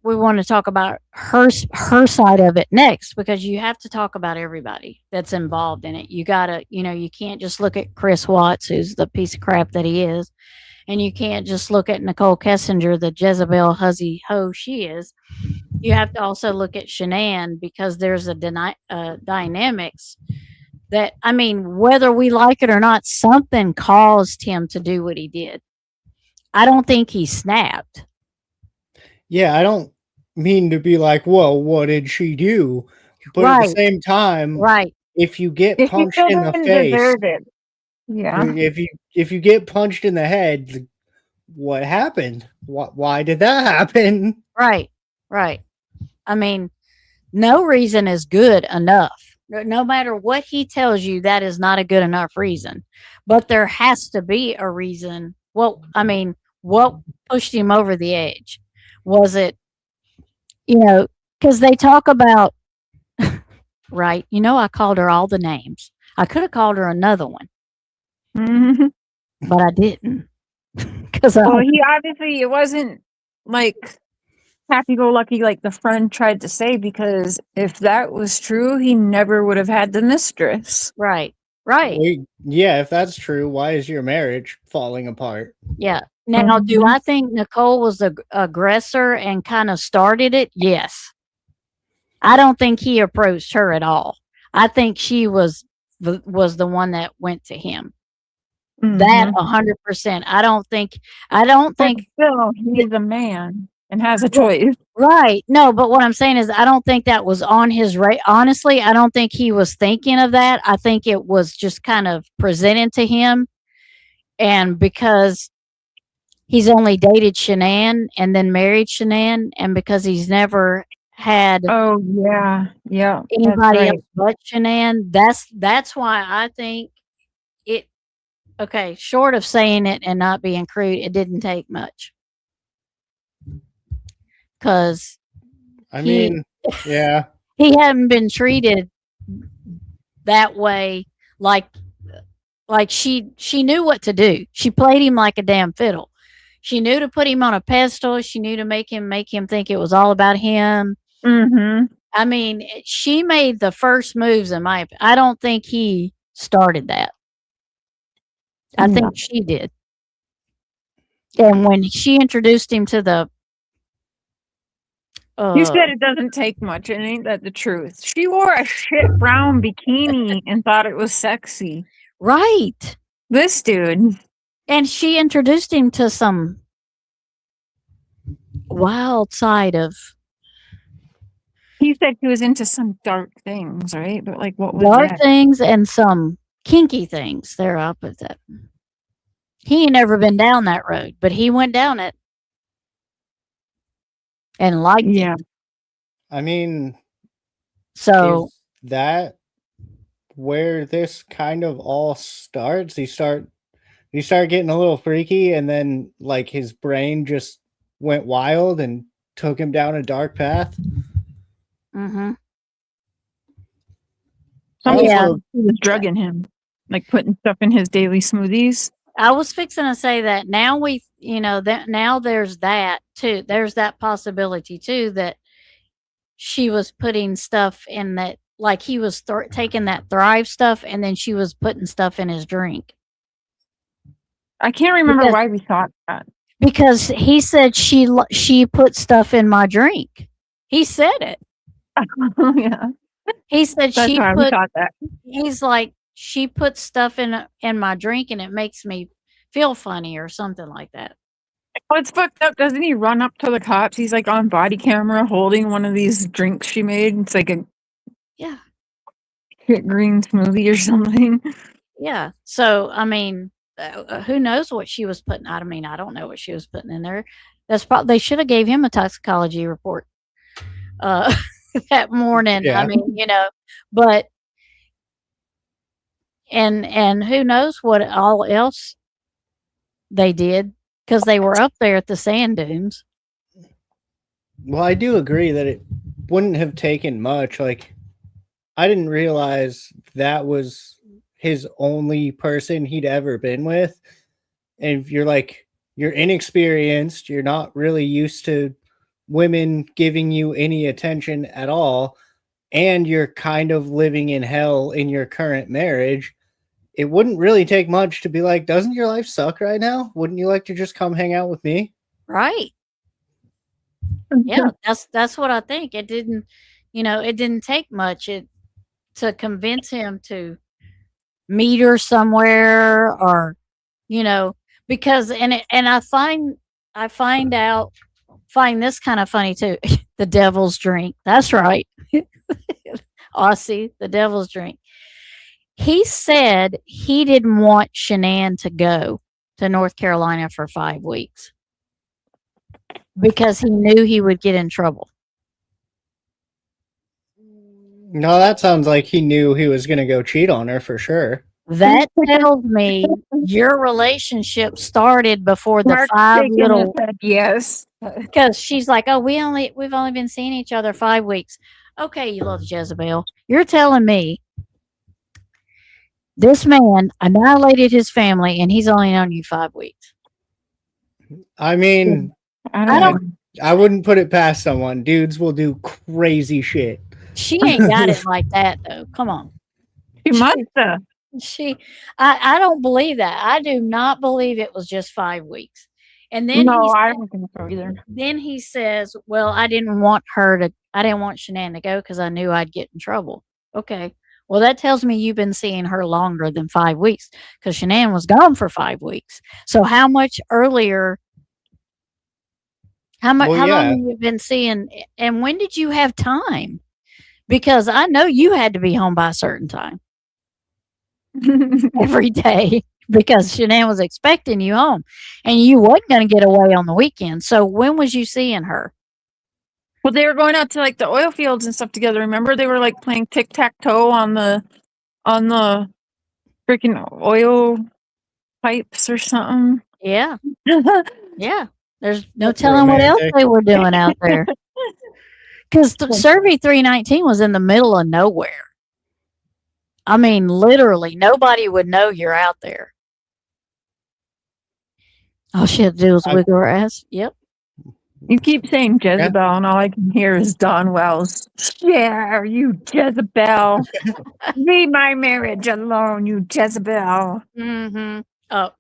we want to talk about her side of it next, because you have to talk about everybody that's involved in it. You gotta, you can't just look at Chris Watts, who's the piece of crap that he is, and you can't just look at Nicole Kessinger, the Jezebel hussy hoe she is. You have to also look at Shanann, because there's a dynamics that, I mean, whether we like it or not, something caused him to do what he did. I don't think he snapped. Yeah, I don't mean to be like, whoa, what did she do? But at the Right. same time, Right. if you get If you punched still in the didn't face, deserve it. Yeah. if you get punched in the head, what happened? Why did that happen? Right. Right. I mean, no reason is good enough. No matter what he tells you, that is not a good enough reason. But there has to be a reason. Well, I mean, what pushed him over the edge? Was it, because they talk about, right? I called her all the names. I could have called her another one, Mhm. but I didn't. Because Well, he obviously, it wasn't like happy go lucky like the friend tried to say, because if that was true, he never would have had the mistress. right. Right. Yeah, if that's true, why is your marriage falling apart? Yeah. Now, do Mhm. I think Nicole was the aggressor and kind of started it? Yes. I don't think he approached her at all. I think she was the one that went to him. That Mhm. 100%. I don't think But still, he's a man and has a choice. right. No, but what I'm saying is I don't think that was on his honestly, I don't think he was thinking of that. I think it was just kind of presented to him, and because he's only dated Shanann and then married Shanann, and because he's never had Oh yeah, yeah, that's anybody else right. but Shanann, that's why I think it okay, short of saying it and not being crude, it didn't take much. Cause I he mean, yeah. he hadn't been treated that way, like she knew what to do. She played him like a damn fiddle. She knew to put him on a pedestal. She knew to make him think it was all about him. Mhm. I mean, she made the first moves in my I don't think he started that. I Yeah. think she did. And when she introduced him to the You uh said it doesn't take much, and ain't that the truth? She wore a shit brown bikini and thought it was sexy. right. This dude, And she introduced him to some wild side of he said he was into some dark things, right? But like, what was dark that? things and some kinky things. There, I'll put that. He ain't never been down that road, but he went down it and liked it. Yeah. I mean, So, is that where this kind of all starts? You start getting a little freaky, and then like his brain just went wild and took him down a dark path. hmm I Some people yeah, also he was drugging him, like putting stuff in his daily smoothies. I was fixing to say that now that now there's that too. There's that possibility too that she was putting stuff in that, like he was taking that Thrive stuff and then she was putting stuff in his drink I can't remember because why we thought that. because he said she put stuff in my drink. He said it. Yeah, He said that's she why we put. thought that. He's like she puts stuff in my drink and it makes me feel funny or something like that. Oh, it's fucked up. Doesn't he run up to the cops? He's like on body camera holding one of these drinks she made. It's like a Yeah, shit green smoothie or something. yeah. So I mean, who knows what she was putting? I mean, I don't know what she was putting in there. That's probably they should have gave him a toxicology report uh, that morning. I yeah. mean, but and who knows what all else they did because they were up there at the sand dunes. Well, I do agree that it wouldn't have taken much. Like, I didn't realize that was his only person he'd ever been with. And if you're inexperienced, you're not really used to women giving you any attention at all, and you're kind of living in hell in your current marriage, it wouldn't really take much to be like, doesn't your life suck right now? Wouldn't you like to just come hang out with me? Right. Yeah, that's what I think. It didn't take much to convince him to meet her somewhere or, you know, because and I find this kind of funny too. The devil's drink. That's right. Aussie, the devil's drink. He said he didn't want Shanann to go to North Carolina for 5 weeks because he knew he would get in trouble. No, that sounds like he knew he was going to go cheat on her for sure. That tells me your relationship started before the Mark's 5 shaking little, his head, yes. because she's like, oh, we've only been seeing each other 5 weeks. Okay, you little Jezebel. You're telling me this man annihilated his family and he's only known you 5 weeks. I mean, I wouldn't put it past someone. Dudes will do crazy shit. She ain't got it like that though. Come on. She must have. I don't believe that. I do not believe it was just 5 weeks. And then No, I don't think so either. then he says, well, I didn't want Shanann to go because I knew I'd get in trouble. Okay. Well, that tells me you've been seeing her longer than 5 weeks because Shanann was gone for 5 weeks. So how much earlier? How long have you been seeing? And when did you have time? Because I know you had to be home by a certain time every day because Shanann was expecting you home and you wasn't going to get away on the weekend. So when was you seeing her? Well, they were going out to like the oil fields and stuff together. Remember, they were like playing tic-tac-toe on the freaking oil pipes or something. Yeah. Yeah. There's no That's telling what else romantic. they were doing out there. Because Survey 319 was in the middle of nowhere. I mean, literally, nobody would know you're out there. All she had to do was wiggle her ass. Yep. You keep saying Jezebel, and all I can hear is Don Wells. Yeah, you Jezebel. Leave my marriage alone, you Jezebel. Mm-hmm. Oh,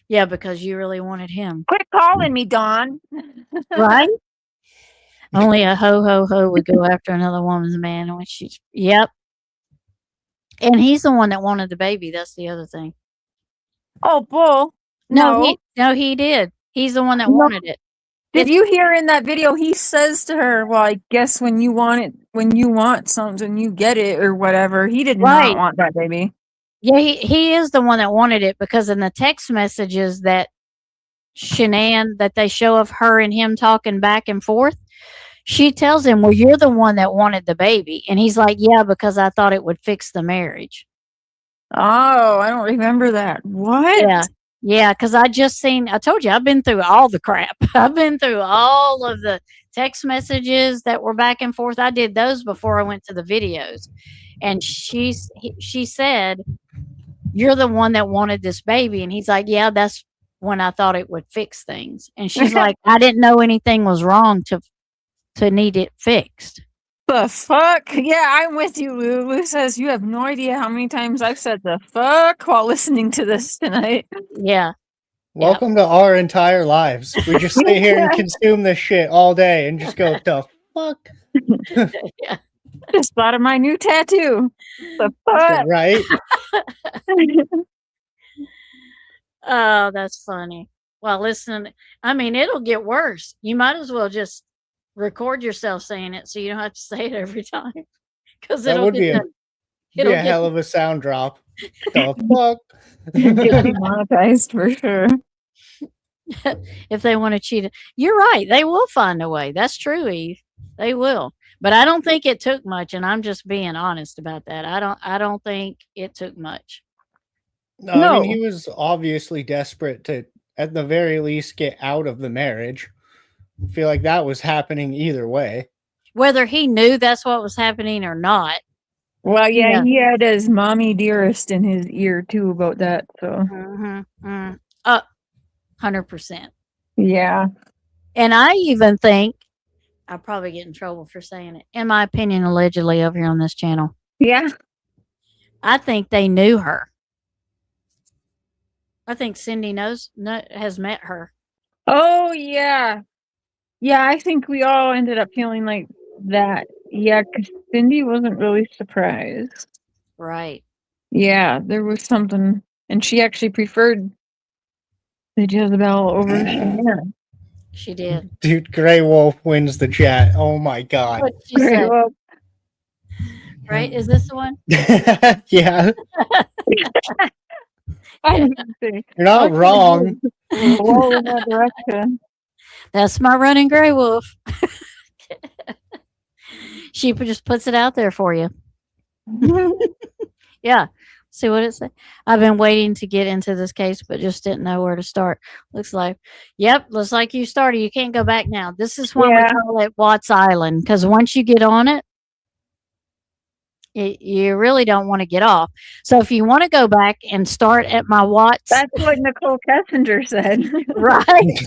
yeah, because you really wanted him. Quit calling me, Don. Right? Only a ho would go after another woman's man when she's, yep. And he's the one that wanted the baby. That's the other thing. Oh, bull. No, he did. He's the one that wanted it. Did you hear in that video? He says to her, "Well, I guess when you want something, you get it, or whatever." He did not want that baby. Yeah, he is the one that wanted it because in the text messages that Shanann that they show of her and him talking back and forth, she tells him, well, you're the one that wanted the baby. And he's like, yeah, because I thought it would fix the marriage. Oh, I don't remember that. What? Yeah. Yeah, because I told you, I've been through all the crap. I've been through all of the text messages that were back and forth. I did those before I went to the videos. And she said, you're the one that wanted this baby. And he's like, yeah, that's when I thought it would fix things. And she's like, I didn't know anything was wrong to need it fixed. The fuck? Yeah, I'm with you, Lou. Lou says you have no idea how many times I've said the fuck while listening to this tonight. Yeah. Welcome to our entire lives. We just sit here and consume this shit all day and just go, the fuck? Yeah. Just thought of my new tattoo. The fuck? Right? Oh, that's funny. Well, listen, I mean, it'll get worse. You might as well just record yourself saying it so you don't have to say it every time. Because that would be a hell of a sound drop. The fuck? Get demonetized for sure. If they want to cheat. You're right. They will find a way. That's true, Eve. They will. But I don't think it took much, and I'm just being honest about that. I don't think it took much. No, I mean, he was obviously desperate to, at the very least, get out of the marriage. I feel like that was happening either way. Whether he knew that's what was happening or not. Well, yeah, he had his mommy dearest in his ear, too, about that, so. 100%. Yeah. And I even think, I'll probably get in trouble for saying it, in my opinion, allegedly over here on this channel. Yeah. I think they knew her. I think Cindy has met her. Oh, yeah. Yeah, I think we all ended up feeling like that. Yeah, because Cindy wasn't really surprised. Right. Yeah, there was something. And she actually preferred The Jezebel over Shannon. She did. Dude, Grey Wolf wins the chat. Oh my god. What she Great, said, well, right? Is this the one? Yeah, I didn't say. you're not wrong. Blow in that direction. That's my running gray wolf. She just puts it out there for you. Yeah. See what it says. I've been waiting to get into this case, but just didn't know where to start. Looks like you started. You can't go back now. This is why Yeah. we call it Watts Island, because once you get on it, you really don't want to get off. So if you want to go back and start at my Watts, That's what Nicole Kessinger said. right?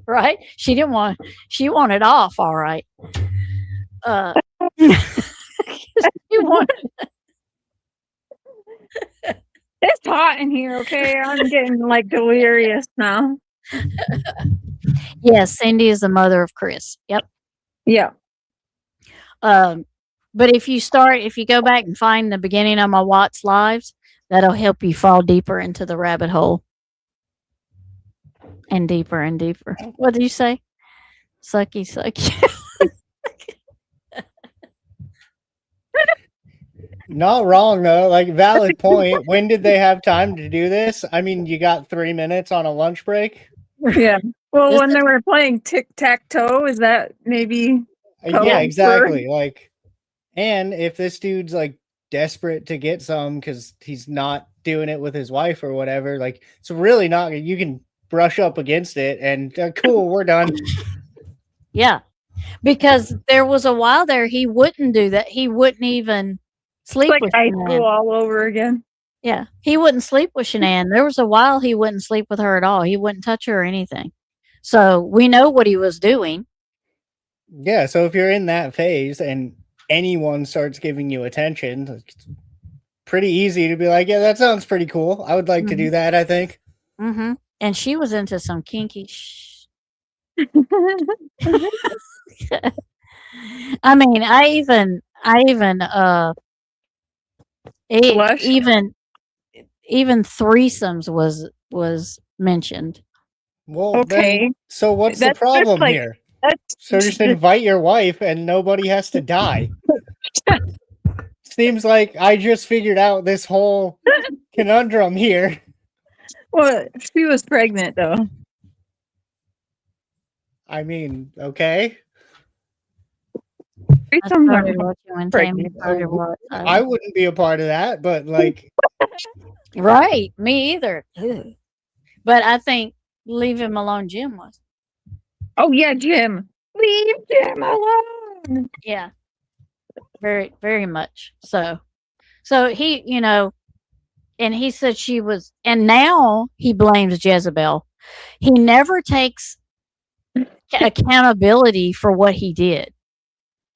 Right? She didn't want. She wanted off. All right. She wanted. It's hot in here, okay? I'm getting like delirious now. Yes, Cindy is the mother of Chris. Yep. Yeah. But if you go back and find the beginning of my Watts lives, that'll help you fall deeper into the rabbit hole. And deeper and deeper. What did you say? Sucky, sucky. Not wrong though. Like, valid point. When did they have time to do this? I mean, you got 3 minutes on a lunch break. Yeah. Well, This when is- they were playing tic-tac-toe, is that maybe? Yeah, exactly. Like, and if this dude's like desperate to get some because he's not doing it with his wife or whatever, like, it's really not. You can brush up against it and cool, we're done. Yeah. Because there was a while there he wouldn't do that. He wouldn't even It's sleep like with high Shanann. school all over again. Yeah. He wouldn't sleep with Shanann. There was a while he wouldn't sleep with her at all. He wouldn't touch her or anything. So we know what he was doing. Yeah, so if you're in that phase and anyone starts giving you attention, it's pretty easy to be like, yeah, that sounds pretty cool. I would like to do that, I think. Mm-hmm. And she was into some kinky I mean, Blush? even threesomes was mentioned. Well, Okay. then, so what's the That's problem like- here? That's So just invite your wife and nobody has to die. Seems like I just figured out this whole conundrum here. well, she was pregnant though. I mean, okay. I Threesomes started are watching when Tammy pregnant. started watching. I wouldn't be a part of that, but like, Right, me either. Ugh. But I think leave him alone. Jim was. Oh yeah, Jim. Leave Jim alone. Yeah, very, very much so. So he, and he said she was, and now he blames Jezebel. He never takes accountability for what he did.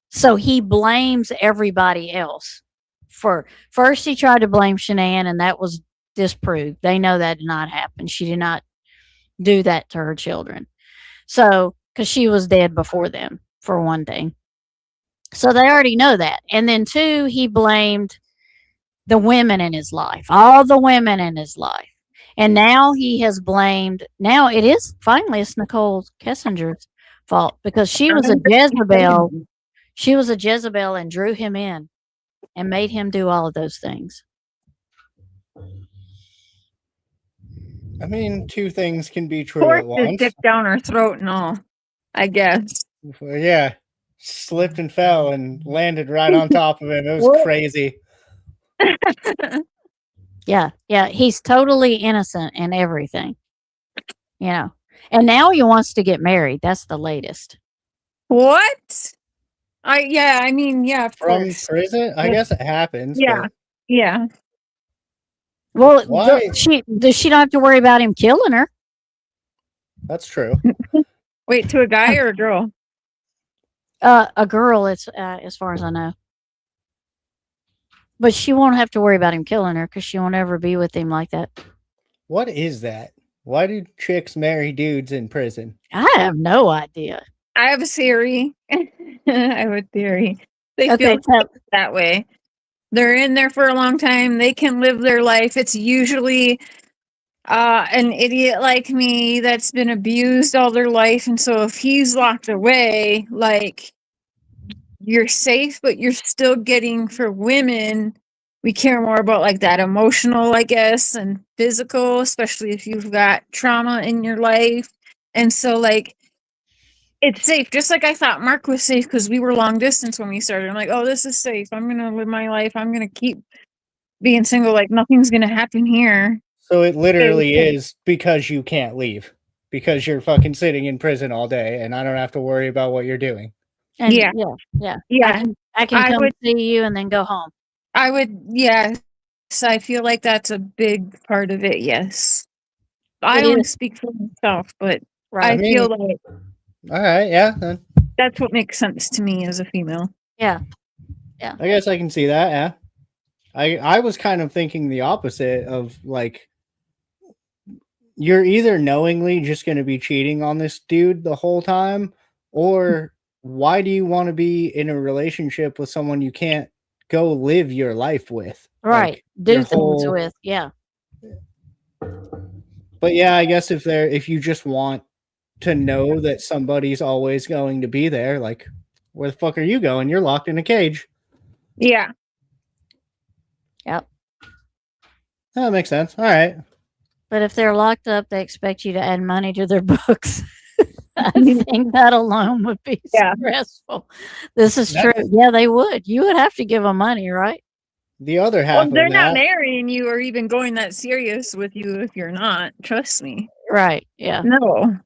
So he blames everybody else. First, he tried to blame Shanann, and that was disproved. They know that did not happen. She did not do that to her children. So, because she was dead before them, for one thing. So they already know that. And then two, he blamed the women in his life, all the women in his life. And now he has blamed, now it's Nicole Kessinger's fault because she was a Jezebel. She was a Jezebel and drew him in and made him do all of those things. I mean, two things can be true Forced at his once. dick down her throat and all. I guess. Well, yeah, slipped and fell and landed right on top of him. It was crazy. Yeah, he's totally innocent in everything. And now he wants to get married. That's the latest. What? I mean, yeah, of From course. prison? I guess it happens. Yeah. but Yeah. Well, Why? does she not have to worry about him killing her? That's true. Wait, to a guy or a girl? A girl, it's as far as I know. But she won't have to worry about him killing her because she won't ever be with him like that. What is that? Why do chicks marry dudes in prison? I have no idea. I have a theory. I have a theory. They Okay, feel that way. They're in there for a long time. They can live their life. It's usually an idiot like me that's been abused all their life, and so if he's locked away, like, you're safe, but you're still getting, for women, we care more about like that emotional, I guess, and physical, especially if you've got trauma in your life. And so, like, it's safe. Just like I thought Mark was safe because we were long distance when we started. I'm like, oh, this is safe. I'm going to live my life. I'm going to keep being single. Like, nothing's going to happen here. So it literally Okay. is because you can't leave. Because you're fucking sitting in prison all day and I don't have to worry about what you're doing. And Yeah. yeah. Yeah. I can I come would- see you and then go home. I would, yes. I feel like that's a big part of it. Yes. I It only is. speak for myself, but Right. I feel like All right, yeah, then that's what makes sense to me as a female. Yeah. I guess I can see that. Yeah, I was kind of thinking the opposite of like you're either knowingly just going to be cheating on this dude the whole time, or why do you want to be in a relationship with someone you can't go live your life with? Right. Like, Do your things whole- with. Yeah. But yeah, I guess if you just want to know that somebody's always going to be there, like, where the fuck are you going? You're locked in a cage. Yeah. Yep. That makes sense. All right. But if they're locked up, they expect you to add money to their books. I think that alone would be Yeah. stressful. This is That's- true. Yeah, they would. You would have to give them money, right? The other half Well, of they're that, not marrying you or even going that serious with you if you're not. Trust me. Right. Yeah. No.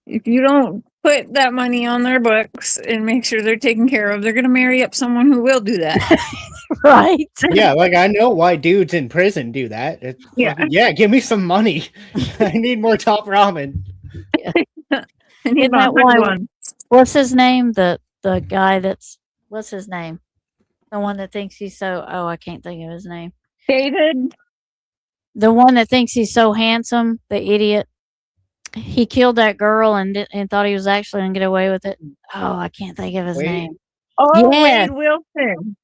If you don't put that money on their books and make sure they're taken care of, they're going to marry up someone who will do that. Right. yeah, like I know why dudes in prison do that. It's Yeah. yeah, give me some money. I need more top ramen. I need Isn't my that why- one. What's his name? The guy that's what's his name? The one that thinks he's so I can't think of his name. David. The one that thinks he's so handsome, the idiot. He killed that girl and thought he was actually gonna get away with it. Oh, I can't think of his Wade? name. Oh, Yeah. Wade Wilson.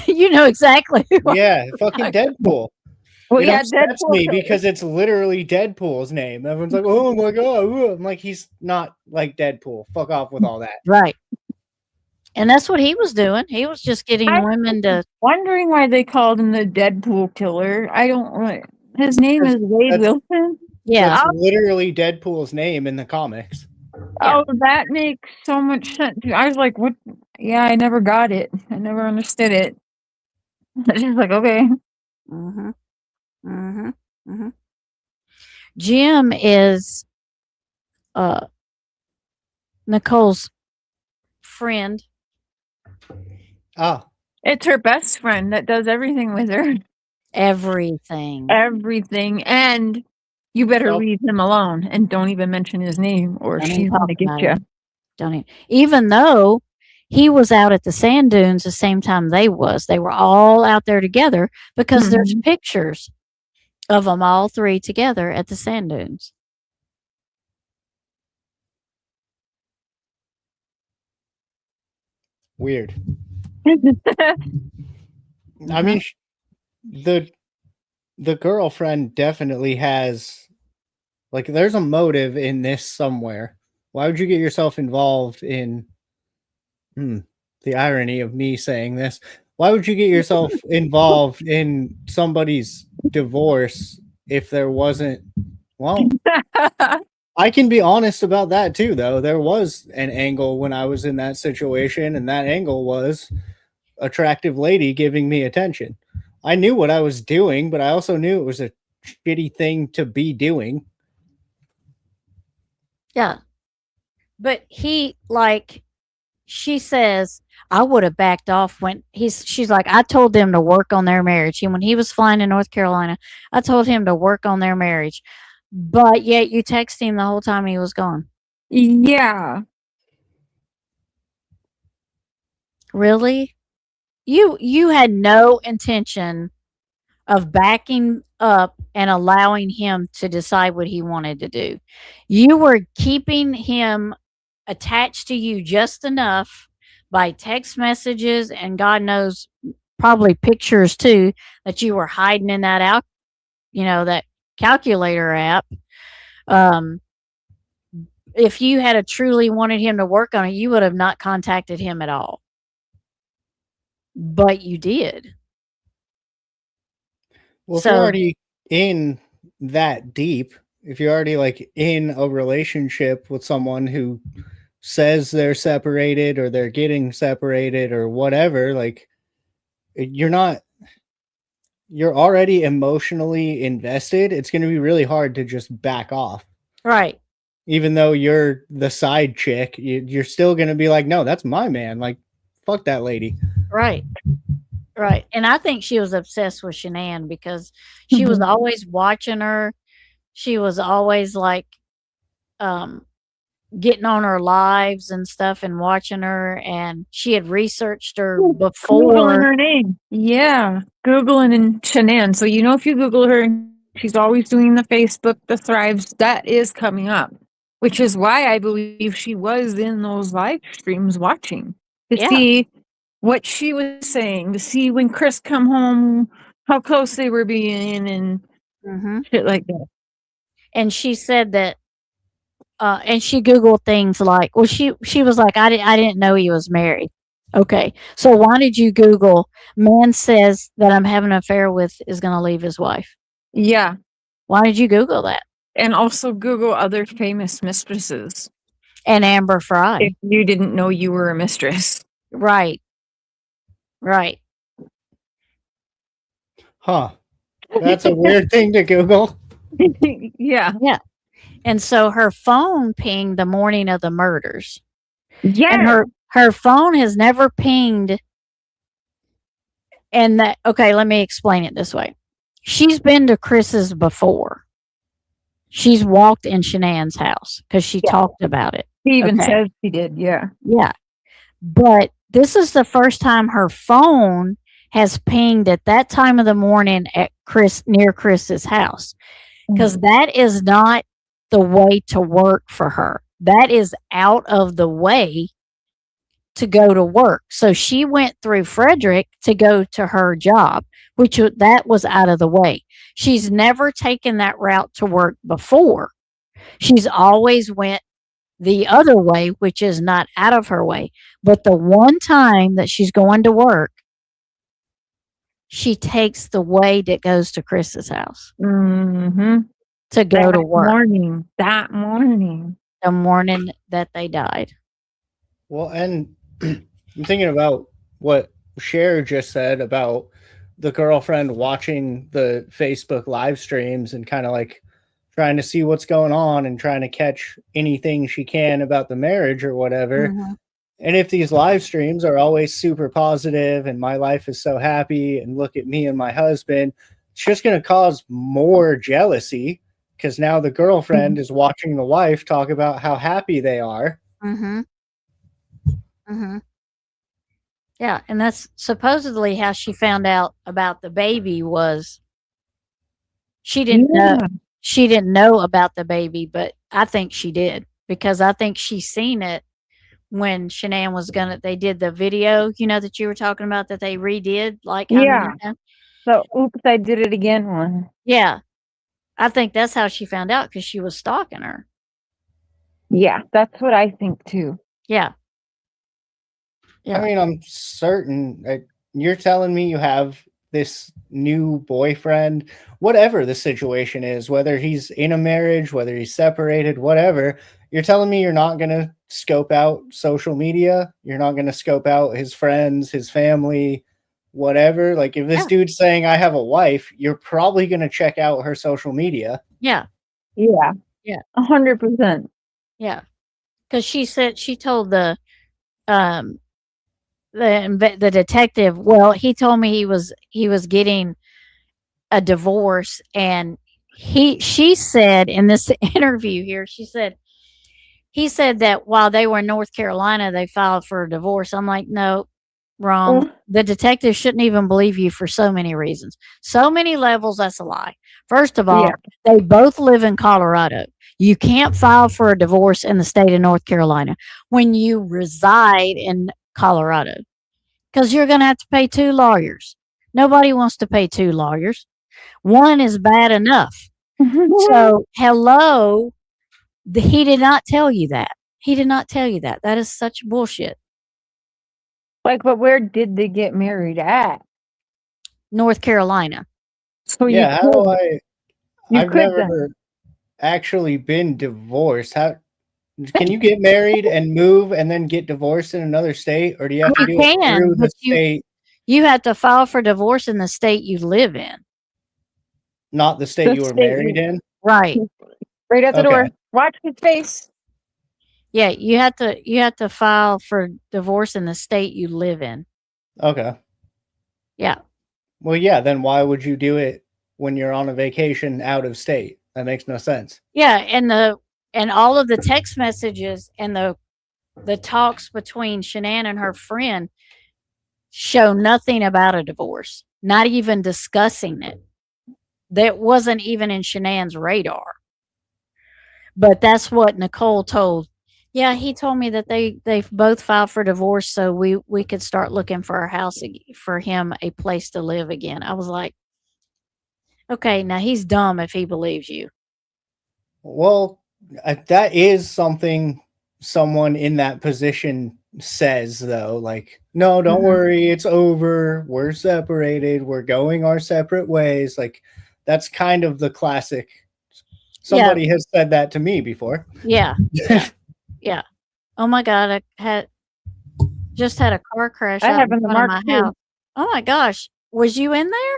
You know exactly who I- Yeah, fucking Deadpool. Well, It yeah, upsets Deadpool. me because it's literally Deadpool's name. Everyone's like, "Oh my god!" ooh." I'm like, he's not like Deadpool. Fuck off with all that. Right. And that's what he was doing. He was just getting women to Wondering why they called him the Deadpool killer. I don't. His name is Wade That's- Wilson. yeah. That's literally Deadpool's name in the comics. Yeah. Oh, that makes so much sense. I was like, what? Yeah, I never got it. I never understood it. I was just like, okay. Mm-hmm. Mm-hmm. Mm-hmm. Jim is Nicole's friend. Oh, It's her best friend that does everything with her. Everything. Everything. And you better Oh. leave him alone and don't even mention his name or Don't even she's talk going to get about you. it. Don't even though he was out at the sand dunes the same time they was. They were all out there together because there's pictures of them all three together at the sand dunes. weird. Mm-hmm. I mean, the girlfriend definitely has, like, there's a motive in this somewhere. Why would you get yourself involved in? The irony of me saying this. Why would you get yourself involved in somebody's divorce if there wasn't? Well, I can be honest about that too, though. There was an angle when I was in that situation, and that angle was attractive lady giving me attention. I knew what I was doing, but I also knew it was a shitty thing to be doing. Yeah. But he, like, she says, I would have backed off when she's like, I told them to work on their marriage. And when he was flying to North Carolina, I told him to work on their marriage. But yet you text him the whole time he was gone. Yeah. Really? You had no intention of backing up and allowing him to decide what he wanted to do. You were keeping him attached to you just enough by text messages and God knows probably pictures too that you were hiding in that out, that calculator app. Um, if you had a truly wanted him to work on it, you would have not contacted him at all. But you did. Well, if you're So already in that deep, if you're already like in a relationship with someone who says they're separated or they're getting separated or whatever, like you're already emotionally invested. It's going to be really hard to just back off. right, Even though you're the side chick, you're still going to be like, no, that's my man. Like, fuck that lady. right, right. And I think she was obsessed with Shanann because she was Mhm. always watching her. She was always like um getting on her lives and stuff and watching her, and she had researched her Googling before. her name. Yeah. Googling and Shanann. So, if you Google her, she's always doing the Facebook, the Thrives, that is coming up, which is why I believe she was in those live streams watching to Yeah. see what she was saying, to see when Chris come home, how close they were being and Hmm. shit like that. And she said that and she Googled things like, well, she was like, I didn't know he was married. Okay. So why did you Google man says that I'm having an affair with is gonna leave his wife? Yeah. Why did you Google that? And also Google other famous mistresses And Amber if Fry. you didn't know you were a mistress. Right. Right. Huh. That's a weird thing to Google. Yeah. Yeah. And so her phone pinged the morning of the murders. And Yeah. her phone has never pinged. And that, okay, let me explain it this way. She's been to Chris's before. She's walked in Shanann's house because she Yeah. talked about it. He even Okay. says he did. Yeah. Yeah. But this is the first time her phone has pinged at that time of the morning at near Chris's house. Because that is not the way to work for her. That is out of the way to go to work. So she went through Frederick to go to her job, which that was out of the way. She's never taken that route to work before. She's always went the other way, which is not out of her way. But the one time that she's going to work, she takes the way that goes to Chris's house Mm-hmm. to go to That work morning. That morning. the morning that they died. Well, and I'm thinking about what Cher just said about the girlfriend watching the Facebook live streams and kind of like trying to see what's going on and trying to catch anything she can about the marriage or whatever. Mm-hmm. And if these live streams are always super positive and my life is so happy and look at me and my husband, it's just going to cause more jealousy because now the girlfriend is watching the wife talk about how happy they are. Mm-hmm. Mm-hmm. Yeah, and that's supposedly how she found out about the baby was she didn't know Yeah. she didn't know about the baby, but I think she did because I think she seen it when Shanann was they did the video, that you were talking about that they redid like how many Yeah. times? So, oops, I did it again one. Yeah. I think that's how she found out because she was stalking her. Yeah, that's what I think too. Yeah. Yeah. I mean, I'm certain you're telling me you have this new boyfriend, whatever the situation is, whether he's in a marriage, whether he's separated, whatever. You're telling me you're not going to scope out social media. You're not going to scope out his friends, his family, whatever. Like if this Yeah. dude's saying I have a wife, you're probably going to check out her social media. Yeah. Yeah. Yeah. 100%. Yeah. Because she said she told the detective, well, he told me he was getting a divorce, and she said in this interview here, he said that while they were in North Carolina, they filed for a divorce. I'm like, no, wrong. The detective shouldn't even believe you for so many reasons. So many levels, that's a lie. First of all, they both live in Colorado. You can't file for a divorce in the state of North Carolina when you reside in Colorado because you're going to have to pay 2 lawyers. Nobody wants to pay 2 lawyers. One is bad enough. So, hello, he did not tell you that. He did not tell you that. That is such bullshit. Like, but where did they get married at? North Carolina. So Yeah, how do I? you I've could then. never actually been divorced. How can you get married and move and then get divorced in another state, or do you have to You do it can, through the but state, you have to file for divorce in the state you live in. not the state The you were state married in? Right. Right at the Okay. door. Watch his face. Yeah, you have to file for divorce in the state you live in. Okay. Yeah. Well, yeah, then why would you do it when you're on a vacation out of state? That makes no sense. Yeah, and all of the text messages and the talks between Shanann and her friend show nothing about a divorce, not even discussing it. That wasn't even in Shanann's radar. But that's what Nicole told. Yeah, he told me that they've both filed for divorce, so we could start looking for a house for him, a place to live again. I was like, okay, now he's dumb if he believes you. Well, that is something someone in that position says, though. Like, no, don't worry, it's over. We're separated. We're going our separate ways. Like, that's kind of the classic. Somebody has said that to me before. Yeah. Yeah. Oh my God, I just had a car crash I out have in in the front of mark my too. house. Oh my gosh. Was you in there,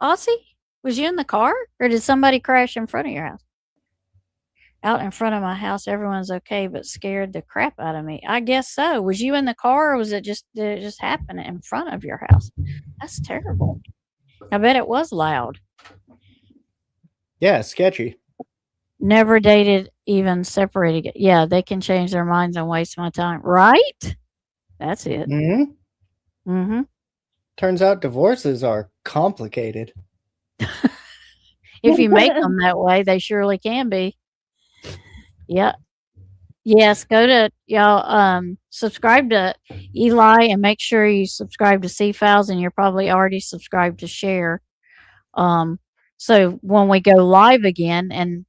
Aussie? Was you in the car? Or did somebody crash in front of your house? Out in front of my house, everyone's okay, but scared the crap out of me. I guess so. Was you in the car, or was it just did it just happen in front of your house? That's terrible. I bet it was loud. Yeah, sketchy. Never dated, even separated. Yeah, they can change their minds and waste my time. Right? That's it. Hmm. Mm-hmm. Turns out divorces are complicated. If you make them that way, they surely can be. Yeah. Yes, go to y'all subscribe to Eli and make sure you subscribe to C Files, and you're probably already subscribed to Share. So when we go live again and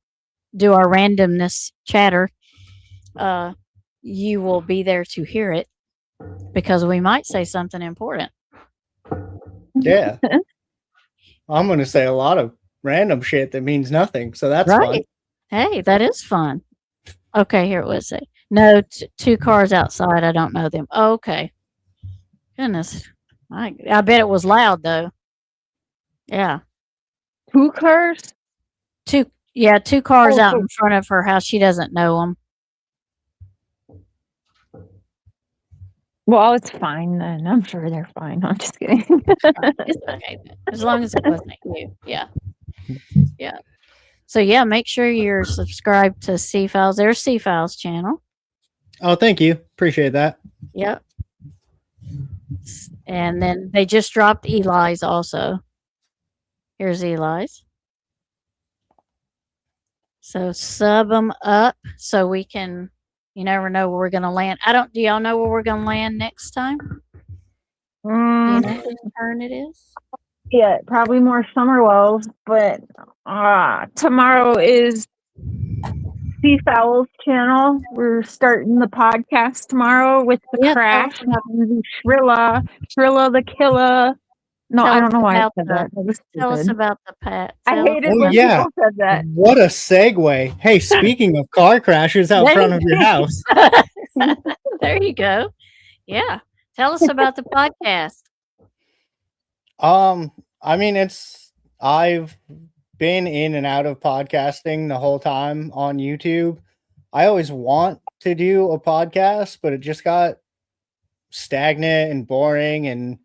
do our randomness chatter, you will be there to hear it because we might say something important. Yeah. I'm going to say a lot of random shit that means nothing. So that's fun. Right. Hey, that is fun. Okay, here it was say. No, two cars outside. I don't know them. Oh, okay. Goodness. I bet it was loud though. Yeah. 2 cars? Two cars Oh, out so- in front of her house. She doesn't know them. Well, it's fine then. I'm sure they're fine. I'm just kidding. It's okay then, as long as it wasn't you. Yeah. Yeah. So yeah, make sure you're subscribed to C Files. There's C Files channel. Oh, thank you. Appreciate that. Yep. And then they just dropped Eli's also. Here's Eli's. So sub them up so we can. You never know where we're gonna land. Do y'all know where we're gonna land next time? Do you know whose turn it is? Yeah, probably more summer wells, but tomorrow is Seafowl's channel. We're starting the podcast tomorrow with the Yeah, crash. Shrilla the killer. No, Tell I us don't know why I about said the- that. That was Tell us stupid. about the pet. I hated Oh, when yeah. people said that. What a segue. Hey, speaking of car crashes out front of your house. There you go. Yeah. Tell us about the podcast. I mean, I've been in and out of podcasting the whole time on YouTube. I always want to do a podcast, but it just got stagnant and boring, and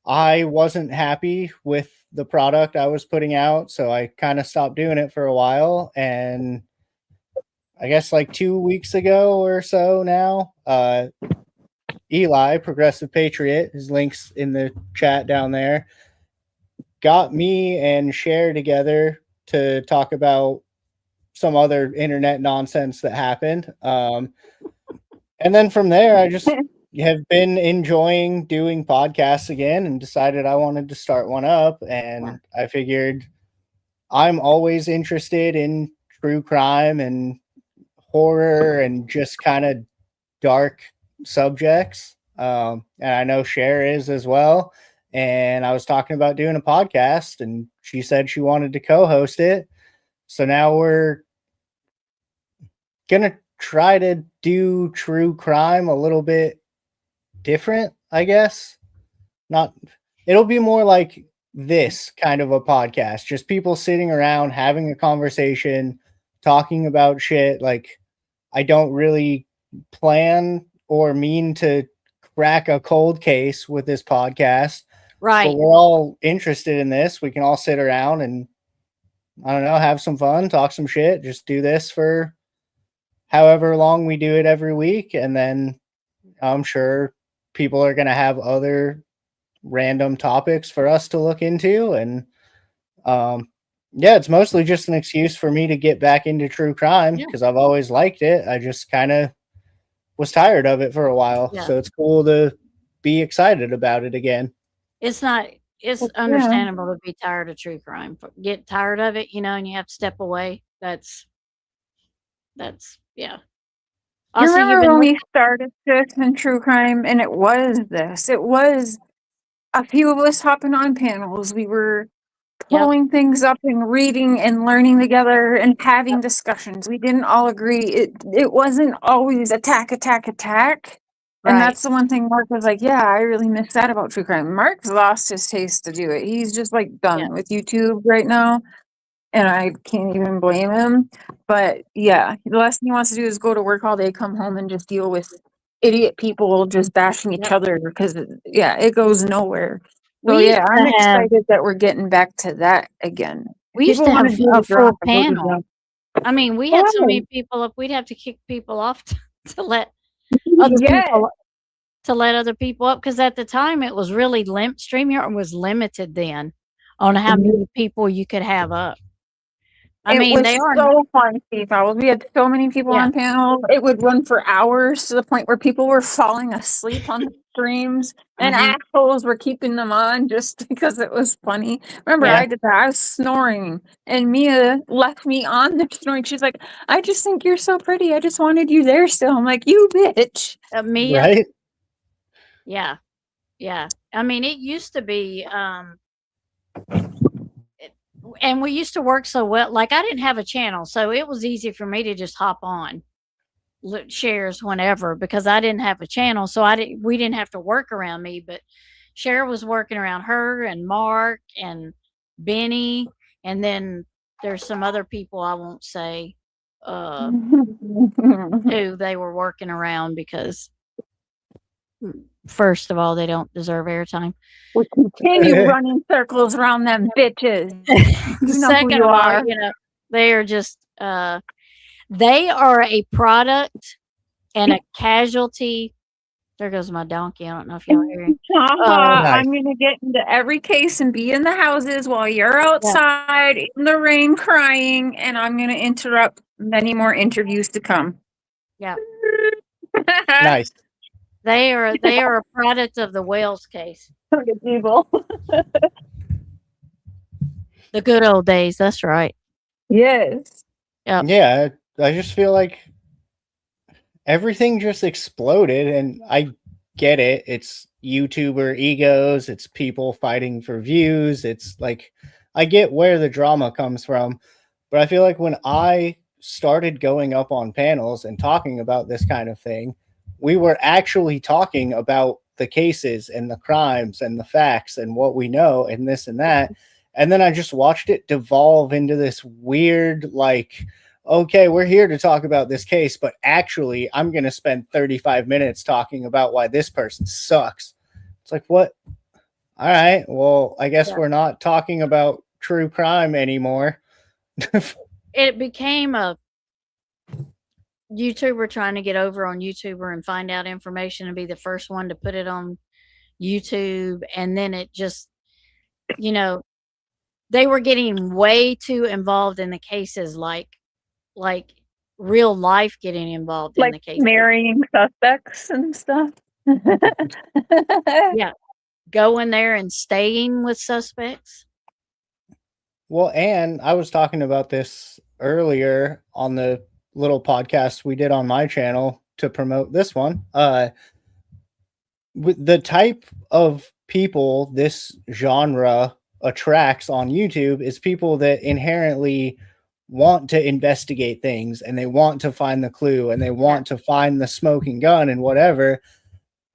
I wasn't happy with the product I was putting out, so I kind of stopped doing it for a while. And I guess like 2 weeks ago or so now, Eli, Progressive Patriot, his links in the chat down there, got me and Cher together to talk about some other internet nonsense that happened. And then from there, I just have been enjoying doing podcasts again and decided I wanted to start one up. And I figured I'm always interested in true crime and horror and just kind of dark subjects. And I know Cher is as well. And I was talking about doing a podcast, and she said she wanted to co-host it. So now we're gonna try to do true crime a little bit different, I guess. Not, it'll be more like this kind of a podcast, just people sitting around having a conversation, talking about shit. Like, I don't really plan or mean to crack a cold case with this podcast, but Right. we're all interested in this. We can all sit around and, I don't know, have some fun, talk some shit, just do this for however long we do it every week. And then I'm sure people are going to have other random topics for us to look into. And yeah, it's mostly just an excuse for me to get back into true crime Yeah. because I've always liked it. I just kind of was tired of it for a while. Yeah. So it's cool to be excited about it again. It's not. It's understandable to be tired of true crime. Get tired of it, and you have to step away. That's yeah. You Also, you've remember been when we started this in true crime, and it was this. It was a few of us hopping on panels. We were Yep. pulling things up and reading and learning together and having Yep. discussions. We didn't all agree. It wasn't always attack. And Right. that's the one thing Mark was like, yeah, I really miss that about true crime. Mark's lost his taste to do it. He's just like done Yeah. with YouTube right now. And I can't even blame him. But yeah, the last thing he wants to do is go to work all day, come home and just deal with idiot people just bashing each Yep. other because it goes nowhere. We So used yeah, to I'm have- excited that we're getting back to that again. We used People to wanna have do a the drama, full go to panel. drama. I mean, we had so many Oh. people up. We'd have to kick people off to let other Yes. people up because at the time it was really StreamYard was limited then on how many people you could have up. I mean, was they are so fun, Steve Owls. We had so many people Yeah. on panel. It would run for hours to the point where people were falling asleep on the streams, and Mhm. assholes were keeping them on just because it was funny. Remember, Yeah. I did that. I was snoring, and Mia left me on the snoring. She's like, "I just think you're so pretty. I just wanted you there still." I'm like, "You bitch." Mia. Right? Yeah. Yeah. I mean, it used to be and we used to work so well. Like I didn't have a channel, so it was easy for me to just hop on shares whenever because I didn't have a channel, so we didn't have to work around me. But Cher was working around her and Mark and Benny, and then there's some other people I won't say who they were working around because first of all, they don't deserve airtime. We continue running circles around them bitches. You know Second who you of all, are. they are just they are a product and a casualty. There goes my donkey. I don't know if y'all hear him. Nice. I'm gonna get into every case and be in the houses while you're outside in the rain crying, and I'm gonna interrupt many more interviews to come. Yeah. Nice. They are a product of the Wales case. Evil. The good old days. That's right. Yes. Yep. Yeah, I just feel like everything just exploded, and I get it. It's YouTuber egos, it's people fighting for views. It's like, I get where the drama comes from, but I feel like when I started going up on panels and talking about this kind of thing, we were actually talking about the cases and the crimes and the facts and what we know and this and that. And then I just watched it devolve into this weird, like, okay, we're here to talk about this case, but actually I'm going to spend 35 minutes talking about why this person sucks. It's like, what? All right, well, I guess we're not talking about true crime anymore. It became a YouTuber trying to get over on YouTuber and find out information and be the first one to put it on YouTube. And then it just, they were getting way too involved in the cases, like real life getting involved in the cases. Marrying suspects and stuff. Yeah. Going there and staying with suspects. Well, and I was talking about this earlier on the little podcast we did on my channel to promote this one. With the type of people this genre attracts on YouTube is people that inherently want to investigate things and they want to find the clue and they want to find the smoking gun and whatever.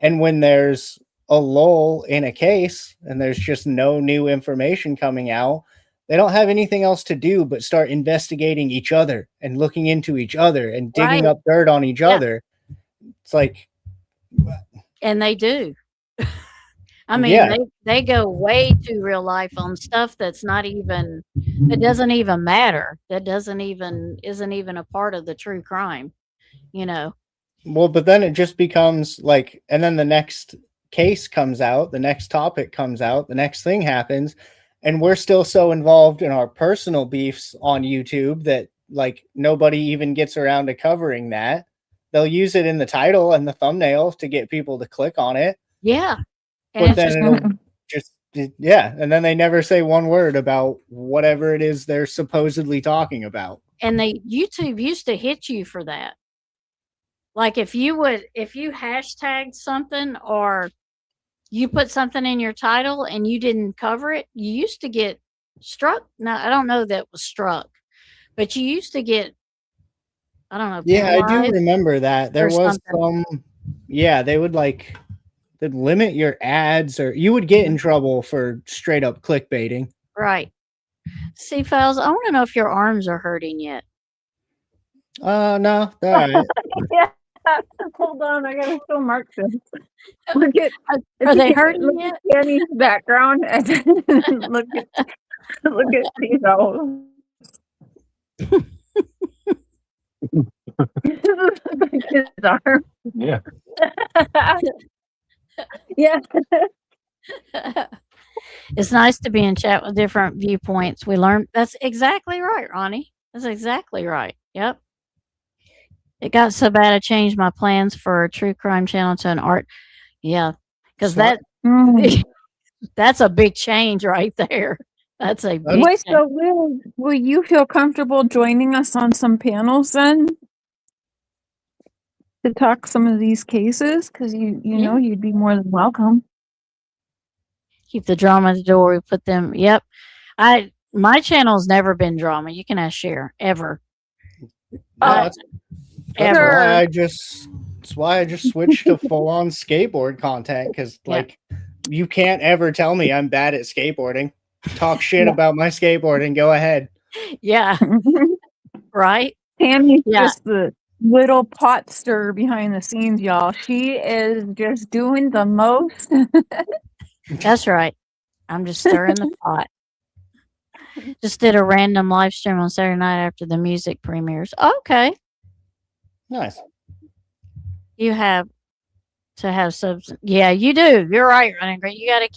And when there's a lull in a case and there's just no new information coming out, they don't have anything else to do but start investigating each other and looking into each other and digging up dirt on each other. It's like, and they do. I mean, they go way too real life on stuff that's not even, that doesn't even matter. That isn't even a part of the true crime, you know. Well, but then it just becomes like, and then the next case comes out, the next topic comes out, the next thing happens, and we're still so involved in our personal beefs on YouTube that like nobody even gets around to covering that. They'll use it in the title and the thumbnail to get people to click on it. Yeah. And but then it'll just, and then they never say one word about whatever it is they're supposedly talking about. And YouTube used to hit you for that. Like if you hashtagged something or you put something in your title and you didn't cover it, you used to get struck. Now, I don't know that was struck, but you used to get, I don't know. Yeah, I do remember that. There was some, they would like, they'd limit your ads or you would get in trouble for straight up clickbaiting. Right. See, Files, I want to know if your arms are hurting yet. No, all right. Yeah. Hold on, I gotta show Mark this. Look at, are they hurting yet? Annie's background and look at these owls. His arm. Yeah. Yeah. It's nice to be in chat with different viewpoints. We learn. That's exactly right, Ronnie. That's exactly right. Yep. It got so bad I changed my plans for a true crime channel to an art. Yeah, because that's a big change right there. That's a big change. So will you feel comfortable joining us on some panels then to talk some of these cases? Because you know you'd be more than welcome. Keep the drama at the door. We put them. Yep. My channel's never been drama. You can ask Cher ever. That's why I just switched to full on skateboard content because you can't ever tell me I'm bad at skateboarding. Talk shit about my skateboarding. Go ahead. Yeah. Right. Tammy's just the little pot stir behind the scenes, y'all. She is just doing the most. That's right. I'm just stirring the pot. Just did a random live stream on Saturday night after the music premieres. Okay. Nice. You have to have subs. Yeah, you do. You're right, Running Great. You got to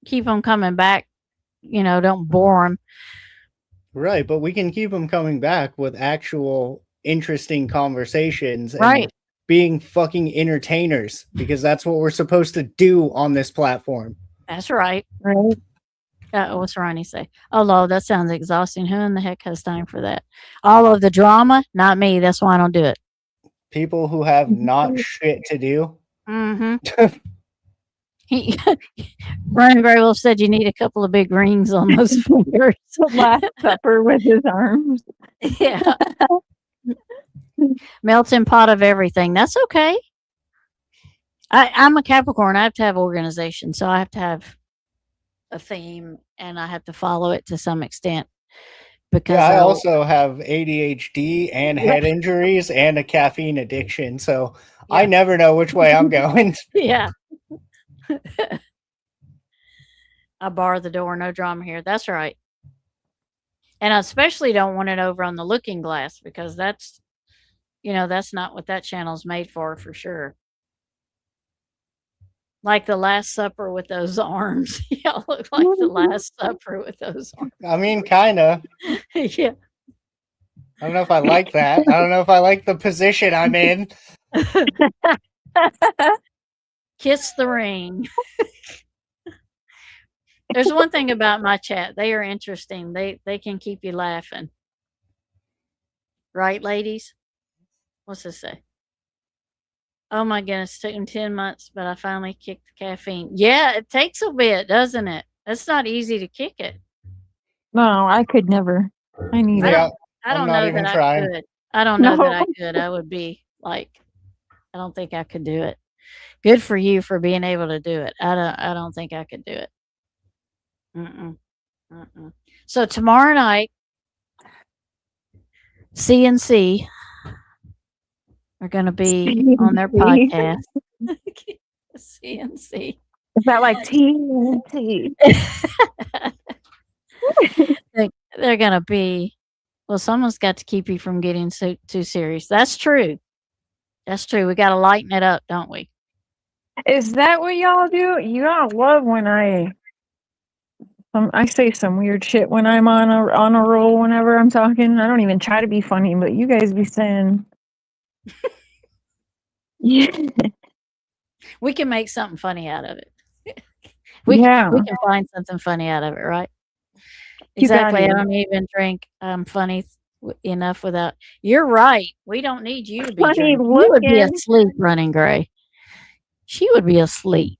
keep them coming back. You know, don't bore them. Right, but we can keep them coming back with actual interesting conversations. Right. And being fucking entertainers because that's what we're supposed to do on this platform. That's right. Right. What's Ronnie say? Oh, Lord, that sounds exhausting. Who in the heck has time for that? All of the drama? Not me. That's why I don't do it. People who have not shit to do. Mm-hmm. Brian Grable said you need a couple of big rings on those fingers. Last Supper with his arms. Yeah. Melting pot of everything. That's okay. I'm a Capricorn. I have to have organization. So I have to have a theme and I have to follow it to some extent. Because I also have ADHD and head injuries and a caffeine addiction. So I never know which way I'm going. Yeah. I bar the door. No drama here. That's right. And I especially don't want it over on the looking glass because that's not what that channel's made for sure. Like the Last Supper with those arms. Y'all look like the Last Supper with those arms. I mean, kind of. Yeah. I don't know if I like that. I don't know if I like the position I'm in. Kiss the ring. There's one thing about my chat. They are interesting. They can keep you laughing. Right, ladies? What's this say? Oh my goodness, it took him 10 months, but I finally kicked the caffeine. Yeah, it takes a bit, doesn't it? It's not easy to kick it. No, I could never. I need I it. Yeah, I I'm don't not know even that I trying. could. I don't know that No. I could. I would be like, I don't think I could do it. Good for you for being able to do it. I don't think I could do it. Mm-mm. Mm-mm. So tomorrow night, CNC are going to be on their CNC. podcast. CNC. Is that like TNT? They're going to be, well, someone's got to keep you from getting too serious. That's true. That's true. We got to lighten it up, don't we? Is that what y'all do? Y'all love when I say some weird shit when I'm on a roll whenever I'm talking. I don't even try to be funny, but you guys be saying yeah. We can make something funny out of it. We Yeah. can find something funny out of it, right? You Exactly. I gotta. don't even drink funny enough without. You're right. We don't need you to be Funny drinking. You would be looking. asleep, Running Gray. She would be asleep.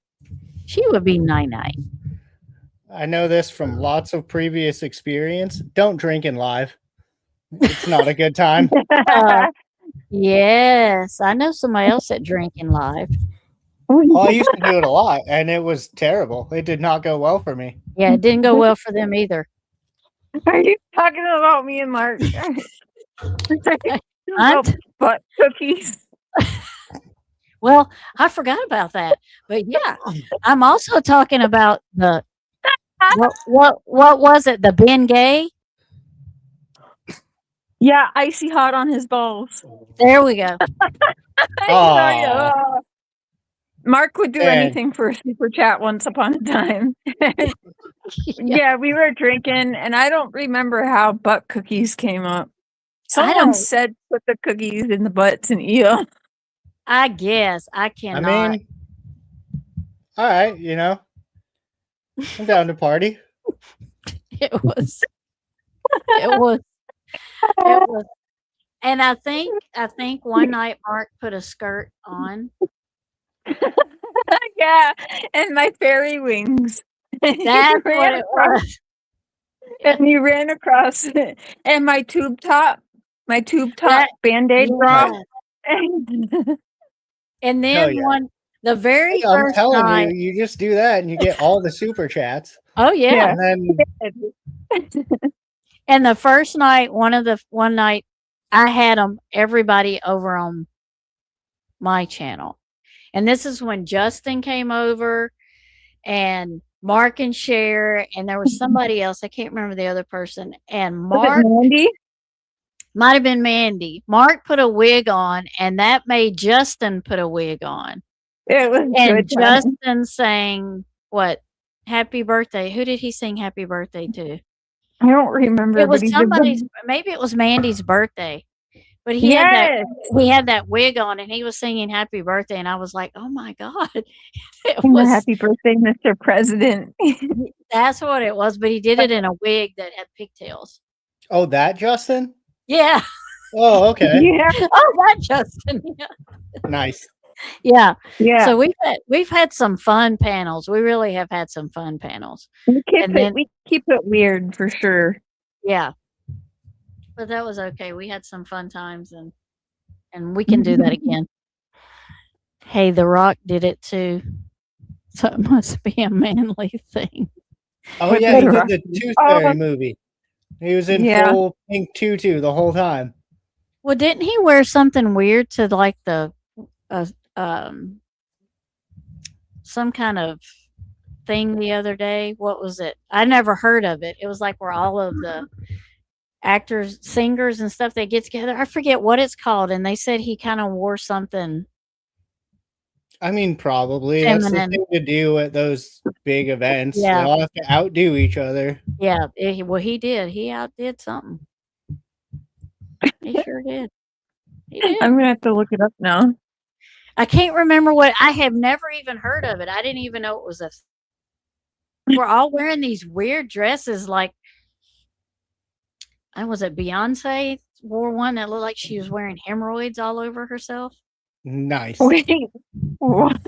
She would be night. I know this from lots of previous experience. Don't drink in live. It's not a good time. Yes, I know somebody else that drinking live. Oh, I used to do it a lot, and it was terrible. It did not go well for me. Yeah, it didn't go well for them either. Are you talking about me and Mark? Aunt? Butt cookies. Well, I forgot about that. But yeah, I'm also talking about the what was it? The Ben Gay? Yeah, icy hot on his balls. There we go. Aw. Mark would do And- anything for a super chat once upon a time. Yeah, we were drinking, and I don't remember how butt cookies came up. Someone don't- said put the cookies in the butts and eat them. I guess I I cannot. mean, all right, I'm down to party. It was. It was. It was. And I think one night Mark put a skirt on. Yeah, and my fairy wings. That's what it was. And you ran across it. And my tube top That- Band-Aid Yeah. bra. And Hell then yeah. the very I'm first telling night. you just do that and you get all the super chats. Oh yeah. And then And the first night, one night, I had everybody over on my channel, and this is when Justin came over, and Mark and Cher, and there was somebody else. I can't remember the other person. And Mark Mandy? might have been Mandy. Mark put a wig on, and that made Justin put a wig on. It was And good time. Justin sang what? Happy birthday. Who did he sing happy birthday to? I don't remember. It was but he did somebody's, maybe it was Mandy's birthday. But he had that wig on and he was singing happy birthday, and I was like, "Oh my god." It was happy birthday, Mr. President. That's what it was, but he did it in a wig that had pigtails. oh, that Justin? Yeah. Oh, okay. Yeah. Oh, that Justin. Yeah. Nice. Yeah. Yeah. So we've had some fun panels. We really have had some fun panels. we then- keep it weird for sure. Yeah. But that was okay. We had some fun times, and we can do that again. Hey, The Rock did it too. So it must be a manly thing. Oh With yeah, he the did the Tooth Fairy movie. He was in Yeah. full pink tutu the whole time. Well, didn't he wear something weird to like the some kind of thing the other day? What was it? I never heard of it. It was like where all of the actors, singers and stuff, they get together. I forget what it's called, and they said he kind of wore something. I mean, probably. That's the Feminine. thing to do at those big events. Yeah. They all have to outdo each other. Yeah, well, he did. He outdid something. He sure did. He did. I'm gonna have to look it up now. I can't remember what. I have never even heard of it. I didn't even know it was a. were all wearing these weird dresses. Like, was it Beyonce wore one that looked like she was wearing hemorrhoids all over herself? Nice. Wait, what?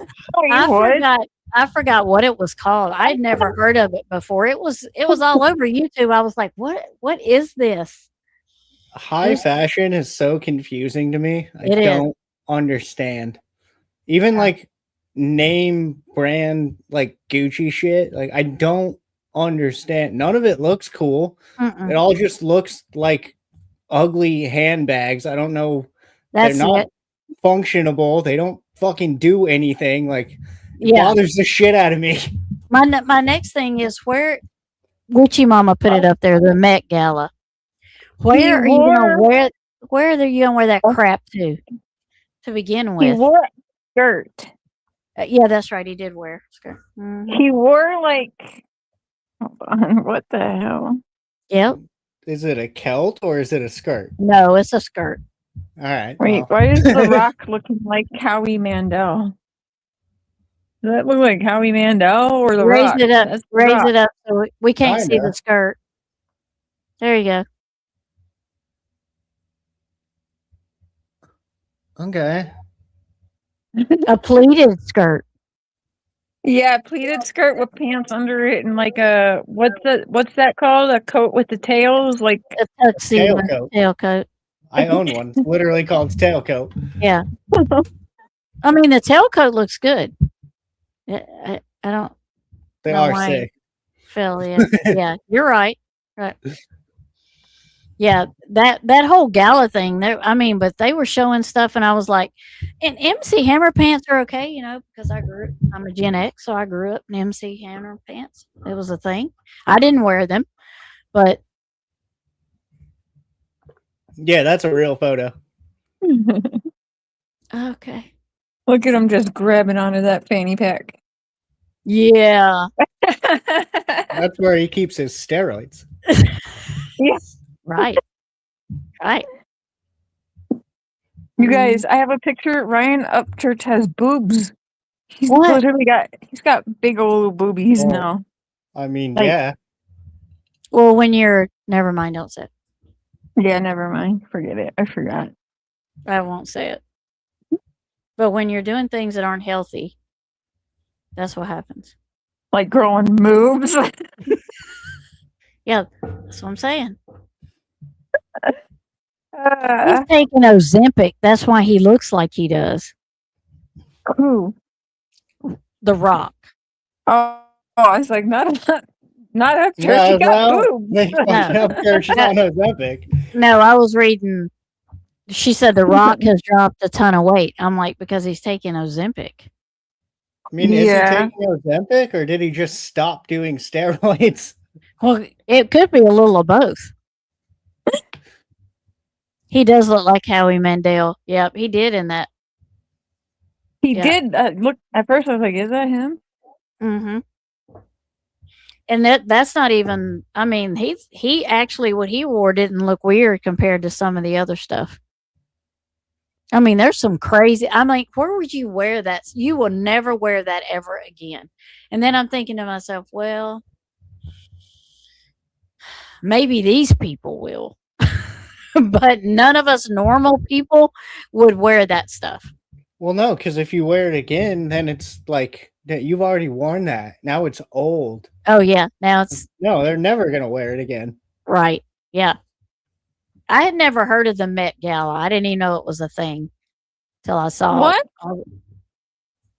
I What? forgot. I forgot what it was called. I'd never heard of it before. It was all over YouTube. I was like, what is this? High fashion is so confusing to me. I It is. don't understand. Even like name brand like Gucci shit. Like I don't understand. None of it looks cool. Mm-mm. It all just looks like ugly handbags. I don't know. That's They're not it. functionable. They don't fucking do anything. Like it Yeah. bothers the shit out of me. My next thing is where Gucci Mama put it up there, the Met Gala. Where are you gonna wear? Where are you gonna wear that crap to begin He with? wore a skirt. Yeah, that's right. He did wear a skirt. Mhm. He wore like, hold on, what the hell? Yep. Is it a kilt or is it a skirt? No, it's a skirt. All right. Wait, well. why is The Rock looking like Howie Mandel? Does that look like Howie Mandel or The Raise Rock? it up. That's The Raise Rock. it up so we can't see Kinda. the skirt. There you go. Okay. A pleated skirt. Yeah, pleated skirt with pants under it and like a what's that called? A coat with the tails, like A tuxedo Tailcoat. tailcoat. I own one. It's literally called tailcoat. Yeah. I mean, the tailcoat looks good. I don't They know are why sick. Phil, yeah, you're right. Right. Yeah, that whole gala thing. I mean, but they were showing stuff, and I was like, and MC Hammer pants are okay, you know, because I'm a Gen X, so I grew up in MC Hammer pants. It was a thing. I didn't wear them, but Yeah, that's a real photo. okay. Look at him just grabbing onto that fanny pack. Yeah. That's where he keeps his steroids. Yes. Right. Right. You guys, I have a picture. Ryan Upchurch has boobs. He's got big old boobies Well, now. I mean, Like- yeah. Well, when you're never mind, don't say it. Yeah, never mind. Forget it. I forgot. I won't say it. But when you're doing things that aren't healthy, that's what happens. Like growing moves. Yeah, that's what I'm saying. Uh, He's taking Ozempic. That's why he looks like he does. who? The Rock. Oh, I was like, not Upchurch. Yeah, He got well, boobs. they fucked up Church on Ozempic. No, I was reading. She said The Rock has dropped a ton of weight. I'm like, because he's taking Ozempic. I mean, is he Yeah. taking Ozempic or did he just stop doing steroids? Well, it could be a little of both. He does look like Howie Mandel. Yep, he did in that. He Yeah. did look. At first, I was like, "Is that him?" Mm-hmm. And that's not even. I mean, he actually what he wore didn't look weird compared to some of the other stuff. I mean, there's some crazy. I'm like, where would you wear that? You will never wear that ever again. And then I'm thinking to myself, well, maybe these people will, but none of us normal people would wear that stuff. Well, no, because if you wear it again, then it's like that you've already worn that. Now it's old. Oh yeah, now it's No, they're never gonna wear it again. right. Yeah, I had never heard of the Met Gala. I didn't even know it was a thing till I saw What?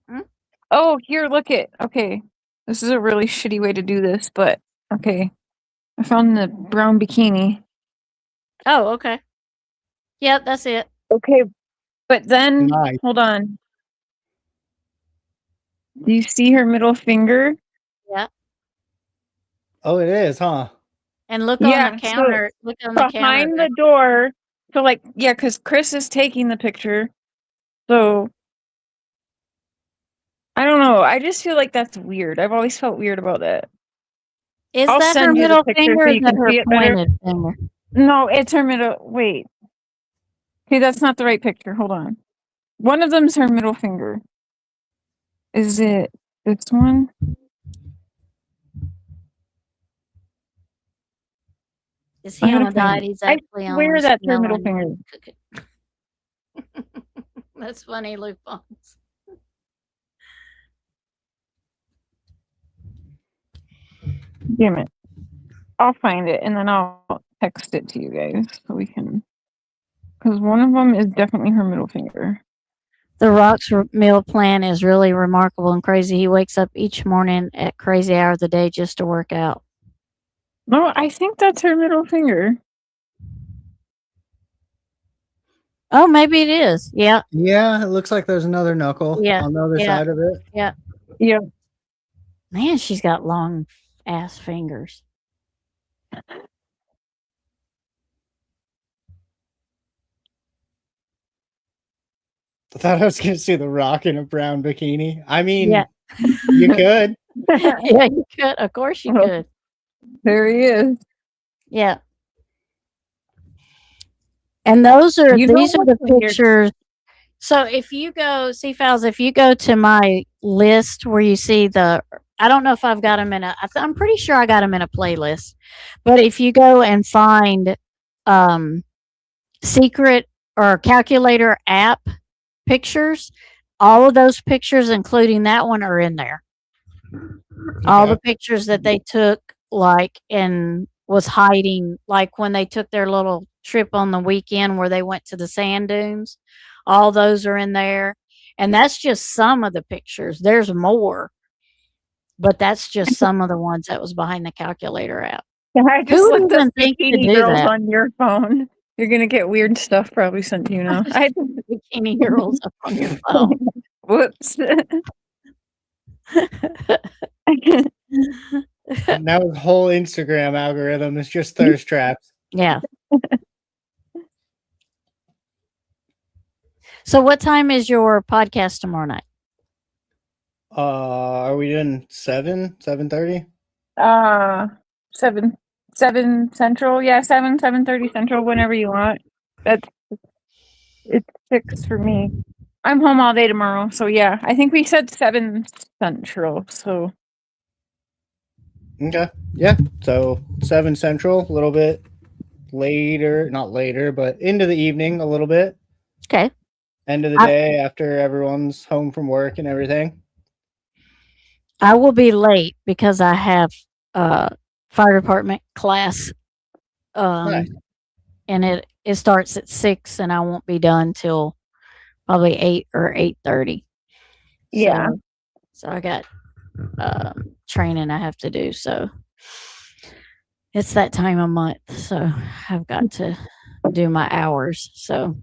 it. Oh, here, look it. Okay, this is a really shitty way to do this, but okay. I found the brown bikini. Oh, okay. Yeah, that's it. Okay, but then Nice. hold on. Do you see her middle finger? Yeah, Oh, it is, huh? and look Yeah, on the so counter. Look on the counter. Behind the door. So like, yeah, because Chris is taking the picture. So I don't know. I just feel like that's weird. I've always felt weird about that. Is I'll that her send you the middle picture finger so or you is that can her see it better. pointed finger? No, it's her middle. Wait. Okay, that's not the right picture. Hold on. One of them's her middle finger. Is it this one? Is he I on don't a diet? think- He's I actually on swear that's her middle smelling. finger. That's funny, Lupons. Damn it. I'll find it and then I'll text it to you guys so we can. Because one of them is definitely her middle finger. The Rock's meal plan is really remarkable and crazy. He wakes up each morning at crazy hour of the day just to work out. No, I think that's her middle finger. Oh, maybe it is. Yeah. Yeah, it looks like there's another knuckle Yeah, on the other yeah. side of it. Yeah. Man, she's got long ass fingers. I thought I was going to see The Rock in a brown bikini. I mean, Yeah. you could. Yeah, you could. Of course you Well, could. There he is. Yeah. And these are the what's weird? pictures. So if you go, see, Fowles, if you go to my list where you see I don't know if I've got them I'm pretty sure I got them in a playlist. But if you go and find secret or calculator app pictures, all of those pictures, including that one, are in there. All the pictures that they took, and was hiding, like when they took their little trip on the weekend where they went to the sand dunes, all those are in there. And that's just some of the pictures. There's more, but that's just some of the ones that was behind the calculator app. I just Who would looked up even think to bikini do girls that? on your phone. You're gonna get weird stuff probably sent to you now. Bikini girls up on your phone. Whoops. Now his whole Instagram algorithm is just thirst traps. Yeah. So what time is your podcast tomorrow night? Are we doing 7:30? 7 Central. Yeah, 7:30 Central. Whenever you want. It's 6 for me. I'm home all day tomorrow, so yeah. I think we said 7 Central. So Okay. Yeah. So 7 Central, a little bit later, not later, but into the evening a little bit. Okay. End of the day after everyone's home from work and everything. I will be late because I have fire department class. Nice. And it starts at 6 and I won't be done till probably 8 or 8:30. yeah. So I got training I have to do. So it's that time of month. So I've got to do my hours. So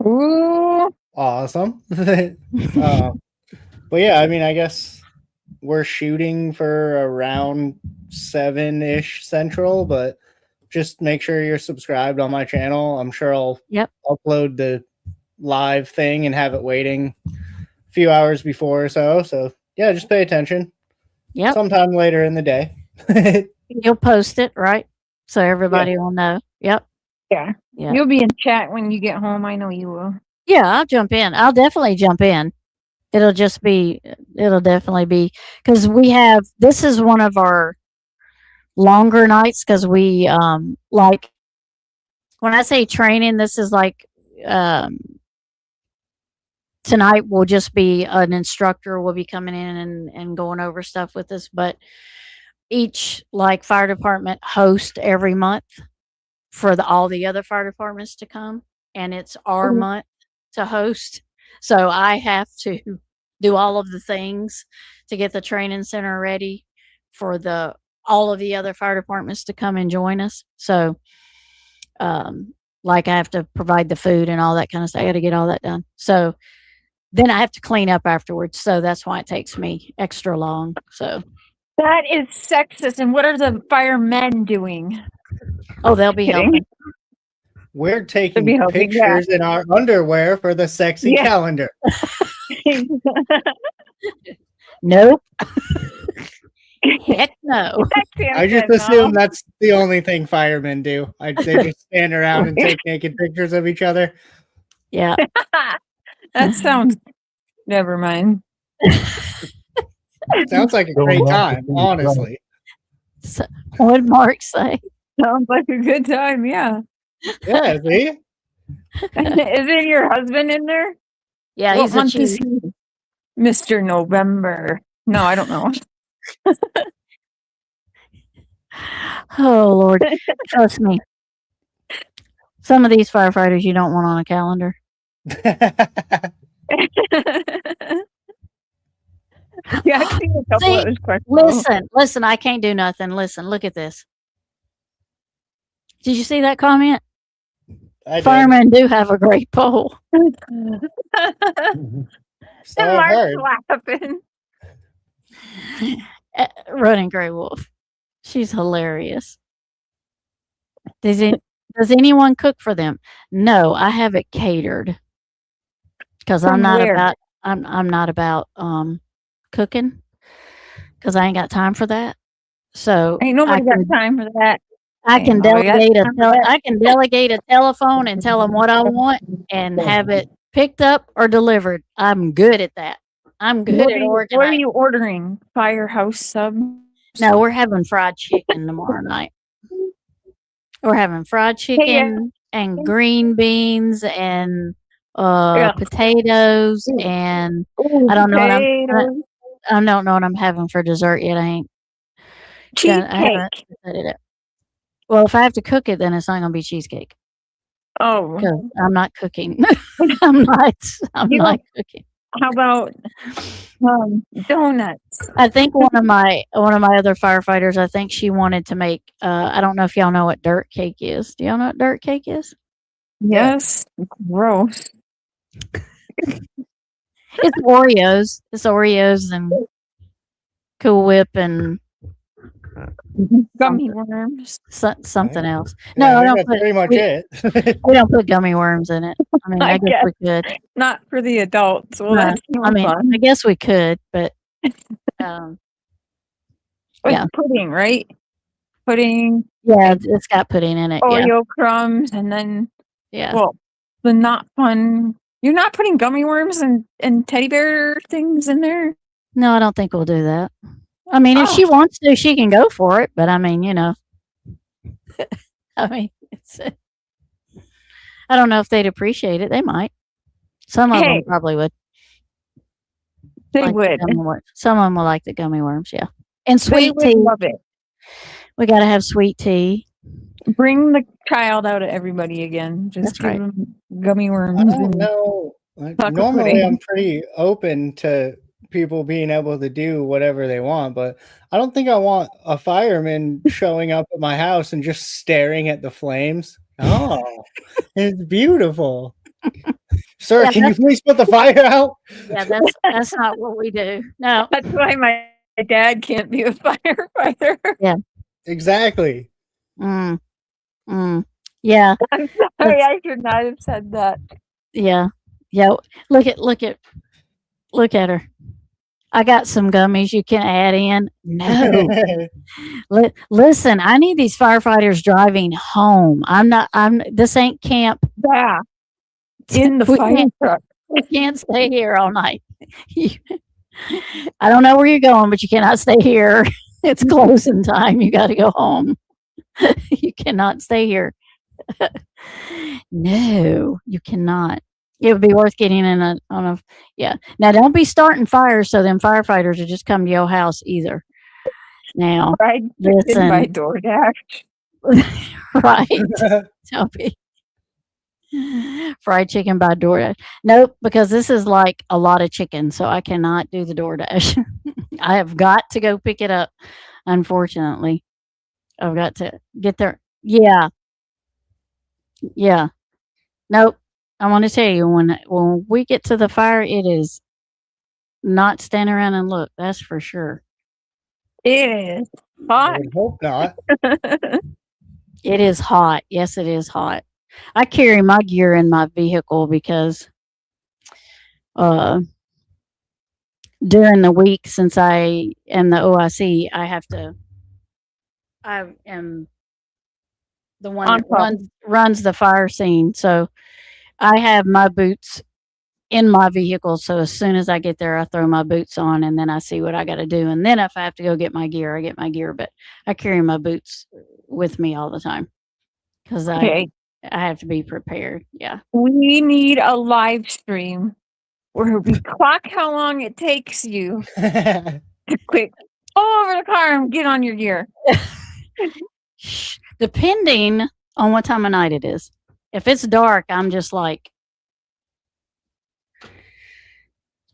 Ooh. Awesome. But yeah, I mean, I guess we're shooting for around 7-ish Central, but just make sure you're subscribed on my channel. I'm sure I'll upload the live thing and have it waiting a few hours before or so. So yeah, just pay attention. Yep. Sometime later in the day. You'll post it, right? So everybody will know. Yep. Yeah. Yeah. You'll be in chat when you get home. I know you will. Yeah, I'll jump in. I'll definitely jump in. It'll definitely be because this is one of our longer nights because we like when I say training, this is like tonight will just be an instructor will be coming in and going over stuff with us, but each like fire department host every month for all the other fire departments to come, and it's our month to host. So I have to do all of the things to get the training center ready for all of the other fire departments to come and join us. So like I have to provide the food and all that kind of stuff. I got to get all that done. So then I have to clean up afterwards. So that's why it takes me extra long. So that is sexist. And what are the firemen doing? Oh, they'll be helping. We're taking pictures in our underwear for the sexy calendar. Nope. Heck no. I just assume that's the only thing firemen do. They just stand around and take naked pictures of each other. Yeah. That sounds. Never mind. Sounds like a great time, honestly. So, what did Mark say? Sounds like a good time, yeah. Yeah, see? Isn't your husband in there? Yeah, What he's a month is chief. he? Mr. November. No, I don't know. Oh Lord, trust me. Some of these firefighters you don't want on a calendar. Yeah, I've seen a couple See, that was questionable. listen, I can't do nothing. Listen, look at this. Did you see that comment? I did. Firemen do have a great pole. And So I've Mark's heard. laughing. Running Grey Wolf. She's hilarious. Does anyone cook for them? No, I have it catered because I'm From not where? about I'm not about cooking because I ain't got time for that. So Ain't nobody got time for that. I can Ain't nobody got delegate time for that. I can delegate a telephone and tell them what I want and have it picked up or delivered. I'm good at that. I'm good What at are you organizing. ordering? Firehouse sub? No, we're having fried chicken tomorrow night. We're having fried chicken and green beans and Yeah. potatoes and Ooh, I don't know what potatoes. I don't know what I'm having for dessert yet. I ain't done, I haven't Cheesecake. decided it. Well, if I have to cook it, then it's not gonna be cheesecake Oh, because I'm not cooking. I'm You not cooking. how about donuts? I think one of my other firefighters, I think she wanted to make. I don't know if y'all know what dirt cake is. Do y'all know what dirt cake is? Yes. Gross. It's Oreos. It's Oreos and Cool Whip and Gummy worms. something else. Yeah, No, I I think don't that's put pretty much it. we don't put gummy worms in it. I mean, I guess guess we could. not for the adults. Well, No, that's no I mean, fun. I guess we could, but um, It's yeah, pudding, right? Pudding, yeah, it's got pudding in it. Yeah, Oreo crumbs, and then yeah. well, the not fun. You're not putting gummy worms and teddy bear things in there. No, I don't think we'll do that. I mean, if Oh, she wants to, she can go for it. But I mean, I mean, I don't know if they'd appreciate it. They might. Some of them hey, probably would. they Like the would. gummy worms. Some of them will like the gummy worms. Yeah, and They sweet would tea. love it. We got to have sweet tea. Bring the child out of everybody again. Just That's give right. them gummy worms I don't and know. chocolate Normally, pudding. I'm pretty open to people being able to do whatever they want, but I don't think I want a fireman showing up at my house and just staring at the flames. Oh, it's beautiful. Sir, Yeah, can you please put the fire out? yeah, that's not what we do. No. That's why my dad can't be a firefighter. Yeah. Exactly. Mm, mm. Yeah. I'm sorry, I should not have said that. Yeah. Yeah. Look at her. I got some gummies you can add in. No. Listen, I need these firefighters driving home. This ain't camp. Yeah, in the We fire can't, truck. we can't stay here all night. I don't know where you're going, but you cannot stay here. It's closing time. You got to go home. You cannot stay here. No, you cannot. It would be worth getting in on a yeah. Now don't be starting fires so them firefighters will just come to your house either. Now Fried chicken by listen, DoorDash. right? Don't be fried chicken by DoorDash. Nope, because this is like a lot of chicken, so I cannot do the DoorDash. I have got to go pick it up. Unfortunately, I've got to get there. Yeah, yeah. Nope. I want to tell you when we get to the fire, it is not stand around and look. That's for sure. It is I hot. would hope not. It is hot. Yes, it is hot. I carry my gear in my vehicle because uh, during the week, since I am the OIC, I am the one On that top. runs the fire scene. So I have my boots in my vehicle. So as soon as I get there, I throw my boots on and then I see what I got to do. And then if I have to go get my gear, I get my gear. But I carry my boots with me all the time because Okay. I have to be prepared. Yeah. We need a live stream where we clock how long it takes you to quick pull over the car and get on your gear. Depending on what time of night it is. If it's dark, I'm just like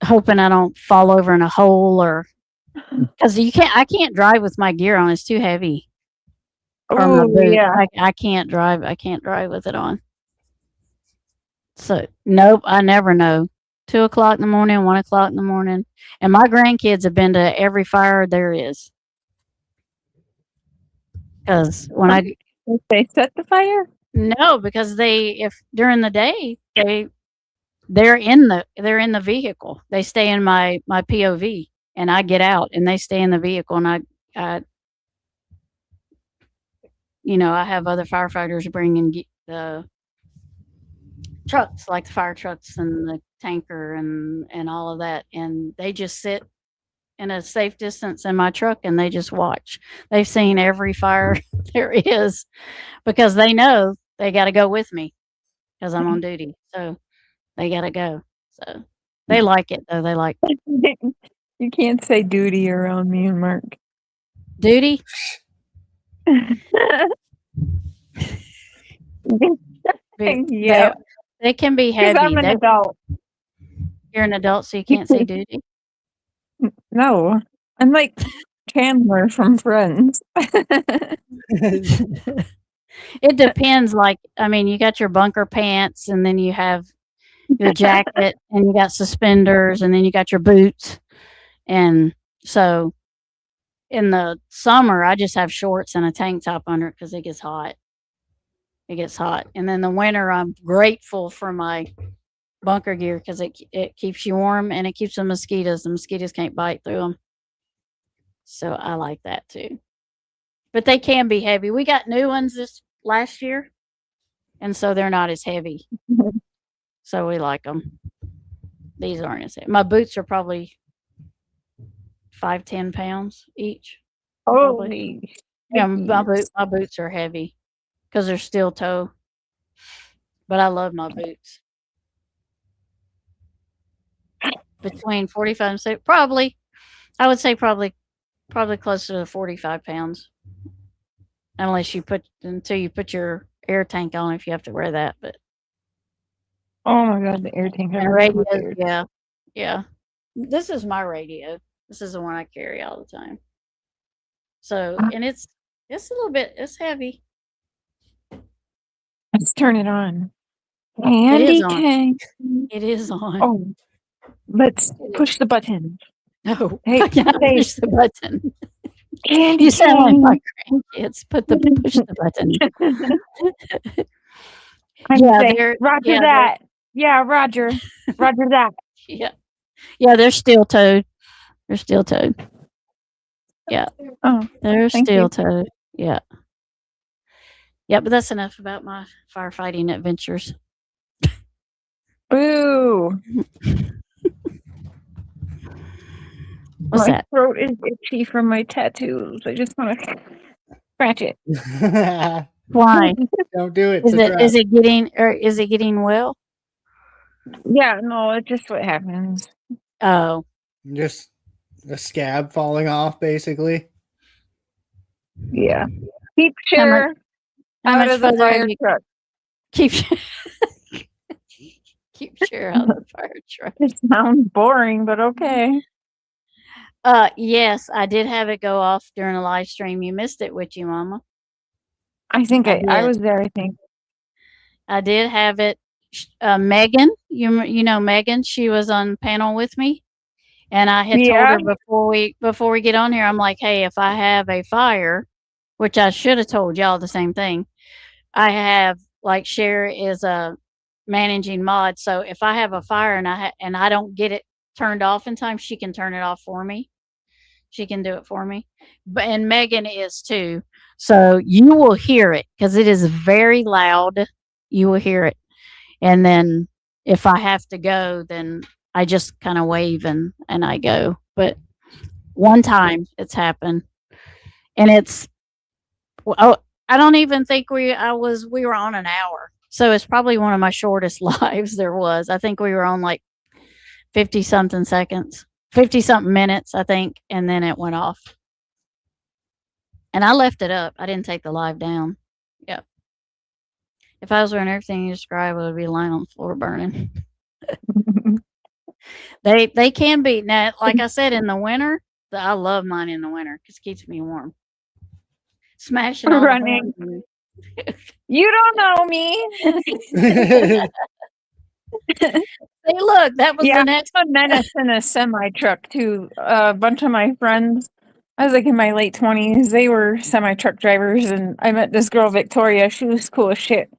hoping I don't fall over in a hole or because I can't drive with my gear on. It's too heavy. Or my Oh boot. yeah. I can't drive. I can't drive with it on. So nope, I never know. 2 o'clock in the morning, 1 o'clock in the morning, and my grandkids have been to every fire there is. Because when I If they set the fire? no, because if during the day they're in the vehicle. They stay in my POV, and I get out, and they stay in the vehicle, and I I have other firefighters bringing the trucks, like the fire trucks and the tanker and all of that, and they just sit in a safe distance in my truck and they just watch. They've seen every fire there is because they know they got to go with me because I'm on duty. So they got to go. So they like it though. They like You can't say duty around me and Mark. duty. Yeah. They can be Because heavy. I'm an adult. You're an adult, so you can't say duty. No. I'm like Chandler from Friends. It depends. Like, I mean, you got your bunker pants, and then you have your jacket, and you got suspenders, and then you got your boots. And so in the summer, I just have shorts and a tank top under it because it gets hot. It gets hot. And then the winter, I'm grateful for my bunker gear because it keeps you warm and it keeps the mosquitoes. The mosquitoes can't bite through them. So I like that too. But they can be heavy. We got new ones this last year, and so they're not as heavy. So we like them. These aren't as heavy. My boots are probably 5-10 pounds each. Holy. Yeah, my boots are heavy because they're steel toe. But I love my boots. Between 45 and 60, probably, I would say probably closer to 45 pounds. Unless until you put your air tank on, if you have to wear that. But oh my god, the air tank. and radio, yeah. This is my radio. This is the one I carry all the time. So, and it's a little bit, it's heavy. Let's turn it on. Handy tank. It is on. Oh, let's push the button. No, Hey, I can't push the button. Candy You sound like my grandkids. Push the button. Roger that. Yeah, Roger. Roger that. Yeah, they're steel toed. They're steel toed. Yeah. Oh, they're steel toed. Yeah. Yeah, but that's enough about my firefighting adventures. Boo. What's that? My throat is itchy from my tattoos. I just want to scratch it. Why? Don't do it. Is it getting well? Yeah, no, it's just what happens. Oh. Just a scab falling off, basically. Yeah. Keep Cher out of the fire truck. Keep Cher out of the fire truck. It sounds boring, but okay. Yes, I did have it go off during a live stream. You missed it, Witchy Mama. I think I was there, I think. I did have it. Megan, you know Megan, she was on panel with me. And I had told her before we get on here, I'm like, hey, if I have a fire, which I should have told y'all the same thing. I have, like, Cher is a managing mod, so if I have a fire and I don't get it turned off in time, she can turn it off for me. She can do it for me. And Megan is too. So you will hear it because it is very loud. You will hear it. And then if I have to go, then I just kind of wave and I go. But one time it's happened, and it's oh, I don't even think we were on an hour. So it's probably one of my shortest lives there was. I think we were on like 50 something seconds, 50 something minutes, I think, and then it went off. And I left it up. I didn't take the live down. Yep. If I was doing everything you described, it would be lying on the floor burning. They can be now. Like I said, in the winter, I love mine in the winter because it keeps me warm. Smashing all Running. the horns. You don't know me. Hey, look, that was Yeah, the next. I'm a menace in a semi truck too. A bunch of my friends, I was like in my late 20s. They were semi truck drivers, and I met this girl, Victoria. She was cool as shit.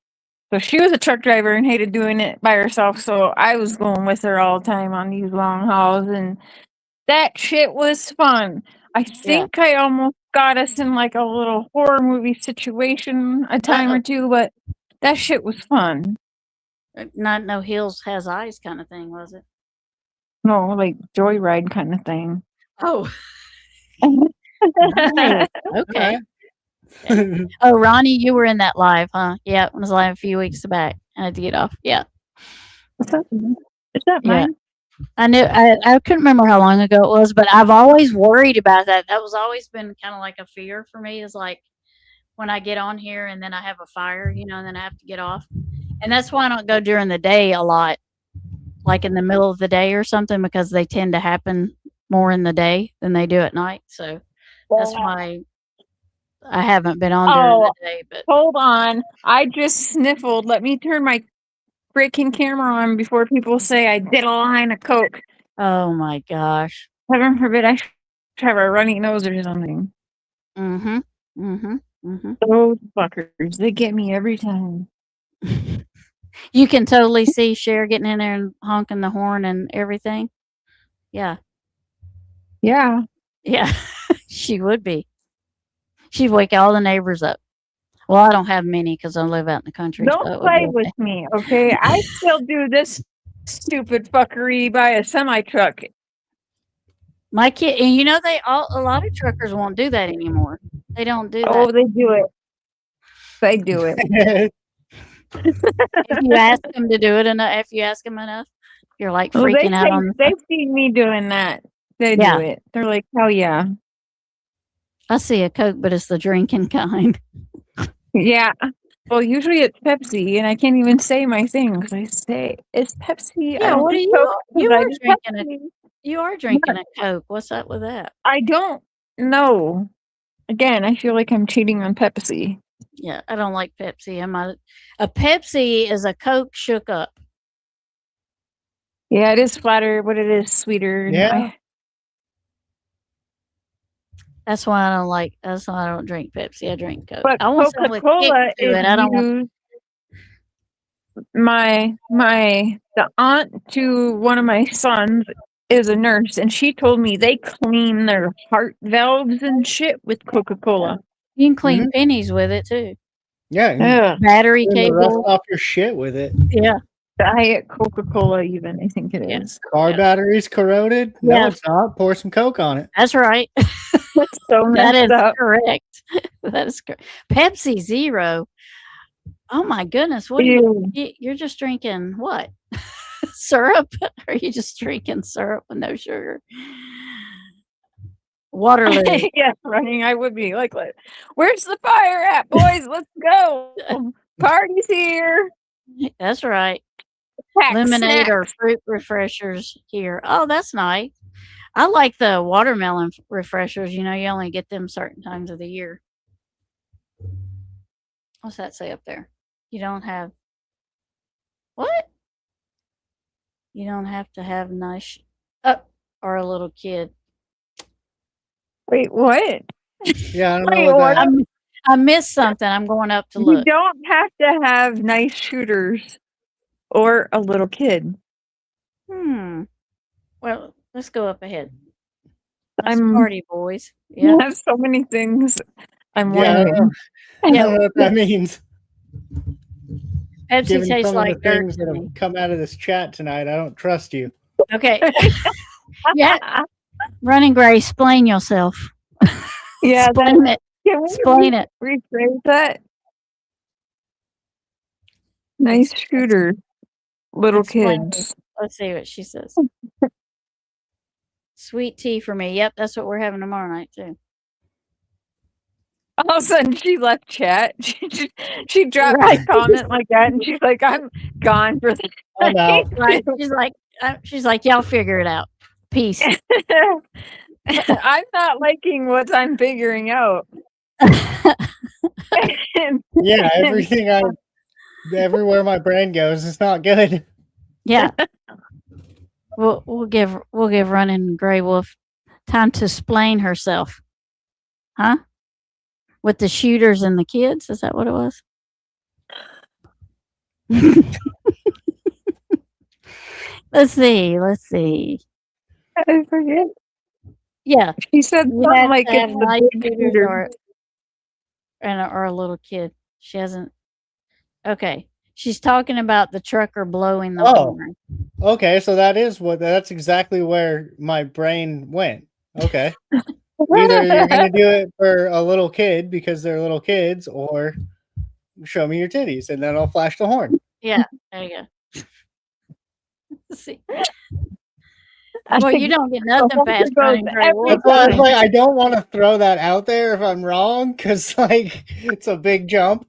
So she was a truck driver and hated doing it by herself. So I was going with her all the time on these long hauls, and that shit was fun. I think I almost got us in like a little horror movie situation a time or two, but that shit was fun. Not no heels has eyes kind of thing, was it? No, like joyride kind of thing. Oh, nice. Okay. Oh, Ronnie, you were in that live, huh? Yeah, it was live a few weeks back. I had to get off. Yeah. What's up? Is that Yeah. mine? I knew I couldn't remember how long ago it was, but I've always worried about that. That was always been kind of like a fear for me, is like when I get on here and then I have a fire, and then I have to get off. And that's why I don't go during the day a lot, like in the middle of the day or something, because they tend to happen more in the day than they do at night. So that's why I haven't been on during the day. But hold on. I just sniffled. Let me turn my freaking camera on before people say I did a line of coke. oh my gosh. Heaven forbid I have a runny nose or something. Mm-hmm. Mm-hmm. Mm-hmm. Those fuckers, they get me every time. You can totally see Cher getting in there and honking the horn and everything. Yeah. Yeah. Yeah. She would be. She'd wake all the neighbors up. Well, I don't have many because I live out in the country. So it Don't would play be with okay. me, okay? I still do this stupid fuckery by a semi truck. My kid, and a lot of truckers won't do that anymore. They don't do that. Oh, they do it. They do it. If you ask them to do it enough, if you ask them enough, you're like freaking out on the they've seen me doing that. They Yeah. do it. They're like, hell yeah. I see a Coke, but it's the drinking kind. Yeah. Well, usually it's Pepsi, and I can't even say my thing because I say it's Pepsi. I Yeah, don't what are drink you? Coke 'cause You I are do drinking Pepsi. You are drinking a Coke. What's up with that? I don't know. Again, I feel like I'm cheating on Pepsi. Yeah, I don't like Pepsi. A Pepsi is a Coke shook up. Yeah, it is flatter, but it is sweeter. and Yeah. That's why I don't like. That's why I don't drink Pepsi. I drink Coke. But I want something with kick Coca-Cola to is it. I don't want. used. The aunt to one of my sons is a nurse, and she told me they clean their heart valves and shit with Coca-Cola. You can clean pennies with it too. Yeah. Yeah, Battery Clean the rust cable. off your shit with it. Yeah. Diet Coca-Cola, even I think it Yeah. is. Car Yeah. batteries corroded? No, Yeah. it's not. Pour some Coke on it. That's right. That's so That messed is up. correct. That is correct. Pepsi Zero. Oh my goodness! What are Ew. you're just drinking? What syrup? Or are you just drinking syrup with no sugar? Waterloo. Yes, running. I would be like, where's the fire at, boys? Let's go. Party's here. That's right. Pack Lemonade or snacks. fruit refreshers here. Oh, that's nice. I like the watermelon refreshers. You only get them certain times of the year. What's that say up there? You don't have what? You don't have to have nice or a little kid. Wait, what? Yeah, I don't Wait, know what what? that I missed something. I'm going up to You look. don't have to have nice shooters or a little kid. Well, let's go up ahead. Let's I'm- party, boys. You Yeah. have so many things. I'm Yeah, I don't wondering. know. I don't know what that means. Pepsi given tastes some of the like dirt things to that me. have come out of this chat tonight, I don't trust you. Okay. Yeah. Running Gray, explain yourself. Yeah, Explain it. can we Explain it. rephrase that? Nice shooters, little Explain kids. it. Let's see what she says. Sweet tea for me. Yep, that's what we're having tomorrow night too. All of a sudden, she left chat. She dropped Right. a comment like that, and she's like, "I'm gone for the I'm out. Right. She's like, y'all figure it out. Peace. I'm not liking what I'm figuring out." Yeah, everywhere my brain goes, it's not good. Yeah. We'll give Running Gray Wolf time to explain herself. Huh? With the shooters and the kids? Is that what it was? Let's see. I forget. Yeah. She said You something have like to have it's the nice big shooters shooter. or a little kid. She hasn't. Okay. She's talking about the trucker blowing the horn. Okay, so that's exactly where my brain went. Okay. Either you're gonna do it for a little kid because they're little kids, or show me your titties and then I'll flash the horn. Yeah, there you go. See. Well, you don't get nothing past Running Gray Wolf. That's why I was like, I don't want to throw that out there if I'm wrong, because like it's a big jump.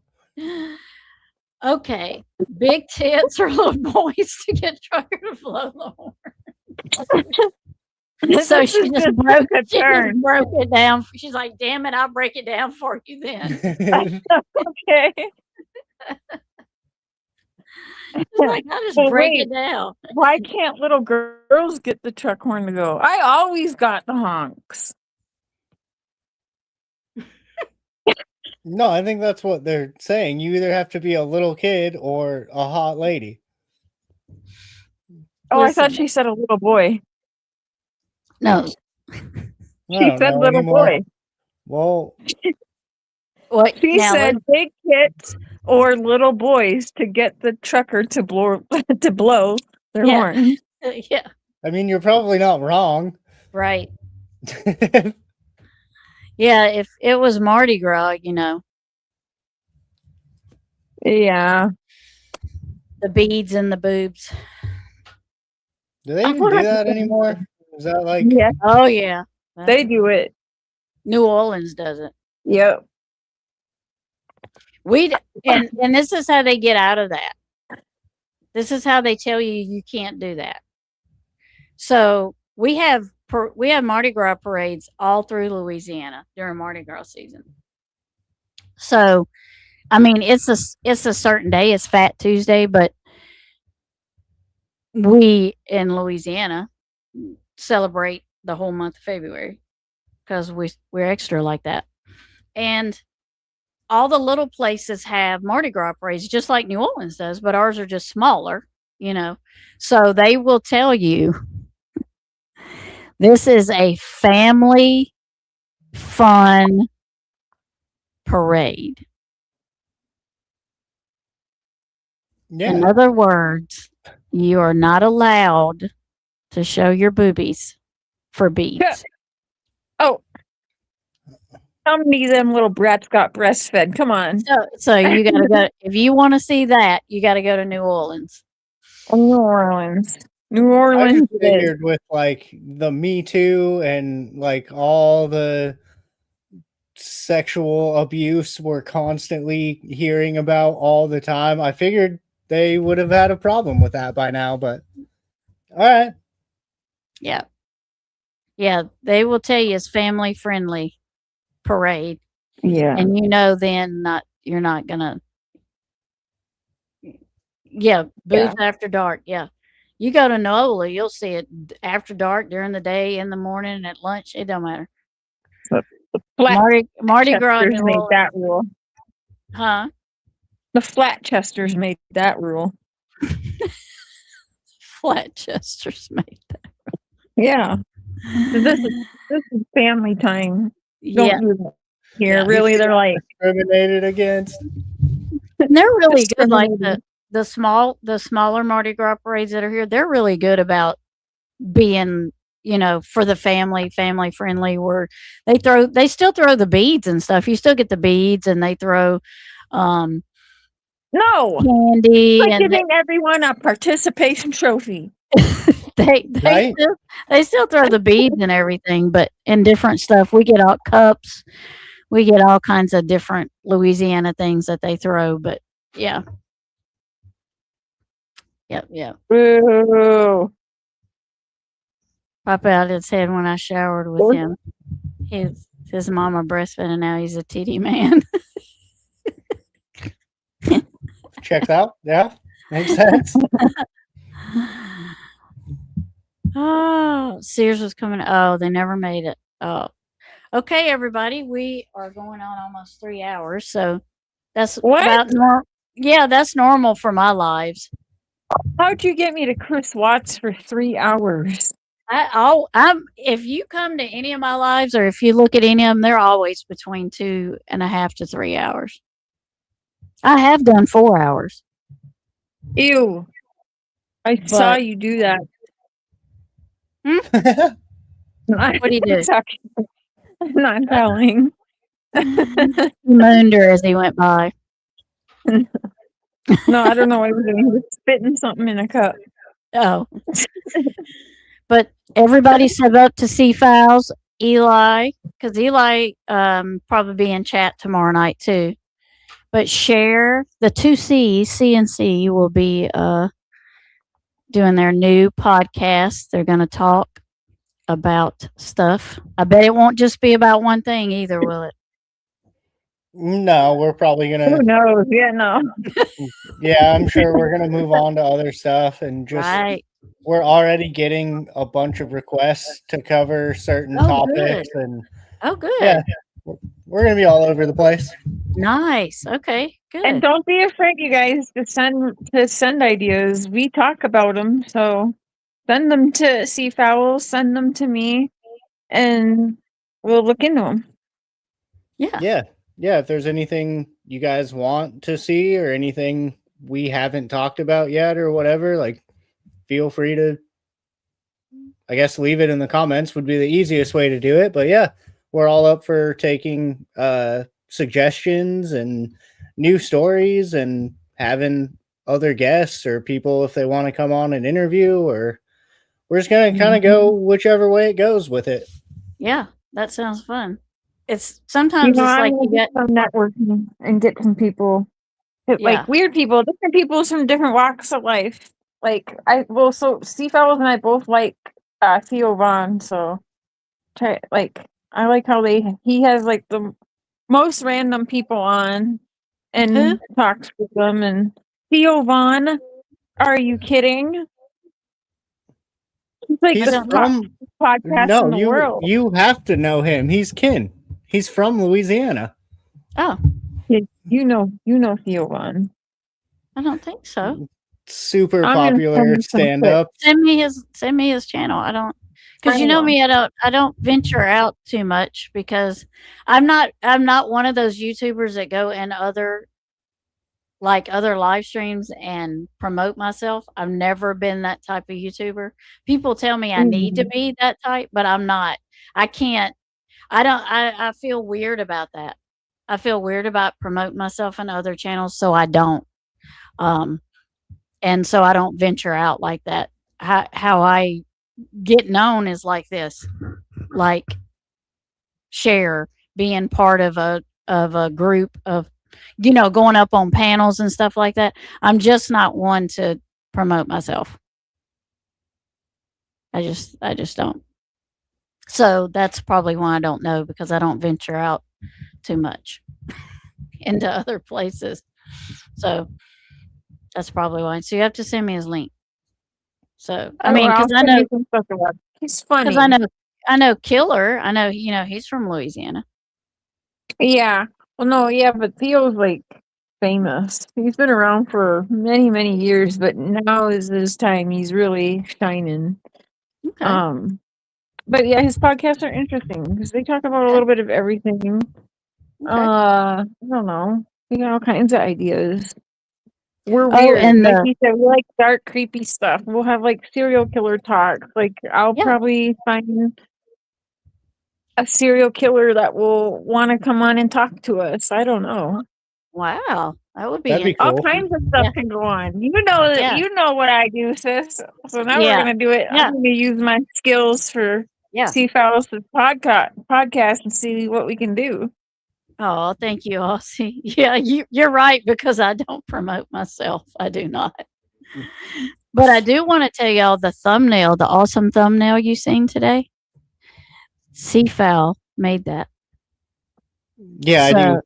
Okay, big tits or little boys to get trucker to blow the horn. So she just broke it down. She's like, "Damn it, I'll break it down for you then." Okay. Like, I'll just break it down. Why can't little girls get the truck horn to go? I always got the honks. No, I think that's what they're saying. You either have to be a little kid or a hot lady. Oh, I thought she said a little boy. No. She said little boy. Well, what? She said big tits or little boys to get the trucker to blow their horn. Yeah. I mean, you're probably not wrong. Right. Yeah, if it was Mardi Gras, Yeah. The beads and the boobs. Do they even do that anymore? Is that like? Yeah. Oh yeah. They do it. New Orleans does it. Yep. And this is how they get out of that. This is how they tell you can't do that. So we have Mardi Gras parades all through Louisiana during Mardi Gras season. So, I mean, it's a certain day. It's Fat Tuesday, but we in Louisiana celebrate the whole month of February because we're extra like that. And all the little places have Mardi Gras parades, just like New Orleans does, but ours are just smaller, So they will tell you this is a family fun parade. Yeah. In other words, you are not allowed to show your boobies for beads. Yeah. Oh. How many of them little brats got breastfed? Come on. So you got to go. If you want to see that, you got to go to New Orleans. New Orleans. New Orleans. I figured with like the Me Too and like all the sexual abuse we're constantly hearing about all the time, I figured they would have had a problem with that by now, but all right. Yeah. Yeah, they will tell you it's family friendly parade. Yeah. And then you're not gonna booths after dark. Yeah. You go to NOLA, you'll see it after dark, during the day, in the morning, at lunch, it don't matter. Mardi Gras made that rule. Huh? The Flatchesters made that rule. Flatchesters made that. Yeah. This is family time. Yeah. Don't do that here. Really, they're like discriminated against. And they're really good. Like the smaller Mardi Gras parades that are here, they're really good about being, for the family friendly, where they still throw the beads and stuff. You still get the beads, and they throw No, candy, like and giving everyone a participation trophy. they Right? still throw the beads and everything, but in different stuff. We get all cups, we get all kinds of different Louisiana things that they throw. But yeah, yep. Boo. Pop out his head when I showered with him. His mama breastfed, and now he's a titty man. Checks out. Yeah, makes sense. Oh, Sears was coming. Oh, they never made it. Oh, okay, everybody. We are going on almost 3 hours, so that's What? about normal. Yeah, that's normal for my lives. How'd you get me to Chris Watts for 3 hours? If you come to any of my lives, or if you look at any of them, they're always between 2.5 to 3 hours. I have done 4 hours. Ew. I saw you do that. What do you do? I'm not telling. He moaned her as he went by. No, I don't know what he was doing. He was spitting something in a cup. Oh. But everybody sub up to C-Files. Eli, because Eli probably be in chat tomorrow night too. But share the 2 C's, C and C, will be doing their new podcast. They're going to talk about stuff. I bet it won't just be about one thing either, will it? No, we're probably Who gonna. knows? Yeah, no. Yeah, I'm sure we're gonna move on to other stuff, and just Right. we're already getting a bunch of requests to cover certain topics, and Oh, good. yeah, we're gonna be all over the place. Nice. Okay. Good. And don't be afraid, you guys, to send ideas. We talk about them, so send them to Seafowl, send them to me, and we'll look into them. Yeah. Yeah. If there's anything you guys want to see or anything we haven't talked about yet or whatever, like, feel free to, I guess, leave it in the comments would be the easiest way to do it. But yeah, we're all up for taking suggestions and new stories and having other guests or people if they want to come on and interview, or we're just going to kind of go whichever way it goes with it. Yeah. That sounds fun. It's sometimes it's like you get some networking and get some people, like weird people, different people from different walks of life. Like so Seafowls and I both like Theo Vaughn, so I like how he has like the most random people on and talks with them. And Theo Vaughn, are you kidding? He's like the top podcast in the world. You have to know him. He's kin. He's from Louisiana. Oh. You know Theo Vaughn. I don't think so. Super popular stand-up. Send me his channel. I don't, because you know me, I don't venture out too much because I'm not one of those YouTubers that go in other live streams and promote myself. I've never been that type of YouTuber. People tell me I need to be that type, but I'm not. I can't. I feel weird about that. I feel weird about promoting myself in other channels, so I don't. And so I don't venture out like that. How I get known is like this, like share, being part of a group of, going up on panels and stuff like that. I'm just not one to promote myself. I just don't. So that's probably why I don't know, because I don't venture out too much into other places. So that's probably why. So you have to send me his link. So I mean, because I know he's funny. Because I know Killer. I know he's from Louisiana. Yeah. Well, no, yeah, but Theo's like famous. He's been around for many, many years, but now is his time. He's really shining. Okay. But yeah, his podcasts are interesting because they talk about a little bit of everything. Okay. I don't know. We got all kinds of ideas. We're Oh, weird. and Like the you said, we like dark, creepy stuff. We'll have like serial killer talk. Like I'll Yeah. probably find a serial killer that will want to come on and talk to us. I don't know. wow, that would be That'd be interesting. All cool. kinds of stuff Yeah. can go on. You know that Yeah. you know what I do, sis. So now we're Yeah. gonna do it. Yeah. I'm gonna use my skills for Yeah. C Files podcast and see what we can do. Oh, thank you, Aussie. Yeah, you're right because I don't promote myself. I do not. But I do want to tell y'all the thumbnail, the awesome thumbnail you seen today. Seafowl made that. Yeah, I So do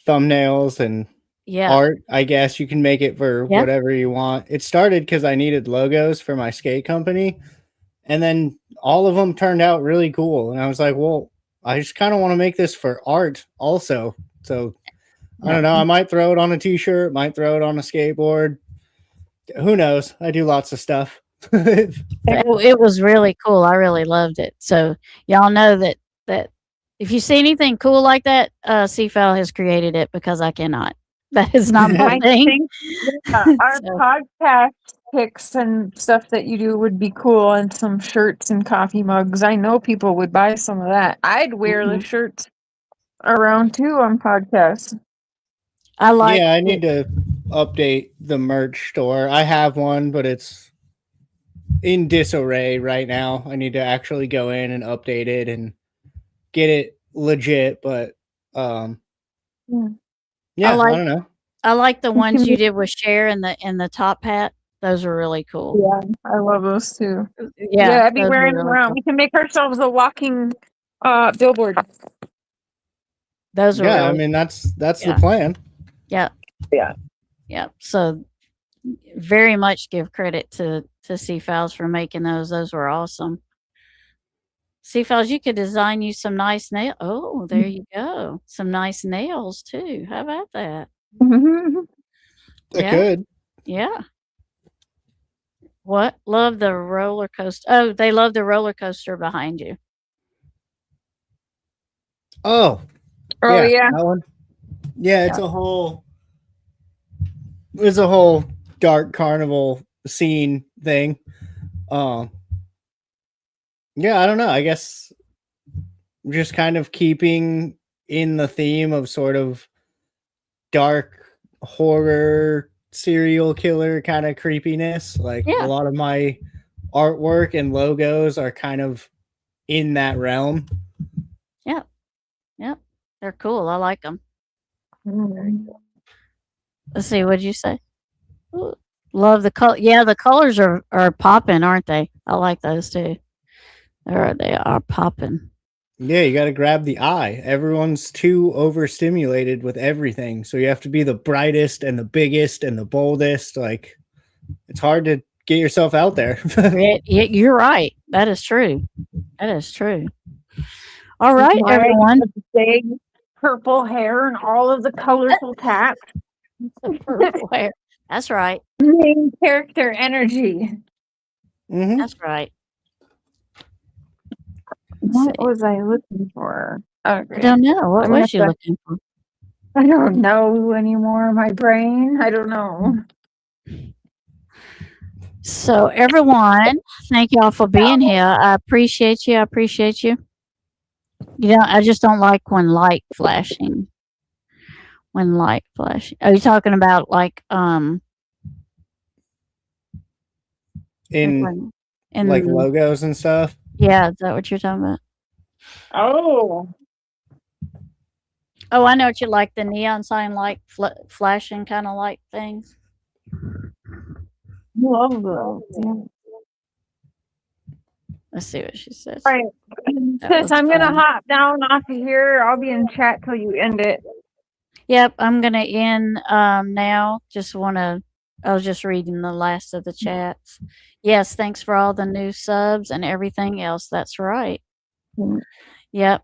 thumbnails and yeah, art. I guess you can make it for yeah, whatever you want. It started because I needed logos for my skate company, and then all of them turned out really cool. And I was like, well, I just kind of want to make this for art also. So I yeah. don't know. I might throw it on a t-shirt, might throw it on a skateboard. Who knows? I do lots of stuff. It was really cool. I really loved it. So y'all know that if you see anything cool like that, Seafowl has created it because I cannot. That is not my I thing. think our So, podcast picks and stuff that you do would be cool, and some shirts and coffee mugs. I know people would buy some of that. I'd wear the mhm. shirts around too on podcasts. I like Yeah, I it. need to update the merch store. I have one, but it's in disarray right now. I need to actually go in and update it and get it legit. But Yeah. yeah, I like don't know. I like the You ones can you make- did with Cher and the top hat. Those are really cool. Yeah, I love those too. Yeah, Yeah, I'd be those are wearing them really around. cool. We can make ourselves a walking billboard. Those are Yeah, I really mean that's Yeah. the plan. yeah. Yeah. Yeah. So very much give credit to Seafowls for making those. Those were awesome. Seafowls, you could design you some nice nail. Oh, there you go. Some nice nails too. How about that? I Yeah. could. Yeah. What? Love the roller coaster. Oh, they love the roller coaster behind you. Oh, Oh yeah. that one. Yeah, it's a whole dark carnival scene thing. Yeah, I don't know. I guess just kind of keeping in the theme of sort of dark horror serial killer kind of creepiness. Like a Yeah. lot of my artwork and logos are kind of in that realm. Yep. Yep. They're cool. I like them. Let's see. What'd you say? Ooh, love the color. Yeah, the colors are popping, aren't they? I like those too. They are popping. Yeah, you got to grab the eye. Everyone's too overstimulated with everything. So you have to be the brightest and the biggest and the boldest. Like it's hard to get yourself out there. You're right. That is true. That is true. All right, everyone. Big purple hair and all of the colorful tats. Purple hair. That's right. Main character energy. Mhm. That's right. What was I looking for? Okay. I don't know. What I'm was you gonna- looking for? I don't know anymore. My brain. I don't know. So, everyone, thank y'all for being here. I appreciate you. I appreciate you. You know, I just don't like when light flashing. When light flashing. Are you talking about like In in like logos and stuff. Yeah, is that what you're talking about? Oh. Oh, I know what you like, the neon sign light flashing kind of light things. Love those. Yeah. Let's see what she says. All right. That Sis, was I'm gonna fun. hop down off of here. I'll be in chat till you end it. Yep, I'm gonna end now. I was just reading the last of the chats. Yes, thanks for all the new subs and everything else. That's right. Yep.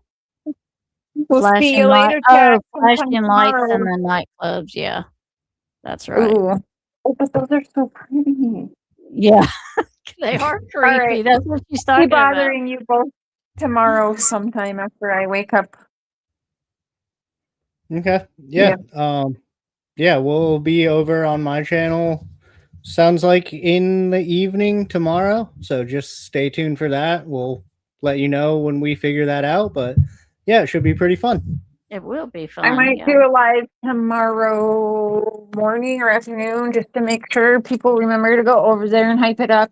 We'll see you later, Oh, chat. flashing sometime lights in tomorrow. the nightclubs. Yeah, that's right. Ooh. Oh, but those are so pretty. Yeah, they are creepy. right. That's what she's Be talking about. bothering you both tomorrow sometime after I wake up. Okay. Yeah. yeah, we'll be over on my channel. Sounds like in the evening tomorrow. So just stay tuned for that. We'll let you know when we figure that out. But yeah, it should be pretty fun. It will be fun. I might yeah. do a live tomorrow morning or afternoon just to make sure people remember to go over there and hype it up.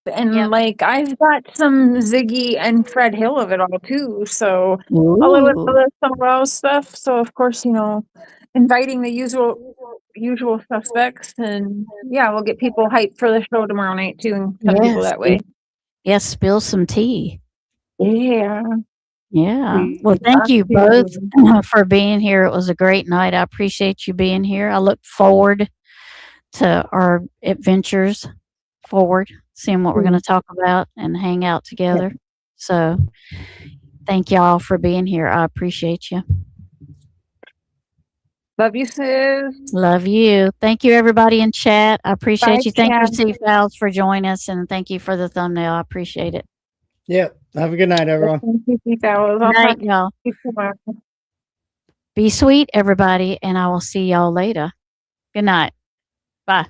And Yep. like I've got some Ziggy and Fred Hill of it all too. So a little bit of Ooh. the Summerall stuff. So of course, inviting the usual suspects, and yeah, we'll get people hyped for the show tomorrow night too, and some people that way. Yes, spill some tea. Yeah. Yeah. We Well, thank have you both to. for being here. It was a great night. I appreciate you being here. I look forward to our adventures forward, seeing what we're going to talk about and hang out together. So, thank y'all for being here. I appreciate you. Love you, sis. Love you. Thank you, everybody in chat. I appreciate Bye, you. Thank you, Kat. C Files, for joining us, and thank you for the thumbnail. I appreciate it. Yeah. Have a good night, everyone. Thank you, Steve Fellows. I'll Good night, talk y'all. to you tomorrow. Be sweet, everybody, and I will see y'all later. Good night. Bye.